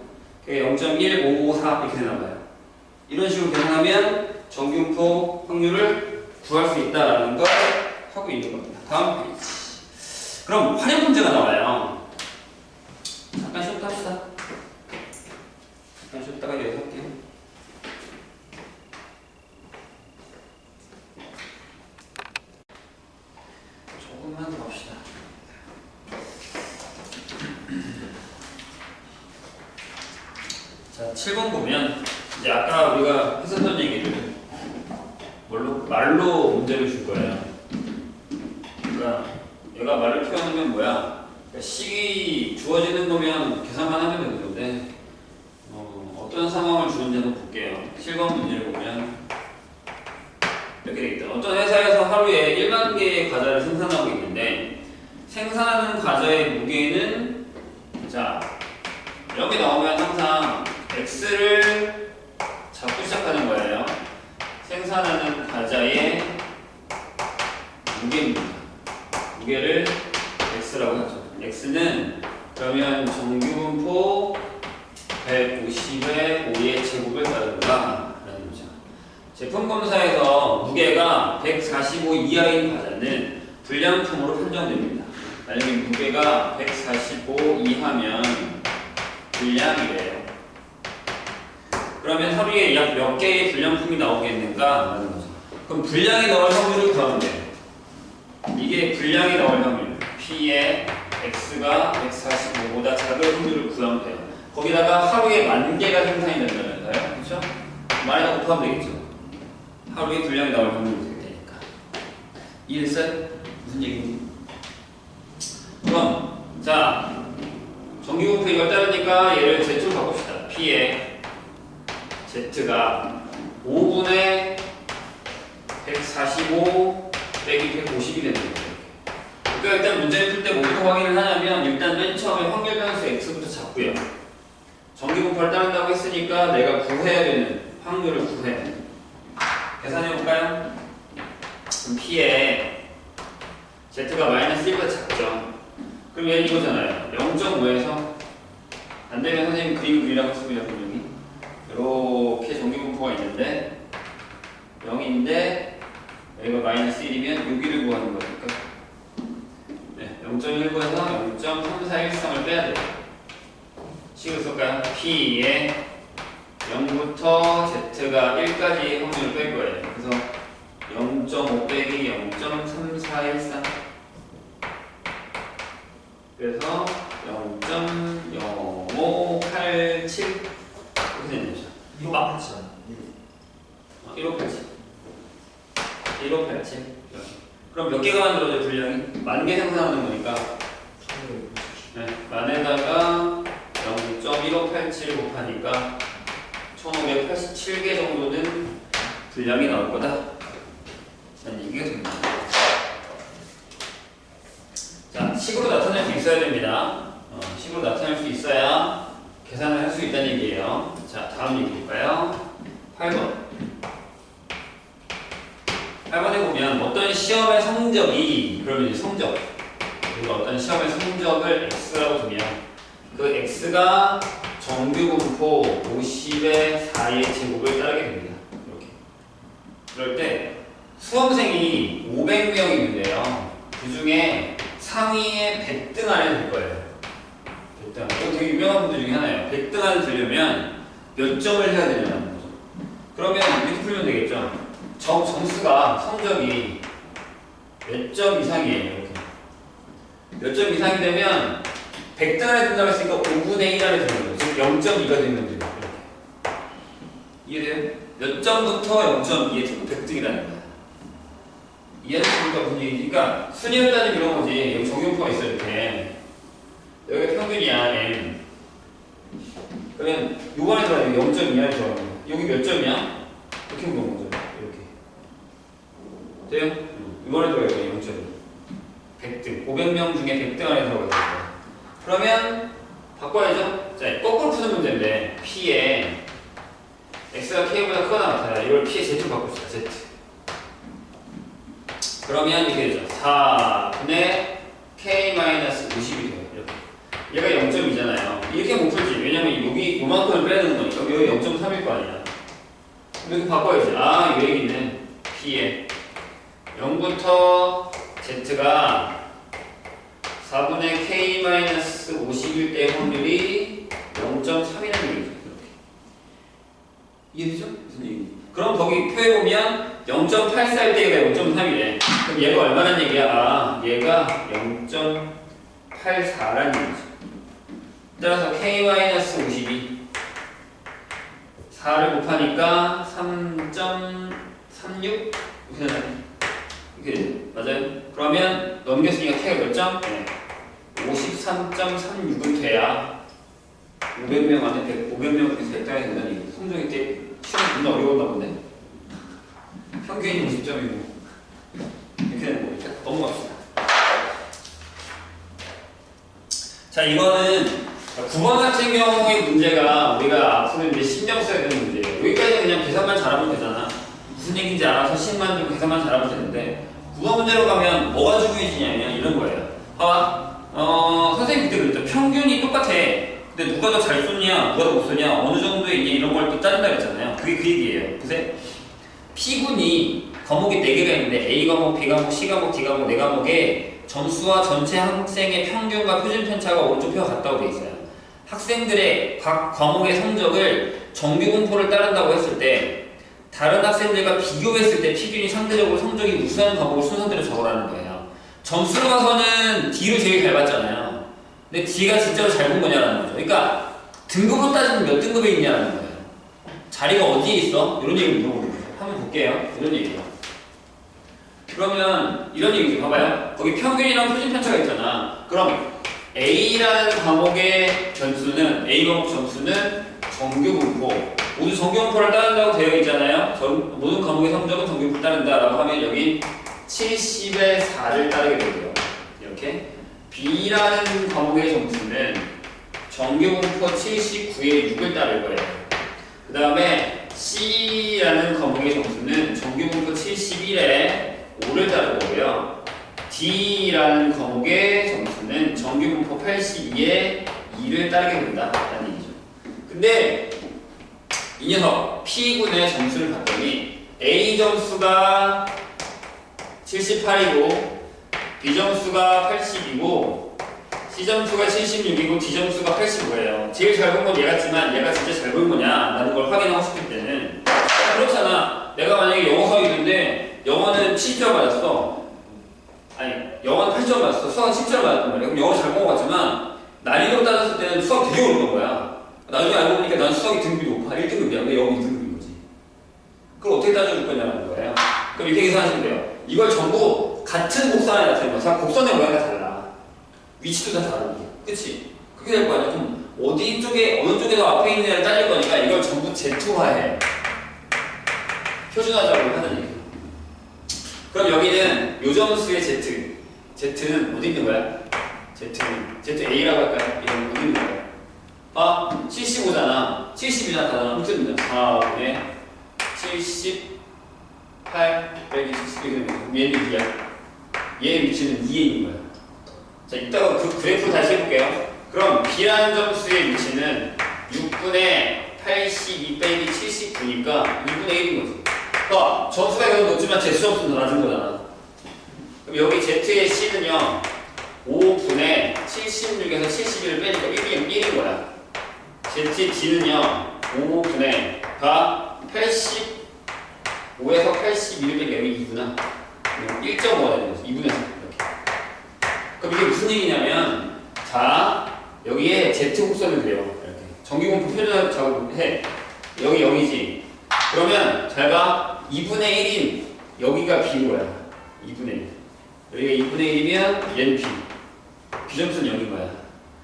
그게 0.1554 이렇게 되나봐요. 이런 식으로 계산하면 정균포 확률을 구할 수 있다라는 걸 하고 있는 겁니다. 다음 페이지. 그럼 활용 문제가 나와요. 잠깐 쉬었다 합시다. 잠깐 쉬었다가 여기서 할게요. 조금만 더 합시다. 자, 7번 보면 이제 아까 우리가 했었던 얘기를 뭘로? 말로 문제를 줄 거예요. 그러니까 얘가 말을 표현하면 뭐야? 그러니까 식이 주어지는 거면 계산만 하면 되는 건데 어떤 상황을 주는지 한번 볼게요. 7번 문제를 보면 이렇게 되겠다. 어떤 회사에서 하루에 1만 개의 과자를 생산하고 있는데 생산하는 과자의 무게는 자 여기 나오면 항상 x를 잡고 시작하는 거예요. 생산하는 과자의 무게입니다. 무게를 x라고 하죠. x는 그러면 정규분포 150의 5의 제곱을 따른다 라는 거죠. 제품검사에서 무게가 145 이하인 과자는 불량품으로 판정됩니다. 만약에 무게가 145 이하면 불량이래요. 그러면 하루에 약 몇 개의 불량품이 나오겠는가 라는 거죠. 그럼 불량이 나올 확률을 구하면 돼요. 이게 불량이 나올 확률 P의 X가 145보다 작을 확률을 구하면 돼요. 거기다가 하루에 10,000개가 생산이 된다면서요. 그렇죠? 많이 곱하면 되겠죠. 하루에 불량이 나올 확률이 되니까. 이해됐어요? 무슨 얘기인지? 그럼 자 정규분포 이걸 따르니까 얘를 Z로 바꿉시다. P의 Z가 5분의 145 빼기 150이 되는 거예요. 그러니까 일단 문제를 풀 때 뭐부터 확인을 하냐면 일단 맨 처음에 확률 변수 x부터 잡고요. 정규분포를 따른다고 했으니까 내가 구해야 되는 확률을 구해. 계산해 볼까요? 그럼 P에 Z가 마이너스 1보다 작죠. 그럼 얘는 이거잖아요. 0.5에서 안 되면 선생님 그림 그리라고 했습니다. 분명히 이렇게 정규분포가 있는데 0인데 여기가 마이너스 1이면 여기를 구하는 거니까 네, 0.19에서 0.3413을 빼야 돼요. 식을 쓸까요? P에 0부터 Z가 1까지 확률을 뺄 거예요. 그래서 0.5 빼기 0.3413 그래서 0.0587 이렇게 되는 거죠. 1587 1587 그럼 몇 개가 만들어져요? 분량이? 10,000개 생산하는 거니까 네, 만에다가 0.1587 곱하니까 1587개 정도는 분량이 나올 거다 라는 얘기가 됩니다. 자, 식으로 나타낼 수 있어야 됩니다. 식으로 나타낼 수 있어야 계산을 할 수 있다는 얘기예요. 자, 다음 얘기 볼까요? 8번 8번에 보면 어떤 시험의 성적이 그러면 이제 성적 우리가 어떤 시험의 성적을 x라고 두면 그 x가 정규분포 50의 4의 제곱을 따르게 됩니다. 이렇게 그럴 때 수험생이 500명 있는데요. 그 중에 상위에 100등 안에 들 거예요. 100등 이거 되게 유명한 분들 중에 하나예요. 100등 안에 들려면 몇 점을 해야 되냐는 거죠. 그러면 이렇게 풀면 되겠죠. 점수가 성적이 몇 점 이상이에요. 이렇게 몇 점 이상이 되면 100등 안에 든다고 했으니까 5분의 1 안에 드는 거죠. 즉 0.2가 되는 거죠. 이해돼요? 몇 점부터 0.2에 100등이라는 거야. 이해하십니까? 무슨 얘기지? 그러니까 순위를 따지면 이런 거지. 여기 정규분포가 있어 이렇게. 여기가 평균이야 M. 그러면 요번에 들어가야 돼. 0.2 안에 들어가는 거야. 여기 몇 점이야? 이렇게 보는 거죠. 돼요? 이번에 들어가야 돼요. 0.2 100등 500명 중에 100등 안에 들어가야 돼요. 그러면 바꿔야죠. 자, 거꾸로 푸는 문제인데 P에 X가 K보다 크거나 같아요. 이걸 P의 Z로 바꿉시다. Z 그러면 이렇게 되죠. 4분의 K-50이 돼요. 이렇게 얘가 0.2잖아요. 이렇게 못 풀지. 왜냐면 여기 요만큼을 빼야 되는 거니까 여기 0.3일 거 아니야. 이렇게 바꿔야지. 아, 이 얘기는 P에 0부터 Z가 4분의 K-50일 때 확률이 0.3이라는 얘기죠. 이렇게. 이해되죠? 무슨 얘기? 그럼 거기 표해보면 0.84일 때가 0.3이래. 그럼 얘가 얼마란 얘기야? 아, 얘가 0.84라는 얘기죠. 따라서 K-52 4를 곱하니까 3.4 36? 이렇게 되나요? 이렇게 되죠. 맞아요? 그러면 넘겼으니까 K가 몇 점? 네. 53.36은 돼야 500명 안에 500명 중에서 100단이 된다니 성적이 꽤 시험이 존나 어려웠나 보네. 평균이 50점이고 이렇게 되는 거니까 넘어갑시다. 자, 이거는 9번 같은 경우의 문제가 우리가 앞으로 이제 신경 써야 되는 문제예요. 여기까지 그냥 계산만 잘하면 되잖아. 무슨 얘기인지 알아서 식만 주고 계산만 잘하면 되는데 9번 문제로 가면 뭐가 중요해지냐면 이런 거예요. 봐봐. 선생님 그때 그랬죠. 평균이 똑같아. 근데 누가 더 잘 쏘냐, 누가 더 못 쏘냐, 어느 정도에 있냐 이런 걸 또 짜린다 그랬잖아요. 그게 그 얘기예요. 보세요. P군이 과목이 4개가 있는데 A 과목, B 과목, C 과목, D 과목 4과목에 점수와 전체 학생의 평균과 표준 편차가 오른쪽 표가 같다고 돼 있어요. 학생들의 각 과목의 성적을 정규 분포를 따른다고 했을 때 다른 학생들과 비교했을 때 P균이 상대적으로 성적이 우수한 과목을 순서대로 적으라는 거예요. 점수로 봐서는 D를 제일 잘 받잖아요. 근데 D가 진짜로 잘 본 거냐라는 거죠. 그러니까 등급으로 따지면 몇 등급에 있냐라는 거예요. 자리가 어디에 있어? 이런 얘기를 물어보는 거예요. 한번 볼게요. 이런 얘기예요. 그러면 이런 얘기죠. 봐봐요. 거기 평균이랑 표준 편차가 있잖아. 그럼 A라는 과목의 점수는 A 과목 점수는 정규 분포 모두 정규 분포를 따른다고 되어 있잖아요. 모든 과목의 성적은 정규 분포를 따른다라고 하면 여기 70에 4를 따르게 되고요. 이렇게 B라는 과목의 점수는 정규 분포 79에 6을 따를 거예요. 그 다음에 C라는 과목의 점수는 정규 분포 71에 5를 따를 거고요. D라는 과목의 점수는 정규 분포 82에 2를 따르게 된다라는 얘기죠. 근데 이 녀석 P군의 점수를 봤더니 A 점수가 78이고 B 점수가 80이고 C 점수가 76이고 D 점수가 85예요. 제일 잘 본 건 얘같지만 얘가 진짜 잘 본 거냐 라는 걸 확인하고 싶을 때는 그렇잖아. 내가 만약에 영어 수학이 있는데 영어는 7점 맞았어. 아니 영어는 8점 맞았어. 수학은 10점 맞았단 말이야. 그럼 영어 잘 본 것 같지만 난이도 따졌을 때는 수학 되게 어려운 거야. 나중에 알고 보니까 난 수학이 등급이 높아. 1등급이야. 근데 영어 2등급인 거지. 그걸 어떻게 따져줄 거냐는 거예요. 그럼 이렇게 계산하시면 돼요. 이걸 전부 같은 곡선에 나타내면 자, 곡선의 모양이 달라. 위치도 다 다르고. 그치? 그렇게 될 거 아니야. 그럼 어디 쪽에, 어느 쪽에 더 앞에 있느냐를 따질 거니까 이걸 전부 Z화해. 표준화작업을 하는 얘기야. 그럼 여기는 요 점수의 Z. Z는 어디 있는 거야? ZA라고 할까요? 이런 어디 있는 거야? 아, 75잖아. 70이잖아. 다 훔칩니다. 4분의 78 빼기 71. 얘는 2야. 얘의 위치는 2에 있는 거야. 자, 이따가 그 그래프 다시 해볼게요. 그럼 B라는 점수의 위치는 6분의 82 빼기 79니까 2분의 1인 거지. 그러니까 점수가 계속 높지만 Z 점수는 더 낮은 거잖아. 그럼 여기 Z의 C는요 5분의 76에서 71을 빼니까 1인 거야. ZD는요 5분의 가 85에서 81을 빼니까 여기 2구나. 1.5가 되는 거지. 2분의 3 이렇게. 그럼 이게 무슨 얘기냐면 자 여기에 Z 곡선을 그려요. 이렇게 정규분포 표준화 작업해. 여기지. 그러면 잘 봐. 2분의 1인 여기가 B인 거야. 2분의 1. 여기가 2분의 1이면 얘는 B. B 점수는 여기인 거야.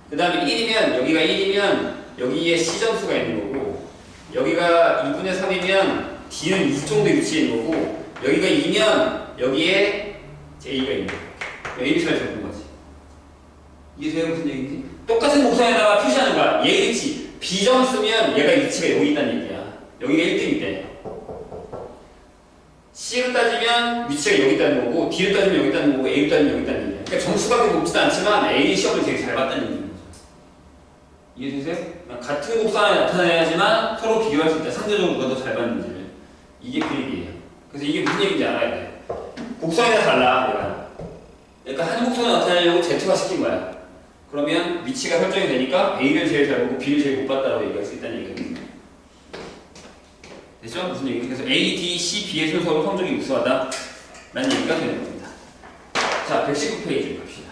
그 다음에 1이면 여기가 1이면 여기에 C 점수가 있는 거고 여기가 2분의 3이면 D는 이 정도 위치에 있는 거고 여기가 2면 여기에 A가 있는 거야. ABC를 적은 거지. 이게 돼요? 무슨 얘기인지? 똑같은 곡선에다가 표시하는 거야. 얘 위치. B 점수면 얘가 위치가 여기 있다는 얘기야. 여기가 1등인데 C로 따지면 위치가 여기 있다는 거고 D로 따지면 여기 있다는 거고 A로 따지면 여기 있다는 얘기야. 그러니까 점수가 그렇게 높지도 않지만 A 시험을 되게 잘 봤다는 얘기인 거죠. 이해되세요? 같은 곡선에 나타나야지만 서로 비교할 수 있다. 상대적으로 누가 더 잘 봤는지를. 이게 그 얘기예요. 그래서 이게 무슨 얘기인지 알아야 돼. 곡선이 다 달라 얘가. 그러니까 한 곡선에 나타내려고 Z화 시킨 거야. 그러면 위치가 설정이 되니까 A를 제일 잘 보고 B를 제일 못 봤다고 얘기할 수 있다는 얘기거든요. 됐죠? 무슨 얘기? 그래서 A, D, C, B의 순서로 성적이 우수하다 라는 얘기가 되는 겁니다. 자, 119페이지 갑시다.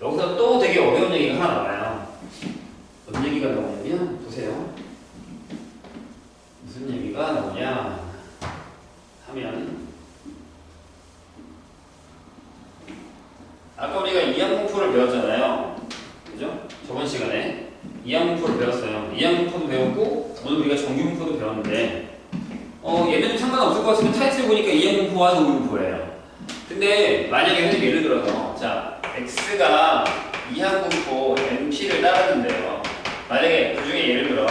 여기서 또 되게 어려운 얘기가 하나 나와요. 어떤 얘기가 나오냐면 보세요. 무슨 얘기가 나오냐. 하면 아까 우리가 이항공포를 배웠잖아요. 그죠? 저번 시간에 이항공포를 배웠어요. 이항공포도 배웠고 오늘 우리가 정규분포도 배웠는데 얘는 좀 상관없을 것 같으면 타이틀 보니까 이항공포와 정규분포예요. 근데 만약에 선생님 예를 들어서 자 x가 이항공포 np를 따르는데요. 만약에 그 중에 예를 들어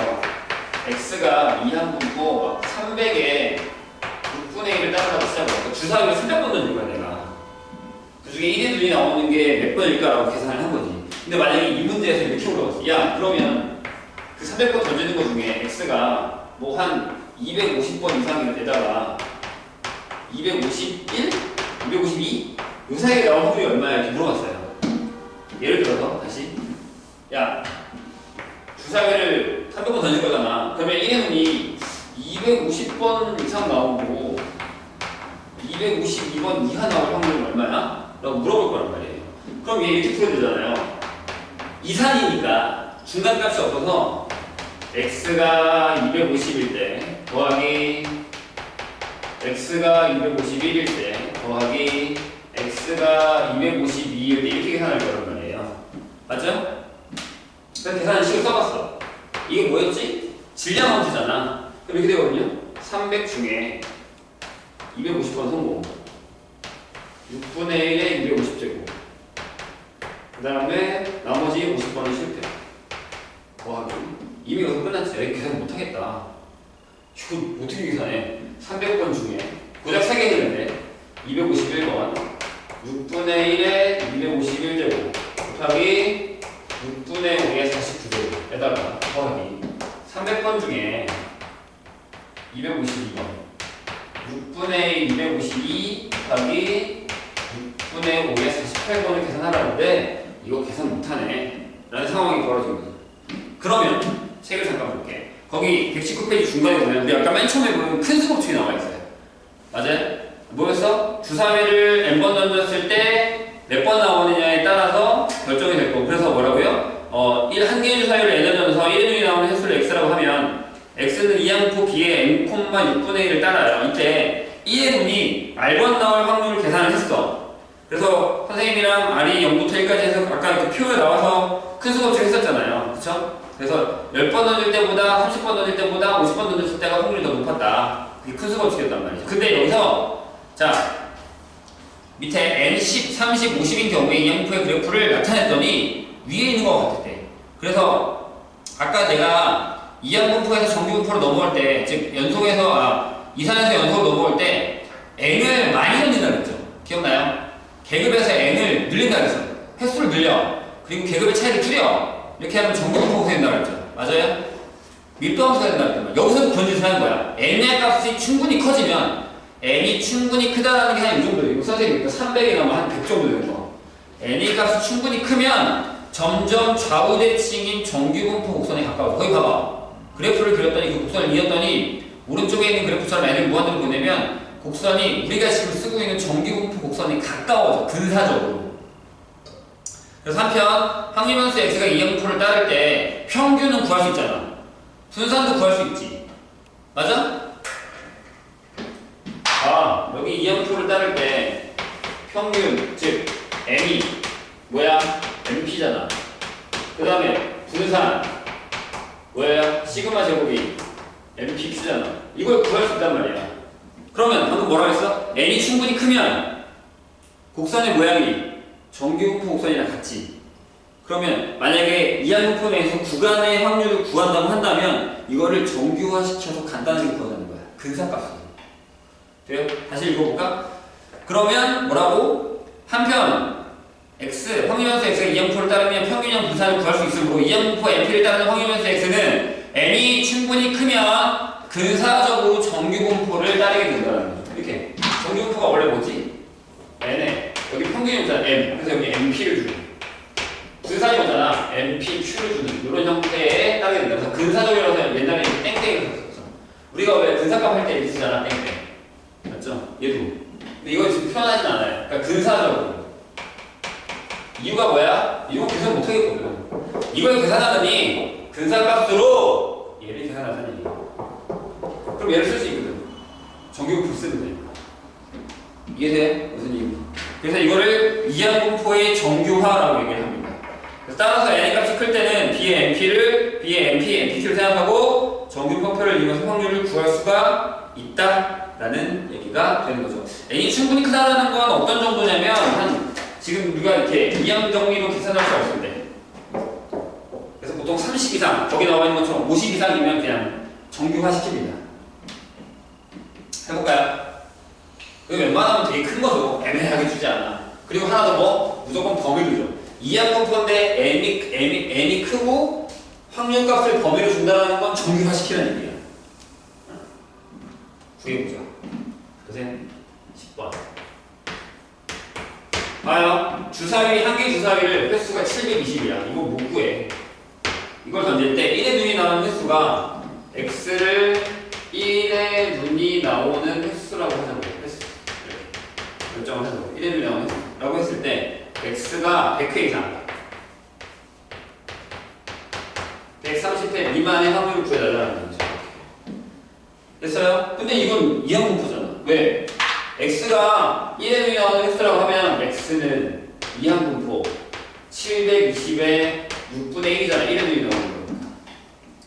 x가 이항분포 300에 6분의 1을 따른다고 치자고 주사위를 300번 던질 거야 내가. 그 중에 1의 눈이 나오는 게 몇 번일까라고 계산을 한 거지. 근데 만약에 이 문제에서 이렇게 물어봤어. 야 그러면 그 300번 던지는 것 중에 x가 뭐 한 250번 이상이 되다가 251? 252? 요 사이에 나올 확률이 얼마야? 이렇게 물어봤어요. 예를 들어서 다시 야 주사위를 300번 던질 거잖아. 그러면 1의 눈이 250번 이상 나오고 252번 이하 나올 확률은 얼마야? 라고 물어볼 거란 말이에요. 그럼 얘 이렇게 풀어야 되잖아요. 이산이니까 중간값이 없어서 x가 250일 때 더하기 x가 251일 때 더하기 x가 252일 때 이렇게 계산할 거란 말이에요. 맞죠? 그래서 계산식을 써봤어. 이게 뭐였지? 질량 함수잖아. 그럼 이렇게 되거든요. 300 중에 250번 성공 6분의 1에 250제곱 그 다음에 나머지 50번은 실패 더하기 이미 여기서 끝났지. 여기 계산 못하겠다. 이거 어떻게 계산해? 300번 중에 고작 3개 했는데 251번 6분의 1에 251제곱 곱하기 6분의 5에 49제곱에다가 더하기 300번 중에 252번 6분의 252 곱하기 6분의 5에 48번을 계산하라는데 이거 계산 못하네 라는 상황이 벌어진 거죠. 그러면 책을 잠깐 볼게. 거기 119페이지 중간에 보면 우리 아까 맨 처음에 보면 큰 수법칙이 나와 있어요. 맞아요? 뭐였어? 주사위를 n번 던졌을 때 몇 번 나오느냐에 따라서 결정이 될 거고. 그래서 뭐라고요? 한 개의 주사위를 n을 던져서 1의 눈이 나오는 횟수를 x라고 하면 x는 이항포 b의 n, 6분의 1을 따라요. 이때 1의 눈이 r번 나올 확률을 계산을 했어. 그래서 선생님이랑 r이 0부터 1까지 해서 아까 이렇게 표에 나와서 큰 수법칙 했었잖아요. 그쵸? 그래서 10번 던질 때보다 30번 던질 때보다 50번 던졌을 때가 확률이 더 높았다. 그게 큰 수법칙이었단 말이죠. 근데 여기서 자 밑에 n 10, 30, 50인 경우에 이항포의 그래프를 나타냈더니 위에 있는 것 같았대. 그래서 아까 내가 이항분포에서 정규분포로 넘어올 때, 즉 연속에서 이산에서 연속으로 넘어올 때 n을 많이 넣는다 그랬죠. 기억나요? 계급에서 n을 늘린다 그랬어. 횟수를 늘려. 그리고 계급의 차이를 줄여. 이렇게 하면 정규분포가 된다 그랬죠. 맞아요? 밀도함수가 된다 그랬단 말이야. 여기서도 그런 짓을 하는 거야. n의 값이 충분히 커지면 n이 충분히 크다라는 게 한 이 정도 되고 선생님 300이 나오면 한 100 정도 되는 거. n의 값이 충분히 크면 점점 좌우대칭인 정규분포 곡선에 가까워져. 거기 봐봐. 그래프를 그렸더니 그 곡선을 이었더니 오른쪽에 있는 그래프처럼 n을 무한대로 보내면 곡선이 우리가 지금 쓰고 있는 정규분포 곡선이 가까워져. 근사적으로. 그래서 한편 확률함수 x가 이항분포를 따를 때 평균은 구할 수 있잖아. 분산도 구할 수 있지. 맞아? 여기 이항분포를 따를 때 평균, 즉 m이 뭐야? np잖아. 그 다음에 분산 뭐야? 시그마 제곱이 npq잖아. 이걸 구할 수 있단 말이야. 그러면 방금 뭐라고 했어? n이 충분히 크면 곡선의 모양이 정규분포 곡선이랑 같지. 그러면 만약에 이항분포 내에서 구간의 확률을 구한다고 한다면 이거를 정규화시켜서 간단하게 구하자는 거야. 근사값으로. 돼요? 다시 읽어볼까? 그러면 뭐라고? 한편 x, 확률함수 x가 이항분포를 따르면 평균형 분산을 구할 수 있으므로 이항분포 np를 따르는 확률함수 x는 n이 충분히 크면 근사적으로 정규분포를 따르게 된다는 거죠. 이렇게 정규분포가 원래 뭐지? n에 여기 평균이 오잖아 n. 그래서 여기 np를 주는 근산이 오잖아 npq를 주는 이런 형태에 따르게 된다. 그래서 근사적이라서 옛날에 땡땡이를 썼어. 우리가 왜 근사값 할 때 이렇게 쓰잖아 땡땡. 맞죠? 얘도. 근데 이거 지금 표현하진 않아요. 그러니까 근사적으로. 이유가 뭐야? 이거 계산 못하겠거든. 이걸 계산하더니 근사값으로 얘를 계산하자니. 그럼 얘를 쓸 수 있거든. 정규분포 쓰면 돼. 이해돼요? 무슨 이유? 그래서 이거를 이항분포의 정규화라고 얘기를 합니다. 그래서 따라서 n의 값이 클 때는 b의 np를 b의 np, npq를 생각하고 정규분포를 이용해서 확률을 구할 수가 있다라는 얘기가 되는 거죠. n이 충분히 크다라는 건 어떤 정도냐면 한 지금 우리가 이렇게 이항 정리로 계산할 수 없을 때, 그래서 보통 30 이상, 거기 나와 있는 것처럼 50 이상이면 그냥 정규화 시킵니다. 해볼까요? 그 웬만하면 되게 큰 거죠. 애매하게 주지 않아. 그리고 하나 더 뭐? 무조건 범위를 줘. 이항분포인데 n이 크고 확률값을 범위로 준다는 건 정규화 시키라는 얘기야. 구해보자. 선생님 10번. 봐요. 주사위, 한 개 주사위를 횟수가 720이야. 이거 못 구해. 이걸 던질 때 1의 눈이 나오는 횟수가 x를 1의 눈이 나오는 횟수라고 하자고. 횟수. 이렇게 결정을 하자고. 1의 눈이 나오는 횟수라고 했을 때 x가 100회 이상 130회 미만의 확률을 구해달라는 거죠. 됐어요? 근데 이건 이항분포잖아. 왜? x가 1의 눈이 나오는 횟수라고 하면 x는 이항분포 720의 6분의 1이잖아. 1의 눈이 나오는 거니까.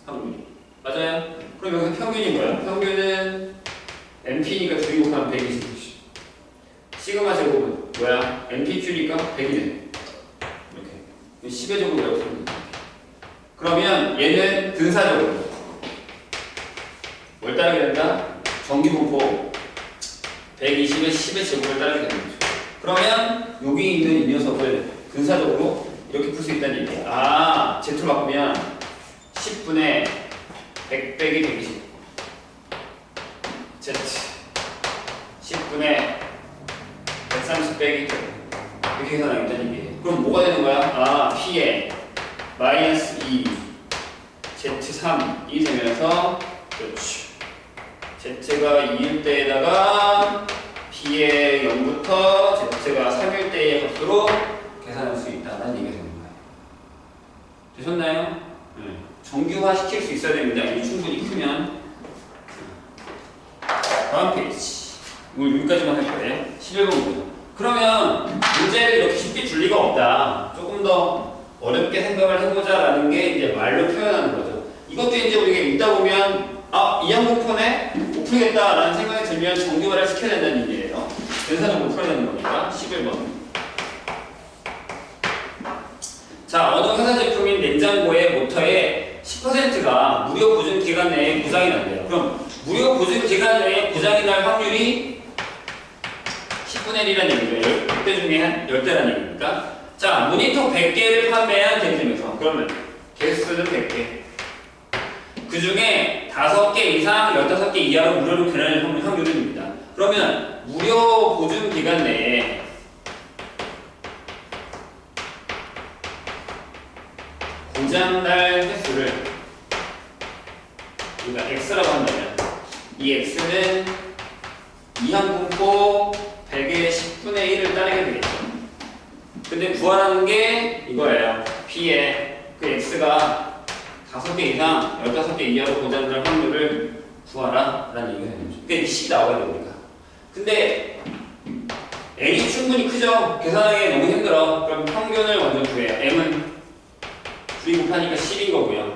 확률이. 맞아요? 그럼 여기서 평균이 뭐야? 평균은 np니까 둘이 곱하면 120. 시그마 제곱은 뭐야? npq니까 100이네. 이렇게. 10의 제곱이라고 쓰면 돼. 그러면 얘는 근사적으로 뭘 따르게 된다? 정규분포 120의 10의 제곱을 따르게 되는 거죠. 그러면 여기 있는 이 녀석을 근사적으로 이렇게 풀 수 있다는 얘기예요. 아, Z로 바꾸면 10분의 100 빼기 120 Z 10분의 130 빼기 이렇게 계산하겠다는 얘기예요. 그럼 뭐가 되는 거야? 아, P에 마이너스 2 Z3이 되면서 그렇지. Z가 2일 때에다가 B의 0부터 Z가 3일 때의 값으로 계산할 수 있다는 얘기가 되는 거예요. 되셨나요? 네. 정규화 시킬 수 있어야 됩니다. 이 충분히 크면. 다음 페이지. 오늘 여기까지만 할 거예요. 11번 문제. 그러면 문제를 이렇게 쉽게 줄 리가 없다. 조금 더 어렵게 생각을 해보자라는 게 이제 말로 표현하는 거죠. 이것도 이제 우리가 읽다 보면 아, 이항분포네? 못 풀겠다라는 생각이 들면 정규화를 시켜야 된다는 얘기예요. 근사적으로 풀어야 되는 거니까. 11번. 자, 어느 회사 제품인 냉장고의 모터의 10%가 무료 보증 기간 내에 고장이 난대요. 그럼 무료 보증 기간 내에 고장이 날 확률이 10분의 1이라는 얘기죠. 10대 중에 한 10대라는 얘기니까. 자, 모니터 100개를 판매한 대리점에서 그러면 개수는 100개. 그 중에 5개 이상 15개 이하로 무료로 되는 확률입니다. 그러면 무료 보증 기간 내에 고장날 횟수를 우리가 x라고 한다면 이 x는 이항분포 100의 10분의 1을 따르게 되겠죠. 근데 구하라는 게 이거예요. P에 그 x가 5개 이상 15개 이하로 고장날 확률을 구하라 라는 얘기가 되는 거죠. 그러니까 10이 나와야 됩니다. 근데 n이 충분히 크죠? 계산하기 너무 힘들어. 그럼 평균을 먼저 구해요. m은 9 곱하니까 10인 거고요.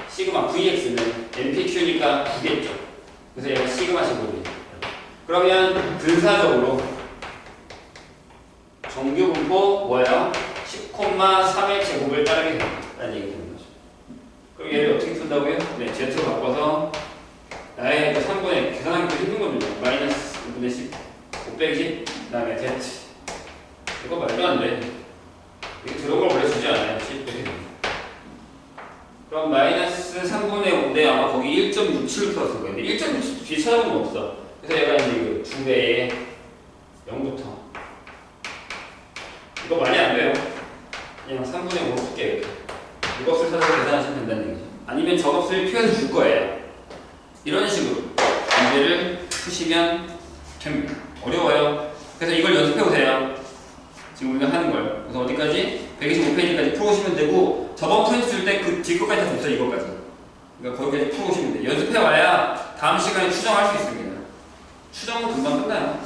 시그마 vx는 npq니까 9겠죠. 그래서 얘가 시그마 제곱이에요. 그러면 근사적으로 정규분포 뭐예요? 10,3의 제곱을 따르게 된다는 얘기가 되는 거죠. 그럼 얘를 어떻게 푼다고요? 네, z로 바꿔서 나의 3분의 계산하기 좀 힘든 겁니다. 마이너스 5분의 10 5 빼기 10 그 다음에 z 이거 말도 안 돼. 이게 들어올 걸 원래 주지 않아요. 10 빼기 그럼 마이너스 3분의 5인데 아마 거기 1.67 풀었을 거예요. 근데 1.67 뒤에 찾아보면 없어. 그래서 얘가 이제 그 2배에 0부터 이거 많이 안 돼요. 그냥 3분의 5로 풀게요. 이것을 찾아서 계산하시면 된다는 얘기죠. 아니면 저것을 표해서 줄 거예요. 이런 식으로 문제를 푸시면 됩니다. 어려워요. 그래서 이걸 연습해보세요. 지금 우리가 하는 걸. 그래서 어디까지? 125페이지까지 풀어오시면 되고 저번 프린트 줄 때 그 뒤 것까지 다 줬어요. 이거까지. 그러니까 거기까지 풀어오시면 돼요. 연습해와야 다음 시간에 추정할 수 있습니다. 추정은 금방 끝나요.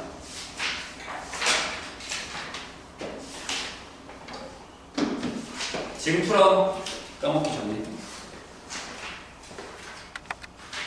지금 풀어. 까먹기 전에.